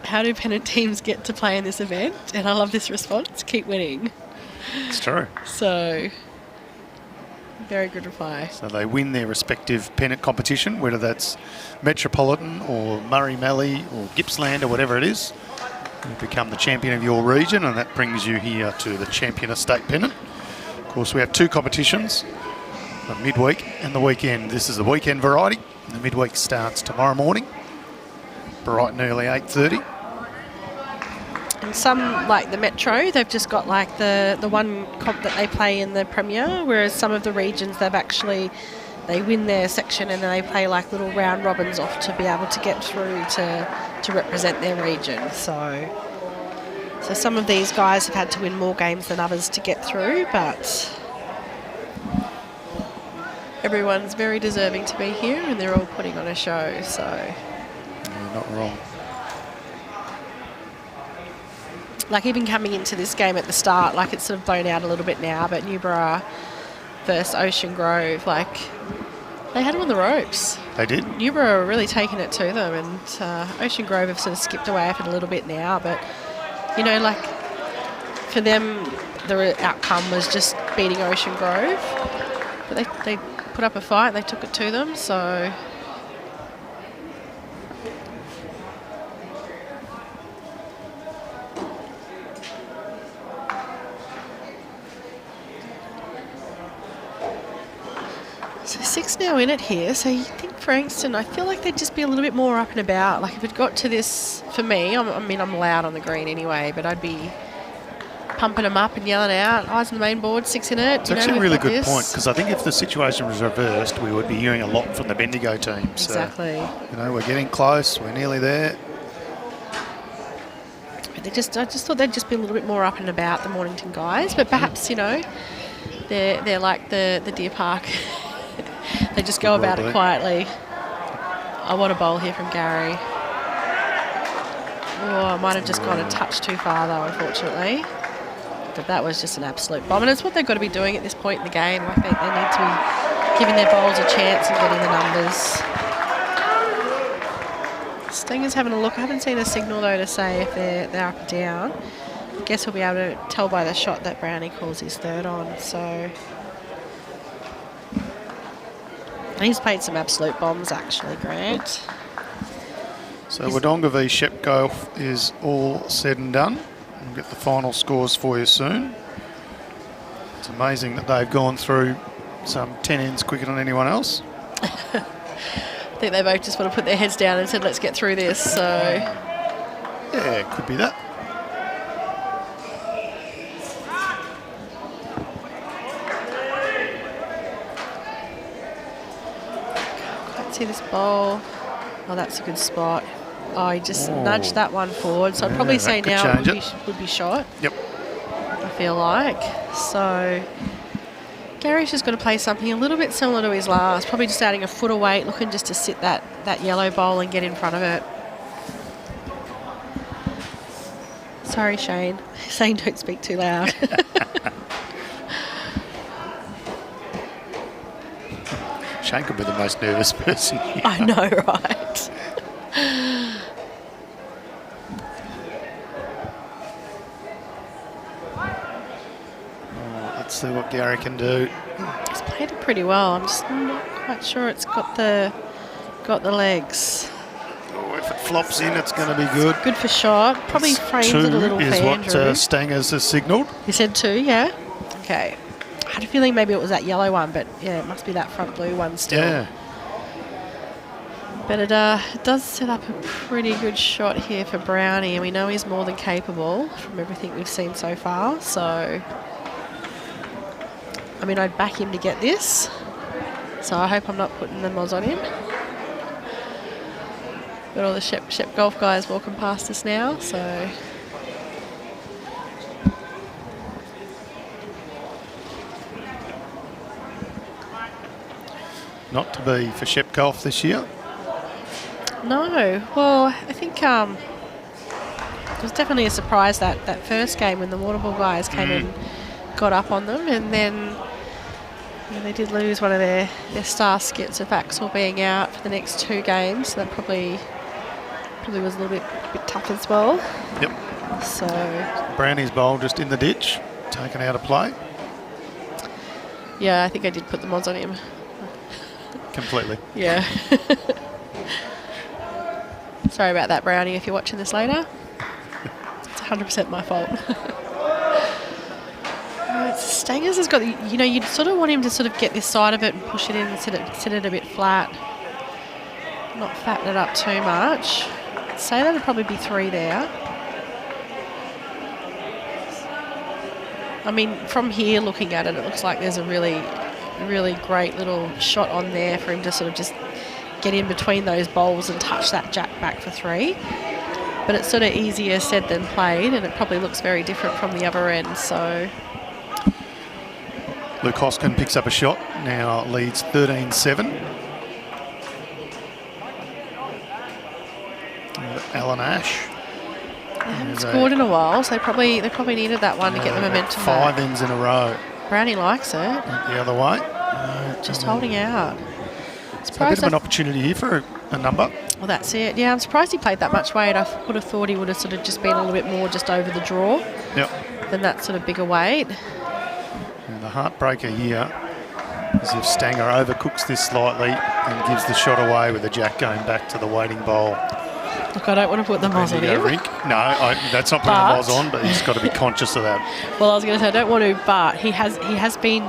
How do Pennant teams get to play in this event? And I love this response. Keep winning. It's true. So, very good reply. So they win their respective pennant competition, whether that's Metropolitan or Murray Mallee or Gippsland or whatever it is. You become the champion of your region, and that brings you here to the champion estate pennant. Of course, we have 2 competitions, the midweek and the weekend. This is the weekend variety. The midweek starts tomorrow morning, bright and early, 8:30. And some, like the Metro, they've just got like the one comp that they play in the Premier, whereas some of the regions they win their section and then they play like little round robins off to be able to get through to represent their region. So some of these guys have had to win more games than others to get through, but everyone's very deserving to be here and they're all putting on a show, so. You're not wrong. Like even coming into this game at the start, like it's sort of blown out a little bit now, but Newborough versus Ocean Grove, like they had them on the ropes. They did. Newborough were really taking it to them, and Ocean Grove have sort of skipped away from it a little bit now, but you know, like for them the outcome was just beating Ocean Grove, but they put up a fight and they took it to them, so. So 6 now in it here, so you think Frankston, I feel like they'd just be a little bit more up and about. Like if it got to this, for me, I'm loud on the green anyway, but I'd be pumping them up and yelling out, eyes on the main board, 6 in it. It's actually a really good point, because I think if the situation was reversed, we would be hearing a lot from the Bendigo team. Exactly. So, you know, we're getting close, we're nearly there. But I just thought they'd just be a little bit more up and about, the Mornington guys, but perhaps, you know, they're like the deer park. They just go about it quietly. I want a bowl here from Gary. Oh, I might have just gone a touch too far though, unfortunately. But that was just an absolute bomb. And it's what they've got to be doing at this point in the game. I think they need to be giving their bowls a chance and getting the numbers. Stanger's having a look. I haven't seen a signal though to say if they're up or down. I guess we'll be able to tell by the shot that Brownie calls his 3rd on. So. And he's played some absolute bombs actually, Grant. So Wodonga v Shepgo is all said and done. We'll get the final scores for you soon. It's amazing that they've gone through some 10 ends quicker than anyone else. I think they both just want to put their heads down and said, let's get through this. So yeah, it could be that. Can't see this bowl. Oh, that's a good spot. Oh, he just nudged that one forward. So I'd probably say now it would be shot. Yep. I feel like. So Gary's just got to play something a little bit similar to his last. Probably just adding a foot of weight, looking just to sit that yellow bowl and get in front of it. Sorry, Shane. Saying don't speak too loud. Shane could be the most nervous person here. I know, right? Let's see what Gary can do. He's played it pretty well. I'm just not quite sure it's got the legs. Oh, if it flops in, it's going to be good. Good for shot. Probably frames it a little is for what Andrew. Stangers has signalled. You said 2, yeah? Okay. I had a feeling maybe it was that yellow one, but yeah, it must be that front blue one still. Yeah. But it does set up a pretty good shot here for Brownie, and we know he's more than capable from everything we've seen so far. So, I mean, I'd back him to get this. So I hope I'm not putting the moz on him. Got all the Shep Golf guys walking past us now, so... Not to be for Shep Golf this year. No. Well, I think it was definitely a surprise that first game when the Waterball guys came and got up on them, and then they did lose one of their star skits of Axel being out for the next 2 games. So that probably was a little bit tough as well. Yep. So Brownie's bowl just in the ditch, taken out of play. yeah, I think I did put the mods on him. Completely. Yeah. Sorry about that, Brownie, if you're watching this later. It's 100% my fault. Stangers has got, you'd sort of want him to sort of get this side of it and push it in and sit it a bit flat. Not fatten it up too much. I'd say that'd probably be 3 there. I mean, from here looking at it, it looks like there's a really, really great little shot on there for him to sort of just get in between those bowls and touch that jack back for 3. But it's sort of easier said than played, and it probably looks very different from the other end, so... Luke Hoskin picks up a shot, now leads 13-7. Alan Ash. They haven't scored in a while, so they probably needed that one to get the momentum 5 back. ends in a row. Brownie likes it. The other way. Just holding out. It's a bit of an opportunity here for a number. Well, that's it. Yeah, I'm surprised he played that much weight. I would have thought he would have sort of just been a little bit more just over the draw than that sort of bigger weight. And the heartbreaker here is if Stanger overcooks this slightly and gives the shot away with the jack going back to the waiting bowl. Look, I don't want to put the moz on him. No, that's not putting the moz on, but he's got to be conscious of that. Well, I was going to say I don't want to, but he has been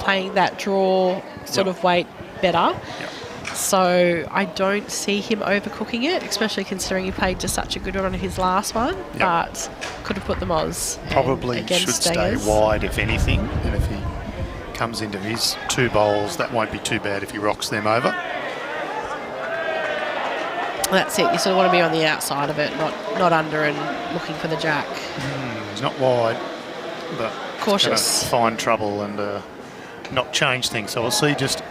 playing that draw sort of weight better. So I don't see him overcooking it, especially considering he played just such a good one on his last one. But could have put the moz. Probably should stay wide, if anything. And if he comes into his 2 bowls, that won't be too bad if he rocks them over. That's it. You sort of want to be on the outside of it, not under and looking for the jack. He's not wide, but cautious. Find trouble and not change things. So we'll see just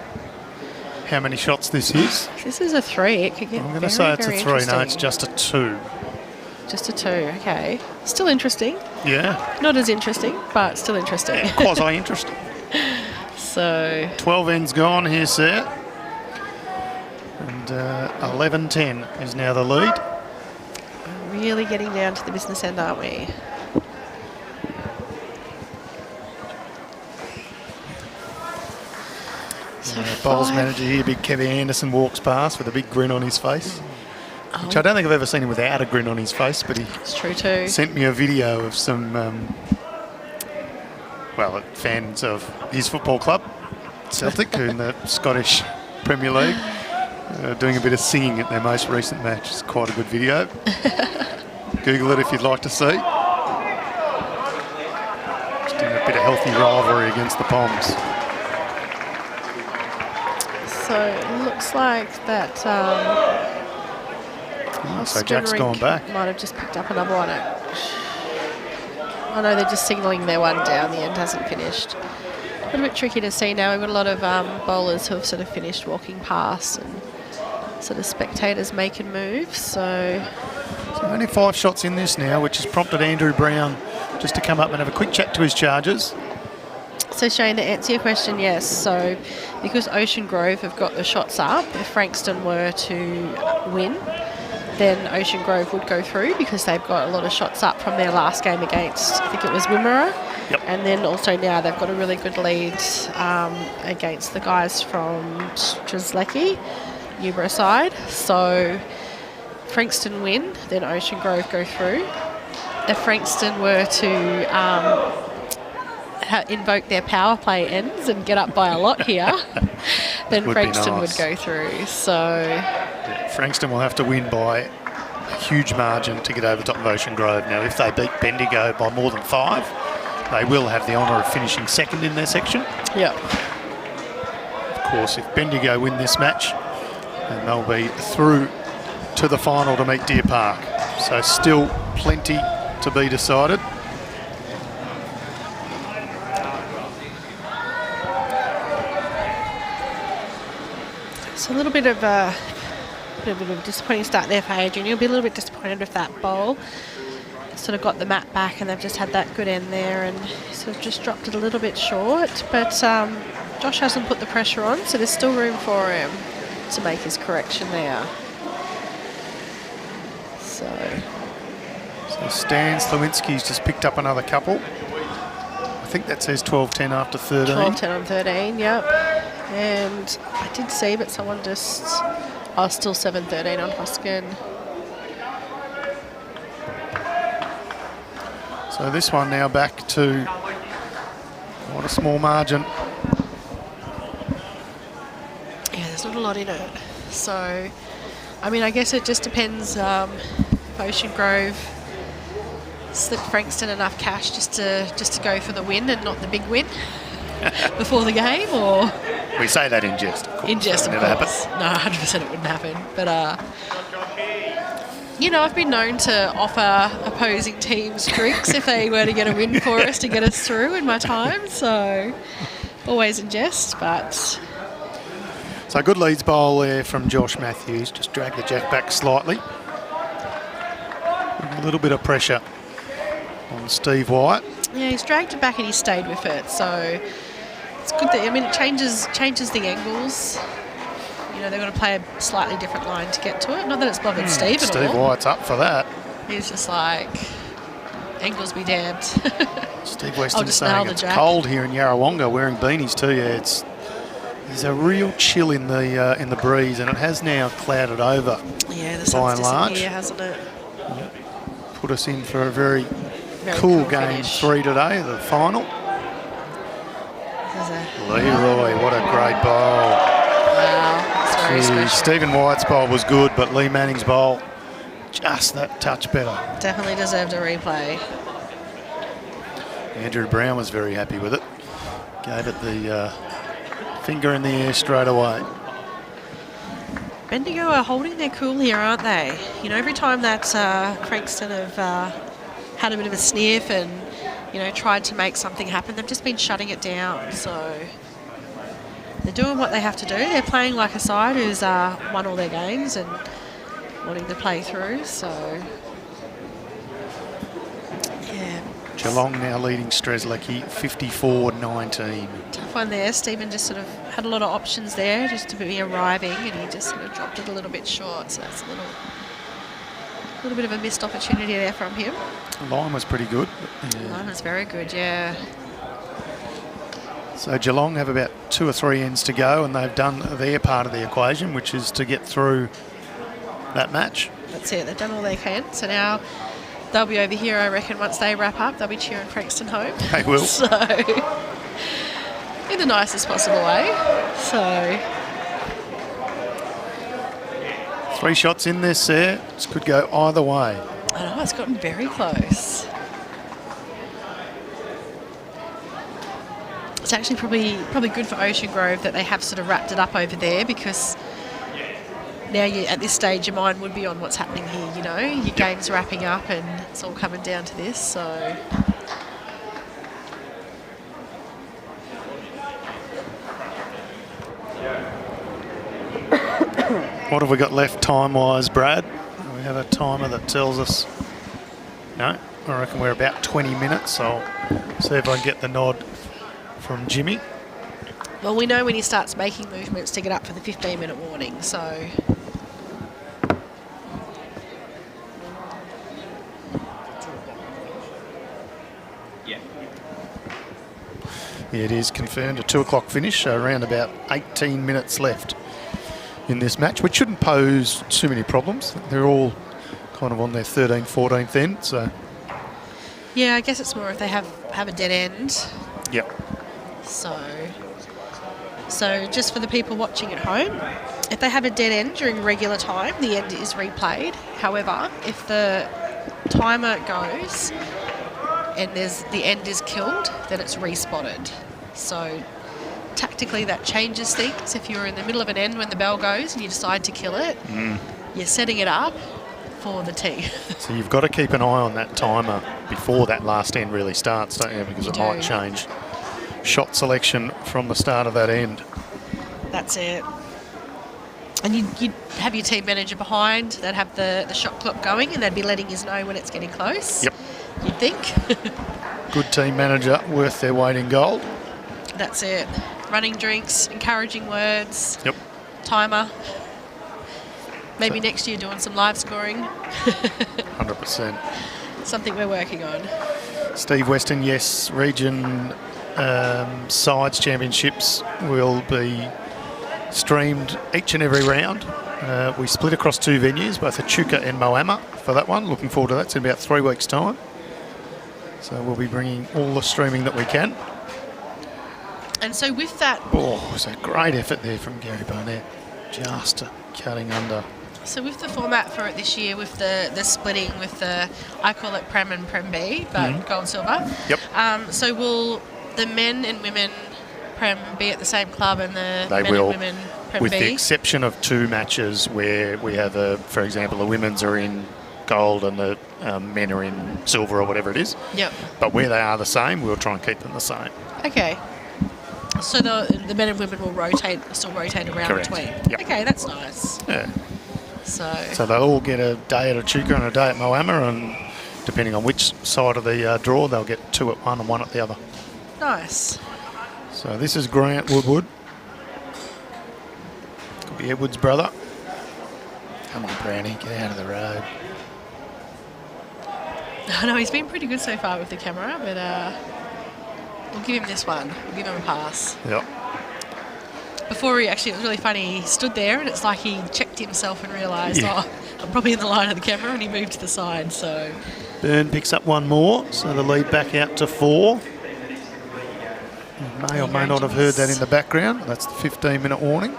how many shots this is. This is a 3. It could get I'm going to say it's a 3. No, it's just a 2. Just a 2. Okay. Still interesting. Yeah. Not as interesting, but still interesting. Yeah, quasi-interesting. So 12 ends gone here, sir. And 11-10 is now the lead. Really getting down to the business end, aren't we? So bowls manager here, big Kevin Anderson, walks past with a big grin on his face. Oh, which I don't think I've ever seen him without a grin on his face, but he It's true too. sent me a video of some, fans of his football club, Celtic, who in the Scottish Premier League, doing a bit of singing at their most recent match. It's quite a good video. Google it if you'd like to see. Just doing a bit of healthy rivalry against the Poms. So it looks like that. So Jack's gone back. Might have just picked up another one. I know they're just signalling their one down. The end hasn't finished. A little bit tricky to see now. We've got a lot of bowlers who have sort of finished walking past and sort of spectators making moves. So only 5 shots in this now, which has prompted Andrew Brown just to come up and have a quick chat to his charges. So Shane, to answer your question, yes. So because Ocean Grove have got the shots up, if Frankston were to win, then Ocean Grove would go through because they've got a lot of shots up from their last game against, I think it was Wimmera. Yep. And then also now they've got a really good lead against the guys from Strzelecki, Newborough side. So Frankston win, then Ocean Grove go through. If Frankston were to invoke their power play ends and get up by a lot here, then Frankston would go through. So Frankston will have to win by a huge margin to get over the top of Ocean Grove. Now, if they beat Bendigo by more than 5, they will have the honour of finishing second in their section. Yeah. Of course, if Bendigo win this match, then they'll be through to the final to meet Deer Park. So still plenty to be decided. So a little bit of a disappointing start there for Adrian. You'll be a little bit disappointed with that bowl. Sort of got the mat back and they've just had that good end there and sort of just dropped it a little bit short. But Josh hasn't put the pressure on, so there's still room for him to make his correction there. So Stan Slawinski's just picked up another couple. I think that says 12-10 after 13. 12-10 on 13, yep. And I did see, but someone just... Oh, still 7-13 on Hoskin. So this one now back to what a small margin. Yeah, there's not a lot in it. So, I mean, I guess it just depends if Ocean Grove slipped Frankston enough cash just to go for the win and not the big win before the game, or... We say that in jest, of course. In jest, of never course. happen. No, 100% it wouldn't happen. But, you know, I've been known to offer opposing teams drinks if they were to get a win for us to get us through in my time. So, always in jest, but... So good leads bowl there from Josh Matthews. Just drag the jack back slightly. A little bit of pressure on Steve White. Yeah, he's dragged it back and he stayed with it. So... It's good that, I mean, it changes the angles. You know, they've got to play a slightly different line to get to it. Not that it's bothered Steve at all. Steve White's up for that. He's just like, angles be damned. Steve Weston just saying nail the it's jack. cold here in Yarrawonga, wearing beanies too. Yeah, there's a real chill in the breeze, and it has now clouded over. Yeah, the by sun's and large. disappeared, hasn't it? Put us in for a very Very cool cool game finish. 3 today, the final. There's Leroy, what a great bowl. Wow, that's very special. Stephen White's bowl was good, but Lee Manning's bowl, just that touch better. Definitely deserved a replay. Andrew Brown was very happy with it. Gave it the finger in the air straight away. Bendigo are holding their cool here, aren't they? You know, every time that Frankston have had a bit of a sniff and, you know, tried to make something happen, they've just been shutting it down. So they're doing what they have to do. They're playing like a side who's won all their games and wanting to play through. So, yeah. Geelong now leading Strzelecki 54-19. Tough one there. Stephen just sort of had a lot of options there just to be arriving, and he just sort of dropped it a little bit short. So that's a little bit of a missed opportunity there from him. The line was pretty good. The line was very good, yeah. So Geelong have about 2 or 3 ends to go, and they've done their part of the equation, which is to get through that match. That's it. They've done all they can. So now they'll be over here, I reckon, once they wrap up. They'll be cheering Frankston home. They will. So, in the nicest possible way. So, 3 shots in this there. This could go either way. I know, it's gotten very close. It's actually probably good for Ocean Grove that they have sort of wrapped it up over there, because now at this stage your mind would be on what's happening here, you know. Your game's wrapping up and it's all coming down to this, so... What have we got left time-wise, Brad? We have a timer that tells us... No, I reckon we're about 20 minutes. I'll see if I can get the nod from Jimmy. Well, we know when he starts making movements to get up for the 15-minute warning, so... Yeah. Yeah, it is confirmed. A 2 o'clock finish, so around about 18 minutes left in this match, which shouldn't pose too many problems. They're all kind of on their 13th, 14th end, so... Yeah, I guess it's more if they have a dead end. Yep. So just for the people watching at home, if they have a dead end during regular time, the end is replayed. However, if the timer goes and the end is killed, then it's respotted. So tactically that changes things. If you're in the middle of an end when the bell goes and you decide to kill it, you're setting it up for the tee. So you've got to keep an eye on that timer before that last end really starts, don't you? Because it might change shot selection from the start of that end. That's it. And you'd have your team manager behind. They'd have the shot clock going and they'd be letting us know when it's getting close. Yep. You'd think. Good team manager, worth their weight in gold. That's it. Running drinks, encouraging words. Yep. Timer. Maybe next year doing some live scoring. 100%. Something we're working on. Steve Weston, yes, region sides championships will be streamed each and every round. We split across 2 venues, both Echuca and Moama for that one. Looking forward to that. It's in about 3 weeks' time. So we'll be bringing all the streaming that we can. And so with that... Oh, it was a great effort there from Gary Barnett. Just cutting under. So with the format for it this year, with the splitting, with the, I call it Prem and Prem B, but gold, silver. Yep. So will the men and women Prem be at the same club and the They men will, and women Prem with B? the exception of 2 matches where we have, for example, the women's are in gold and the men are in silver or whatever it is. Yep. But where they are the same, we'll try and keep them the same. Okay. So the men and women will still rotate around Correct. between. Yep. Okay, that's nice. Yeah. So they'll all get a day at Echuca and a day at Moama, and depending on which side of the draw, they'll get 2 at one and 1 at the other. nice. So this is Grant Woodward. Could be Edward's brother. Come on, Brownie, get out of the road. I know he's been pretty good so far with the camera, but we'll give him this one. We'll give him a pass. Yep. Before it was really funny. He stood there and it's like he checked himself and realised, I'm probably in the line of the camera, and he moved to the side. So Byrne picks up 1 more, so the lead back out to 4. You may or may not have heard that in the background. That's the 15-minute warning.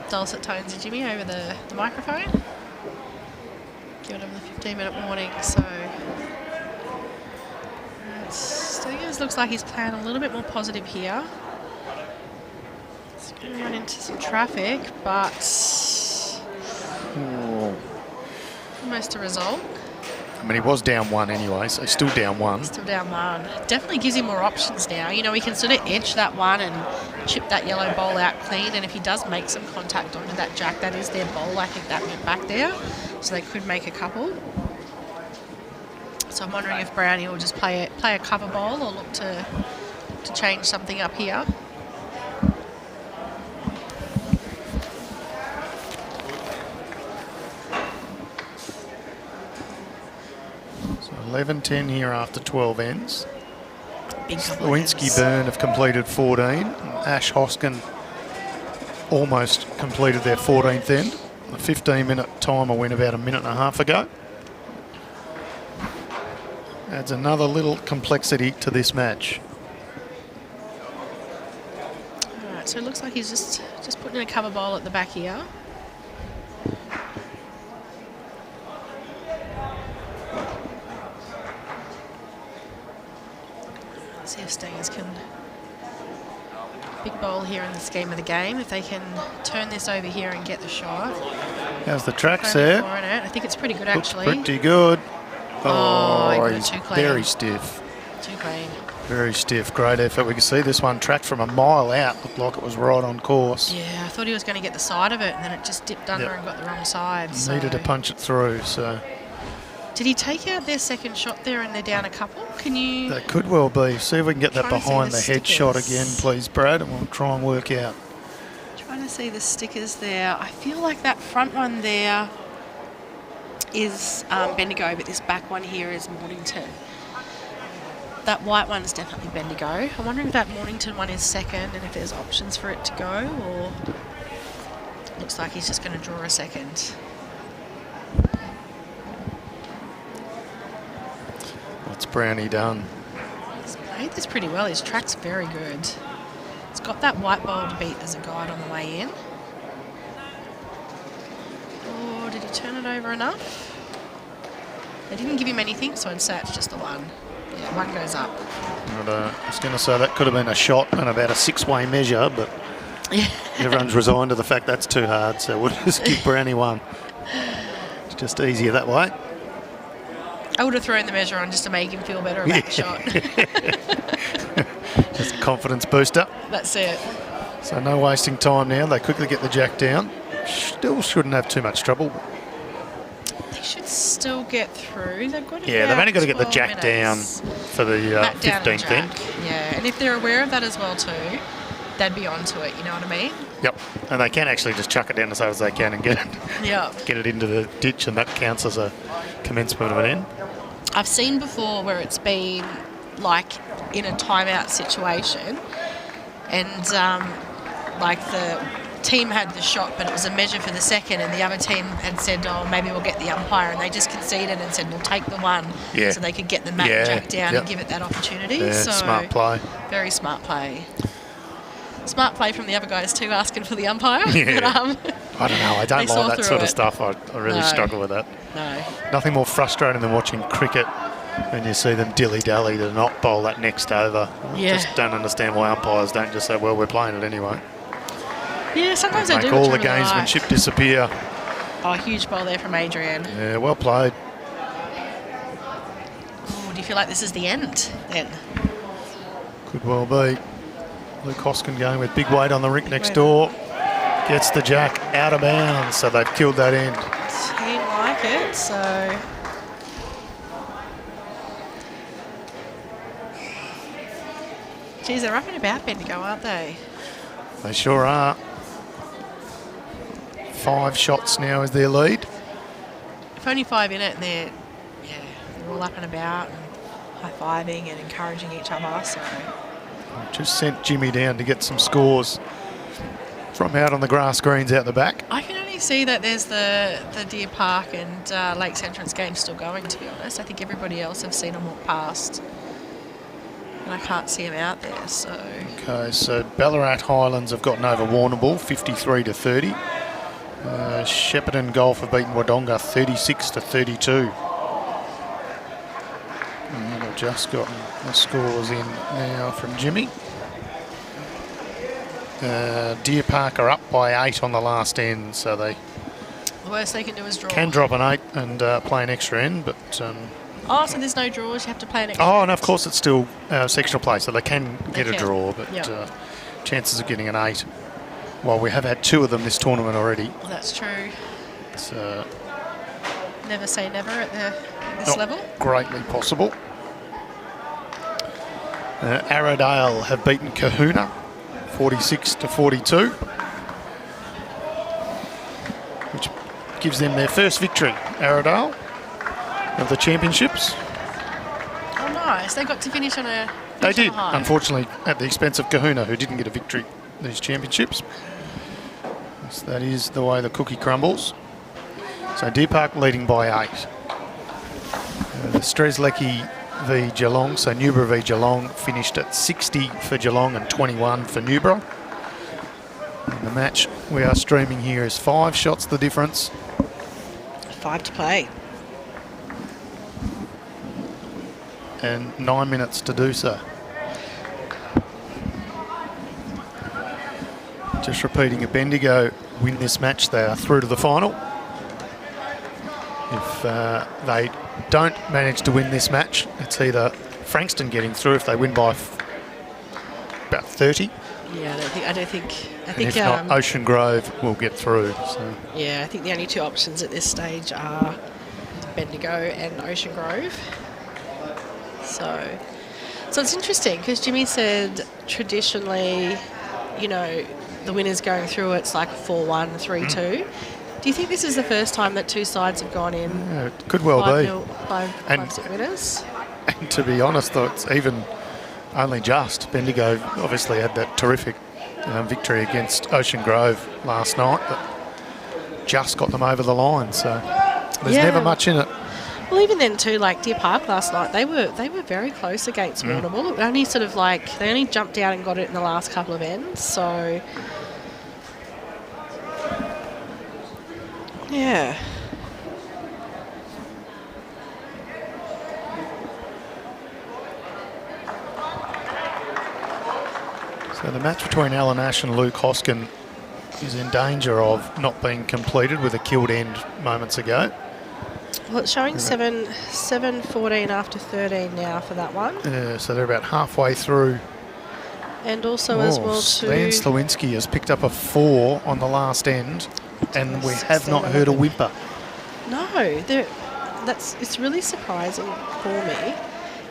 dulcet tones of Jimmy over the microphone. Giving him the 15-minute warning. So Stillians looks like he's playing a little bit more positive here. He's going to run into some traffic, but almost a result. I mean, he was down 1 anyway, so he's still down 1. Still down 1. Definitely gives him more options now. You know, he can sort of edge that 1 and chip that yellow bowl out clean. And if he does make some contact onto that jack, that is their bowl. I think that went back there. So they could make a couple. So I'm wondering if Brownie will just play a cover bowl or look to change something up here. So 11-10 here after 12 ends. Big Lewinsky Byrne have completed 14. Ash Hoskin almost completed their 14th end. The 15-minute timer went about a minute and a half ago. Adds another little complexity to this match. All right, so it looks like he's just putting in a cover bowl at the back here. Let's see if Stange can... Big bowl here in the scheme of the game. If they can turn this over here and get the shot. How's the track set? I think it's pretty good, actually. Pretty good. Oh, he got it he's too clean. very stiff. Too clean. Very stiff. Great effort. We can see this one tracked from a mile out. Looked like it was right on course. Yeah, I thought he was going to get the side of it, and then it just dipped under and got the wrong side. Needed to punch it through, so... Did he take out their second shot there and they're down a couple? Can you... That could well be. See if we can get that behind the head shot again, please, Brad, and we'll try and work out. Trying to see the stickers there. I feel like that front one there is Bendigo, but this back one here is Mornington. That white one is definitely Bendigo. I'm wondering if that Mornington one is second and if there's options for it to go, or... Looks like he's just going to draw a second. What's Brownie done? He's played this pretty well. His track's very good. He's got that white bowl to beat as a guide on the way in. Oh, did he turn it over enough? They didn't give him anything, so I'd say it's just the one. Yeah, one goes up. But, I was going to say that could have been a shot and about a six-way measure, but everyone's resigned to the fact that's too hard, so we'll just give Brownie one. It's just easier that way. I would have thrown the measure on just to make him feel better about the shot. Just a confidence booster. That's it. So no wasting time now. They quickly get the jack down. Still shouldn't have too much trouble. They should still get through. They've got they've only got to get the jack down for the 15th end. Yeah, and if they're aware of that as well too, they'd be onto it, you know what I mean? Yep, and they can actually just chuck it down as hard as they can and get it into the ditch, and that counts as a commencement of an end. I've seen before where it's been like in a timeout situation and like the team had the shot but it was a measure for the second and the other team had said, oh, maybe we'll get the umpire, and they just conceded and said, we'll take the one so they could get the jack down and give it that opportunity. Yeah, so smart play. Very smart play. Smart play from the other guys too, asking for the umpire. Yeah. But, I don't know. I don't like that sort of stuff. I really struggle with that. No. Nothing more frustrating than watching cricket when you see them dilly-dally to not bowl that next over. Yeah. I just don't understand why umpires don't just say, well, we're playing it anyway. Yeah, sometimes they do. Make all the gamesmanship disappear. Oh, huge bowl there from Adrian. Yeah, well played. Ooh, do you feel like this is the end then? Could well be. Luke Hoskin going with big weight on the rink next door. Gets the jack out of bounds, so they've killed that end. Team like it, so... Geez, they're up and about Bendigo, aren't they? They sure are. 5 shots now is their lead. If only 5 in it, and they're all up and about and high-fiving and encouraging each other, so... Just sent Jimmy down to get some scores from out on the grass greens out the back. I can only see that there's the Deer Park and Lakes Entrance game still going, to be honest. I think everybody else have seen them walk past. And I can't see them out there, so... Okay, so Ballarat Highlands have gotten over Warrnambool, 53-30. Shepparton Golf have beaten Wodonga, 36-32. And they've just gotten the scores in now from Jimmy. Deer Park are up by 8 on the last end, so they... The worst they can do is draw. Can drop an 8 and play an extra end, but... Oh, so there's no draws, you have to play an extra. Oh, and of course it's still sectional play, so they can get a draw, but chances of getting an 8. Well, we have had 2 of them this tournament already. Well, that's true. It's never say never at this level. Greatly possible. Arrowdale have beaten Kahuna, 46-42, which gives them their first victory, Arrowdale, of the championships. Oh, nice. They got to finish on a... They did, unfortunately, at the expense of Kahuna, who didn't get a victory in these championships. Yes, that is the way the cookie crumbles. So Deer Park leading by 8. The Strzelecki v Geelong, so Newborough v Geelong finished at 60 for Geelong and 21 for Newborough. And the match we are streaming here is 5 shots the difference. 5 to play. And 9 minutes to do so. Just repeating, if Bendigo win this match, they are through to the final. If they don't manage to win this match, it's either Frankston getting through if they win by about 30. Yeah, I think. And if not, Ocean Grove will get through. So. Yeah, I think the only 2 options at this stage are Bendigo and Ocean Grove. So it's interesting because Jimmy said traditionally, you know, the winners going through it's like 4-1, 3-2. Do you think this is the first time that 2 sides have gone in? Yeah, it could well be. 5-0 winners. And to be honest, though, it's even only just. Bendigo obviously had that terrific victory against Ocean Grove last night that just got them over the line. So there's never much in it. Well, even then too, like Deer Park last night, they were very close against Warrnambool. It only sort of like they only jumped out and got it in the last couple of ends. So yeah. So the match between Alan Ash and Luke Hoskin is in danger of not being completed with a killed end moments ago. Well, it's showing 7-14 after 13 now for that one. So they're about halfway through. And also as well too, Stan Slawinski has picked up a 4 on the last end, and we have not heard a whimper. No, it's really surprising for me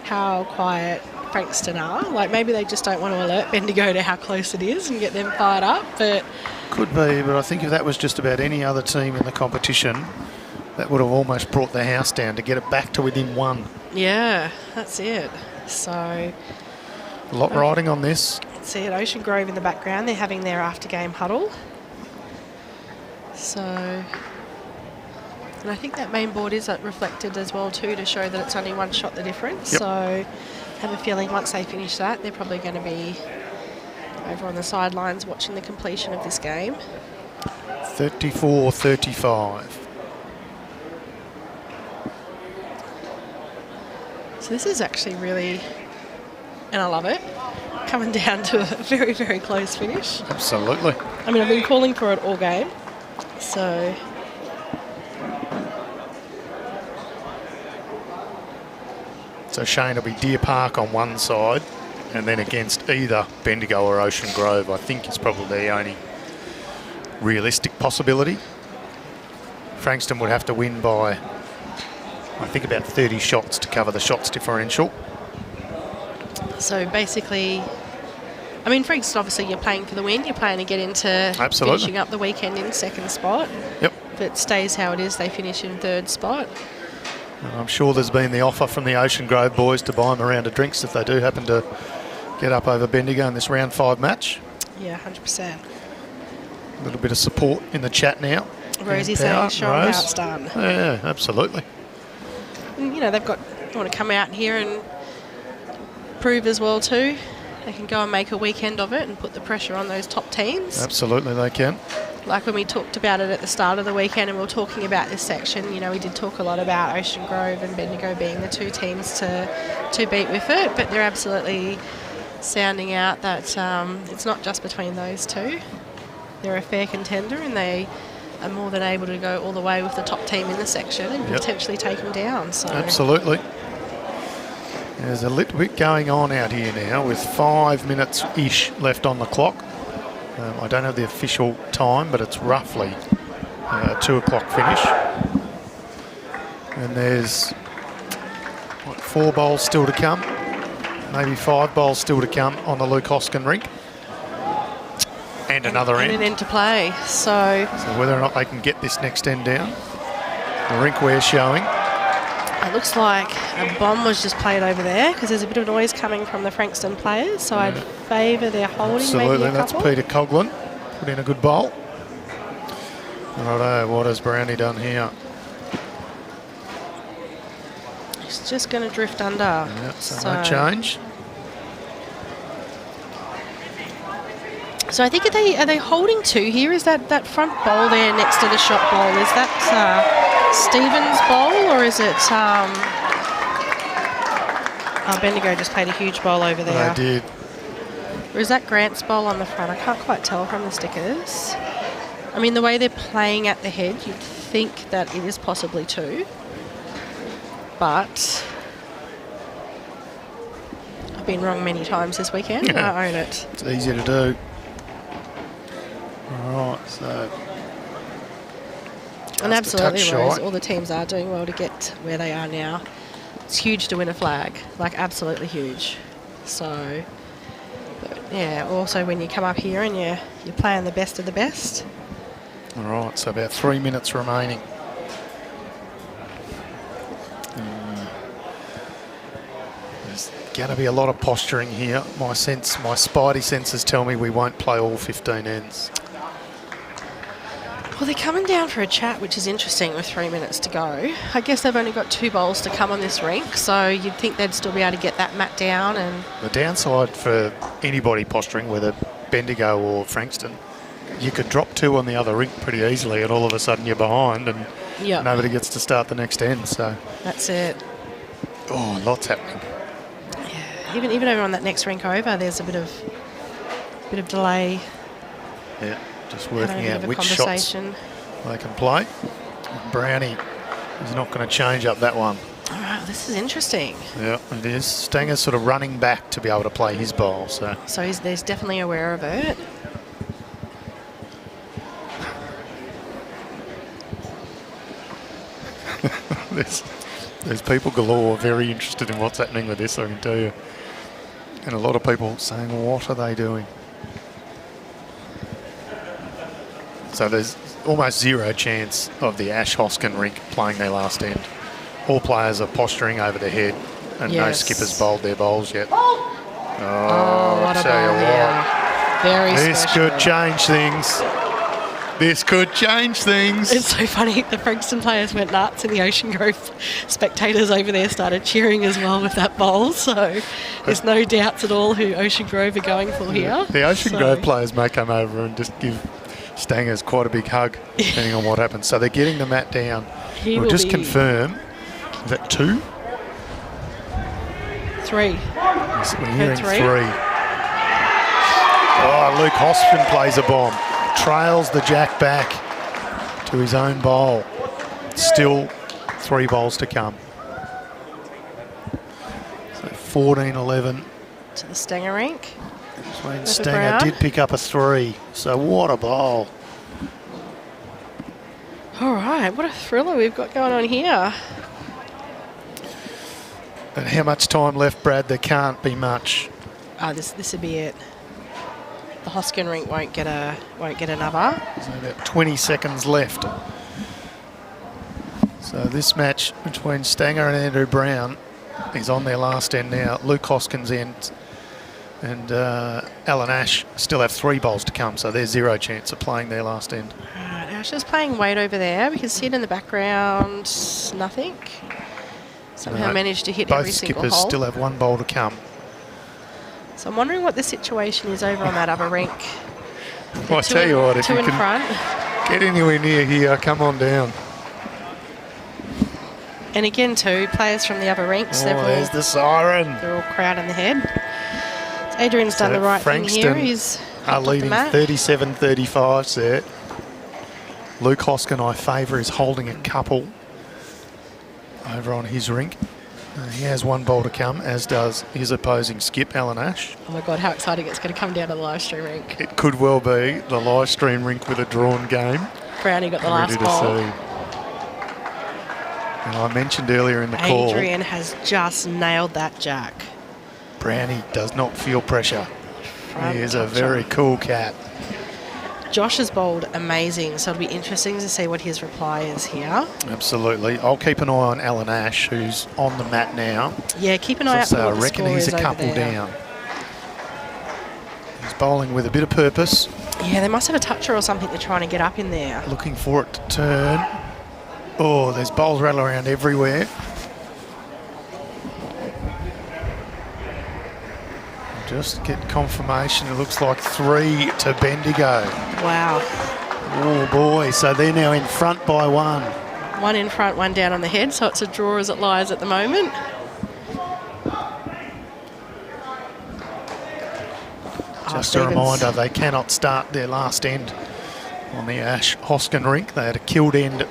how quiet Frankston are. Like maybe they just don't want to alert Bendigo to how close it is and get them fired up. But could be, but I think if that was just about any other team in the competition, that would have almost brought the house down to get it back to within 1. Yeah, that's it. So a lot riding on this. See it, Ocean Grove in the background. They're having their after-game huddle. So, and I think that main board is reflected as well too to show that it's only 1 shot the difference. Yep. So I have a feeling once they finish that, they're probably going to be over on the sidelines watching the completion of this game. 34-35. So this is actually really, and I love it, coming down to a very, very close finish. Absolutely. I mean, I've been calling for it all game, so. So Shane will be Deer Park on one side, and then against either Bendigo or Ocean Grove, I think is probably the only realistic possibility. Frankston would have to win by, I think, about 30 shots to cover the shots differential. So basically, I mean, Frankston, obviously you're playing for the win. You're playing to get into Absolutely. finishing up the weekend in 2nd spot. Yep. If it stays how it is, they finish in 3rd spot. And I'm sure there's been the offer from the Ocean Grove boys to buy them a round of drinks if they do happen to get up over Bendigo in this round 5 match. Yeah, 100%. A little bit of support in the chat now. Rosie saying, show them how it's done. Yeah, absolutely. And, you know, they want to come out here and prove as well too. They can go and make a weekend of it and put the pressure on those top teams. Absolutely, they can. Like when we talked about it at the start of the weekend and we were talking about this section, you know, we did talk a lot about Ocean Grove and Bendigo being the 2 teams to beat with it, but they're absolutely sounding out that it's not just between those 2. They're a fair contender and they are more than able to go all the way with the top team in the section and potentially take them down. So. Absolutely. There's a little bit going on out here now with 5 minutes-ish left on the clock. I don't have the official time, but it's roughly a 2 o'clock finish. And there's 4 bowls still to come, maybe 5 bowls still to come on the Luke Hoskin rink. And another end. And an end to play. So whether or not they can get this next end down, the rink we're showing. It looks like a bomb was just played over there because there's a bit of noise coming from the Frankston players. So I'd favour their holding. Absolutely, maybe a that's couple. Peter Coughlin. Put in a good bowl. Righto, what has Brownie done here? He's just going to drift under. Yeah, so no change. So I think are they holding two here? Is that front bowl there next to the shot bowl? Is that Stevens' bowl, or is it? Bendigo just played a huge bowl over there. They did. Or is that Grant's bowl on the front? I can't quite tell from the stickers. I mean, the way they're playing at the head, you'd think that it is possibly two. But I've been wrong many times this weekend. Yeah. I own it. It's easy to do. All right, so. And absolutely, Rose, shy. all the teams are doing well to get where they are now. It's huge to win a flag, like absolutely huge. So, but yeah, also when you come up here and you're playing the best of the best. All right, so about 3 minutes remaining. There's going to be a lot of posturing here. My spidey senses tell me we won't play all 15 ends. Well, they're coming down for a chat, which is interesting with 3 minutes to go. I guess they've only got 2 bowls to come on this rink, so you'd think they'd still be able to get that mat down. And the downside for anybody posturing, whether Bendigo or Frankston, you could drop 2 on the other rink pretty easily, and all of a sudden you're behind, and nobody gets to start the next end. So that's it. Oh, lots happening. Yeah, even over on that next rink over, there's a bit of delay. Yeah. Just working out which shots they can play. Brownie is not going to change up that one. All right, this is interesting. Yeah, it is. Stanger's sort of running back to be able to play his bowl. So he's definitely aware of it. there's people galore very interested in what's happening with this, I can tell you. And a lot of people saying, well, what are they doing? So there's almost zero chance of the Ash Hoskin rink playing their last end. All players are posturing over their head, and no skippers bowled their bowls yet. Oh, what a tell you bowl what. Very this special. could change things. This could change things. It's so funny. The Frankston players went nuts, and the Ocean Grove spectators over there started cheering as well with that bowl. So there's no doubts at all who Ocean Grove are going for here. The Ocean Grove players may come over and just give Stangers quite a big hug, depending on what happens. So they're getting the mat down. We'll just confirm. Is that 2? 3. Yes, we're hearing 3. Oh, Luke Hoskin plays a bomb. Trails the jack back to his own bowl. Still 3 bowls to come. So 14-11. To the Stanger rink. Stanger did pick up a 3. So what a bowl. All right, what a thriller we've got going on here. And how much time left, Brad? There can't be much. Oh, this would be it. The Hoskin rink won't get another. So about 20 seconds left. So this match between Stanger and Andrew Brown is on their last end now. Luke Hoskin's end and Alan Ash still have 3 bowls to come, so there's 0 chance of playing their last end. Right, Ash is playing weight over there. We can see it in the background. Nothing. Somehow managed to hit every single hole. Both skippers still have 1 bowl to come. So I'm wondering what the situation is over on that other rink. Well, I tell you what, if you can get anywhere near here, come on down. And again, too, players from the other rinks. There's the siren. They're all crowding the head. So Adrian's done the right thing here. He's are leading 37-35 there. Luke Hoskin, I favour, is holding a couple over on his rink. He has 1 bowl to come, as does his opposing skip, Alan Ash. Oh my God, how exciting it's going to come down to the live stream rink. It could well be the live stream rink with a drawn game. Brownie got the last bowl. And I mentioned earlier in the call, Adrian has just nailed that jack. Brownie does not feel pressure. He is a very cool cat. Josh has bowled amazing, so it'll be interesting to see what his reply is here. Absolutely. I'll keep an eye on Alan Ash, who's on the mat now. Yeah, keep an eye out for what the I reckon score he's is a couple over there. down. He's bowling with a bit of purpose. Yeah, they must have a toucher or something they're trying to get up in there. Looking for it to turn. Oh, there's bowls rattle around everywhere. Just get confirmation. It looks like 3 to Bendigo. Wow. Oh boy, so they're now in front by 1. 1 in front, 1 down on the head, so it's a draw as it lies at the moment. Just a reminder, they cannot start their last end on the Ash Hoskin rink. They had a killed end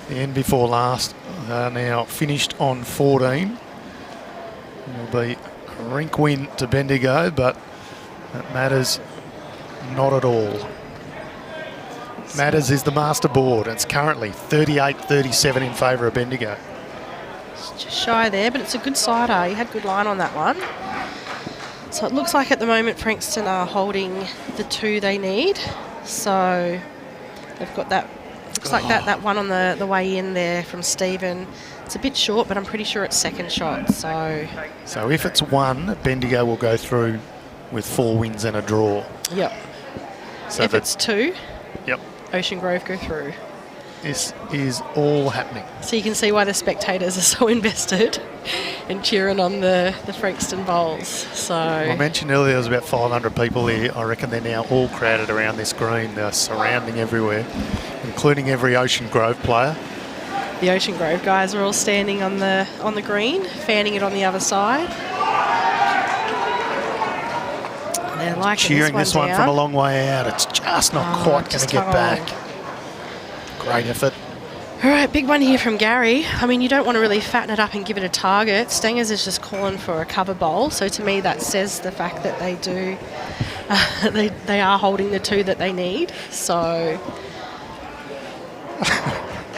the end before last. They are now finished on 14. It will be a rink win to Bendigo, but that matters not at all. Matters is the master board. It's currently 38-37 in favour of Bendigo. It's just shy there, but it's a good sider. He had good line on that one. So it looks like at the moment Frankston are holding the 2 they need. So they've got that, looks like that one on the way in there from Stephen. It's a bit short, but I'm pretty sure it's second shot. So if it's 1, Bendigo will go through with 4 wins and a draw. Yep. So if it's 2, yep, Ocean Grove go through. This is all happening. So you can see why the spectators are so invested in cheering on the Frankston bowls. So I mentioned earlier there was about 500 people here. I reckon they're now all crowded around this green. They're surrounding everywhere, including every Ocean Grove player. The Ocean Grove guys are all standing on the green, fanning it on the other side. And they're liking cheering this one from a long way out. It's just not quite going to get back. Great effort. All right, big one here from Gary. I mean, you don't want to really fatten it up and give it a target. Stangers is just calling for a cover bowl. So to me, that says the fact that they do, they are holding the 2 that they need. So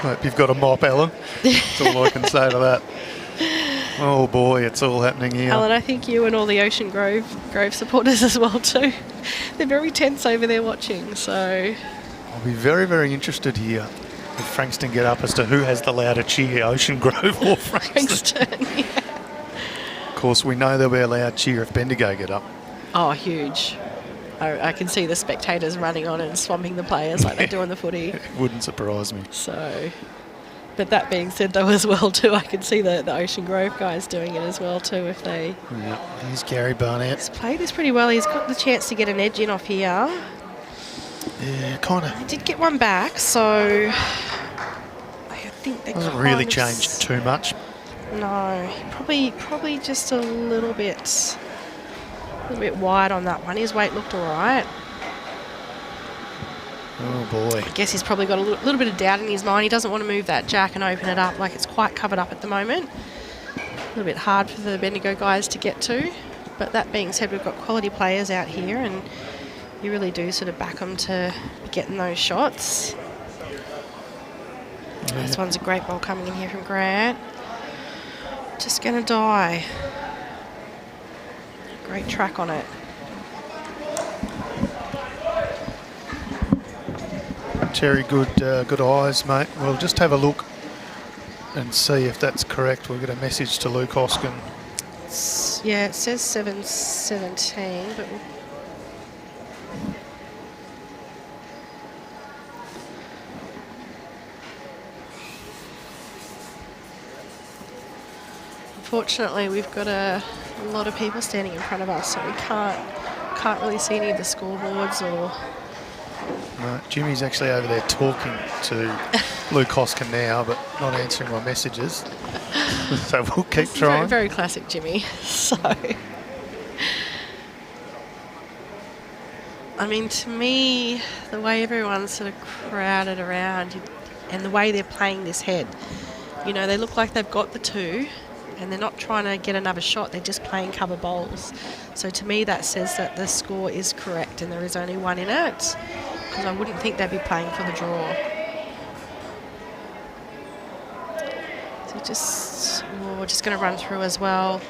Hope you've got a mop, Ellen. That's all I can say to that. Oh boy, it's all happening here. Alan, I think you and all the Ocean Grove supporters as well too. They're very tense over there watching. So I'll be very, very interested here if Frankston get up as to who has the louder cheer, Ocean Grove or Frankston. yeah. Of course, we know there'll be a loud cheer if Bendigo get up. Oh, huge. I can see the spectators running on and swamping the players like they do in the footy. It wouldn't surprise me. So, but that being said though as well too, I can see the Ocean Grove guys doing it as well too if they... Yeah, here's Gary Barnett. He's played this pretty well. He's got the chance to get an edge in off here. Yeah, kind of. He did get one back, so I think they Doesn't really change too much. No, probably just a little bit wide on that one. His weight looked all right. Oh boy. I guess he's probably got a little bit of doubt in his mind. He doesn't want to move that jack and open it up, like it's quite covered up at the moment. A little bit hard for the Bendigo guys to get to. But that being said, we've got quality players out here and you really do sort of back them to getting those shots. Yeah. This one's a great ball coming in here from Grant. Just going to die. Great track on it. Terry, good eyes, mate. We'll just have a look and see if that's correct. We'll get a message to Luke Hoskin. Yeah, it says 7:17, but unfortunately we've got a lot of people standing in front of us, so we can't really see any of the scoreboards or... No, Jimmy's actually over there talking to Luke Hoskin now, but not answering my messages. So we'll keep trying. Very, very classic Jimmy. So, I mean, to me, the way everyone's sort of crowded around and the way they're playing this head, you know, they look like they've got the 2 and they're not trying to get another shot, they're just playing cover bowls. So to me, that says that the score is correct and there is only 1 in it, because I wouldn't think they'd be playing for the draw. So we're just going to run through as well.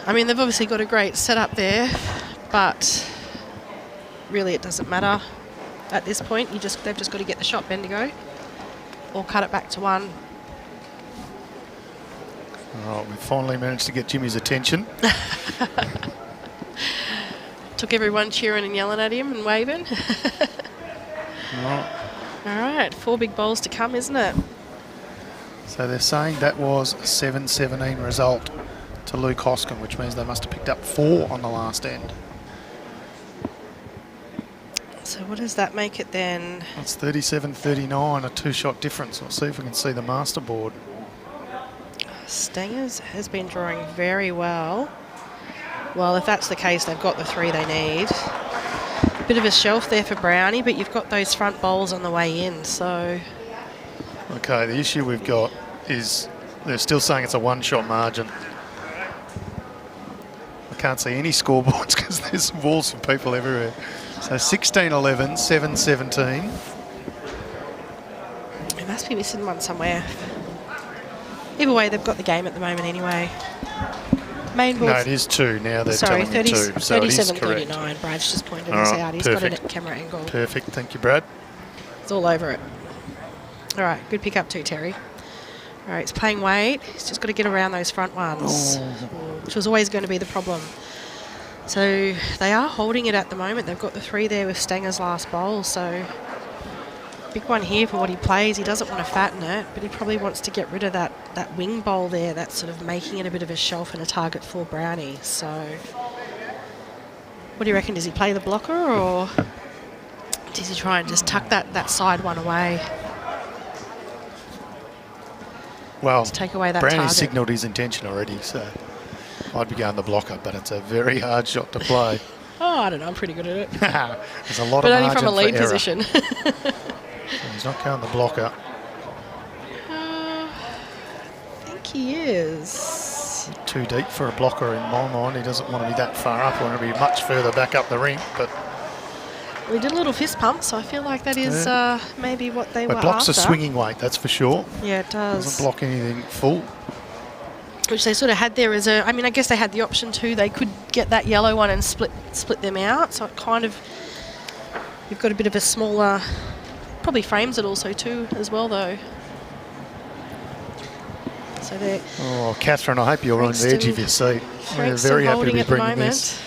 I mean, they've obviously got a great setup there, but really it doesn't matter at this point. They've just got to get the shot, Bendigo, or cut it back to 1. All right, we finally managed to get Jimmy's attention. Took everyone cheering and yelling at him and waving. Right. All right, 4 big bowls to come, isn't it? So they're saying that was a 7-17 result to Luke Hoskin, which means they must have picked up 4 on the last end. So what does that make it then? That's 37-39, a 2-shot difference. We'll see if we can see the master board. Stange has been drawing very well. Well, if that's the case, they've got the 3 they need. Bit of a shelf there for Brownie, but you've got those front bowls on the way in, so... Okay, the issue we've got is they're still saying it's a 1-shot margin. I can't see any scoreboards because there's walls of people everywhere. So 16-11, 7-17. They must be missing one somewhere. Either way, they've got the game at the moment anyway. Main board. No, it is 2 now. They're Sorry, telling me 2. So it is correct. 37-39. Brad's just pointed All this right, out. He's perfect. got a camera angle. Perfect. Thank you, Brad. It's all over it. All right, good pick up too, Terry. All right, he's playing weight. He's just got to get around those front ones, which was always going to be the problem. So they are holding it at the moment. They've got the 3 there with Stanger's last bowl. So big one here for what he plays. He doesn't want to fatten it, but he probably wants to get rid of that wing bowl there. That's sort of making it a bit of a shelf and a target for Brownie. So what do you reckon? Does he play the blocker or does he try and just tuck that side one away? Well, To take away that Brownie target. signalled his intention already, so I'd be going the blocker, but it's a very hard shot to play. Oh, I don't know. I'm pretty good at it. There's a lot But of only margin from a lead for error. position. So he's not going the blocker. I think he is. Too deep for a blocker in my mind. He doesn't want to be that far up. I want to be much further back up the rink, but We did a little fist pump, so I feel like that is maybe what they were it blocks after. a swinging weight, that's for sure. Yeah, it does. Doesn't block anything full. Which they sort of had there as a... I mean, I guess they had the option too. They could get that yellow one and split them out. So it kind of... You've got a bit of a smaller... Probably frames it also too as well, though. So they're... Oh, Catherine, I hope you're on the edge of your seat. We're Frankston very happy to holding be at the bringing moment. this.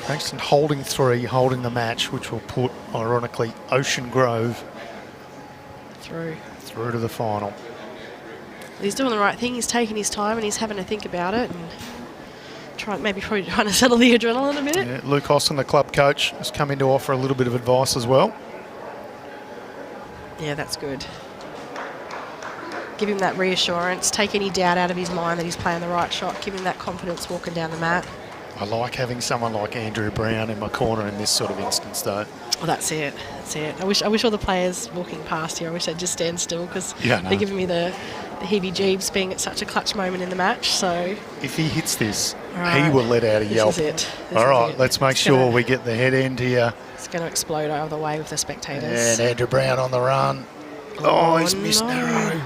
Frankston holding 3, holding the match, which will put, ironically, Ocean Grove Through. through to the final. He's doing the right thing. He's taking his time and he's having to think about it and probably trying to settle the adrenaline a bit. Yeah, Luke Hoskin, the club coach, has come in to offer a little bit of advice as well. Yeah, that's good. Give him that reassurance. Take any doubt out of his mind that he's playing the right shot. Give him that confidence walking down the mat. I like having someone like Andrew Brown in my corner in this sort of instance, though. Well, that's it. That's it. I wish all the players walking past here, I wish they'd just stand still because Yeah, no. they're giving me the heebie-jeebs being at such a clutch moment in the match. So If he hits this, All right. he will let out a yelp. This is it. All right, let's make sure we get the head end here. It's going to explode over the way with the spectators. And Andrew Brown on the run. Oh, he's missed no. narrow.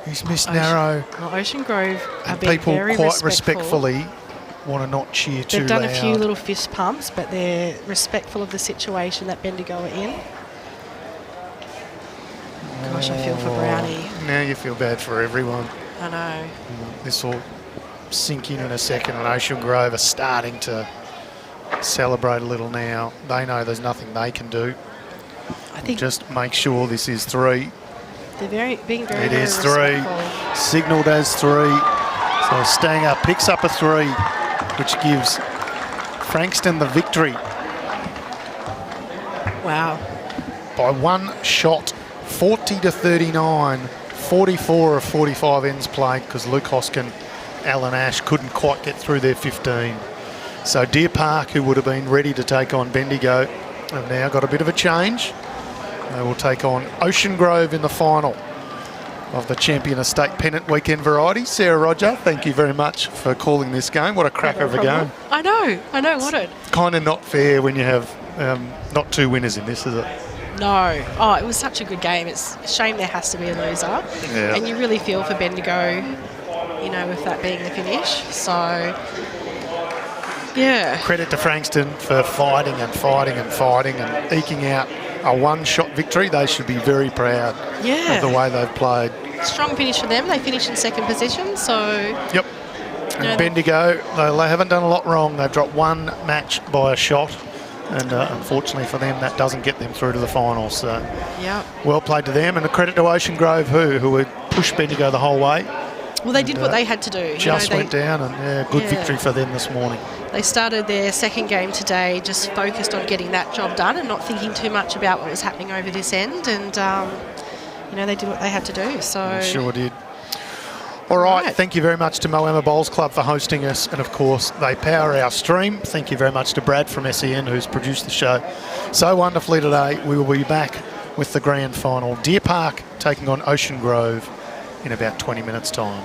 He's missed narrow. Well, Ocean Grove have And been people very quite respectful. respectfully want to not cheer too They've done loud. a few little fist pumps, but they're respectful of the situation that Bendigo are in. Gosh, I feel for Brownie. Now you feel bad for everyone. I know. This will sink in a second, and Ocean Grove are starting to celebrate a little now. They know there's nothing they can do. I think Just make sure this is 3. they're being very, It very is 3. respectful. Signalled as 3. So Stanger picks up a 3, which gives Frankston the victory Wow. by 1 shot, 40-39. 44 of 45 ends played because Luke Hoskin, Alan Ash couldn't quite get through their 15. So Deer Park, who would have been ready to take on Bendigo, have now got a bit of a change. They will take on Ocean Grove in the final of the Champion Estate Pennant Weekend Variety. Sarah Roger, thank you very much for calling this game. What a cracker of a game. I know, what it? Kind of not fair when you have not 2 winners in this, is it? No. Oh, it was such a good game. It's a shame there has to be a loser. Yeah. And you really feel for Bendigo, you know, with that being the finish. So, yeah. Credit to Frankston for fighting and fighting and fighting and eking out a 1-shot victory. They should be very proud Yeah. of the way they've played. Strong finish for them. They finished in second position, so Yep. And Bendigo, though they haven't done a lot wrong, they've dropped one match by a shot, and unfortunately for them, that doesn't get them through to the final. So, well played to them, and a credit to Ocean Grove, who would push Bendigo the whole way. Well, they did what they had to do. Just went down, and good victory for them this morning. They started their second game today just focused on getting that job done and not thinking too much about what was happening over this end, and they did what they had to do. So They sure did. All right, thank you very much to Moama Bowls Club for hosting us, and of course they power our stream. Thank you very much to Brad from SEN, who's produced the show so wonderfully today. We will be back with the grand final. Deer Park taking on Ocean Grove in about 20 minutes' time.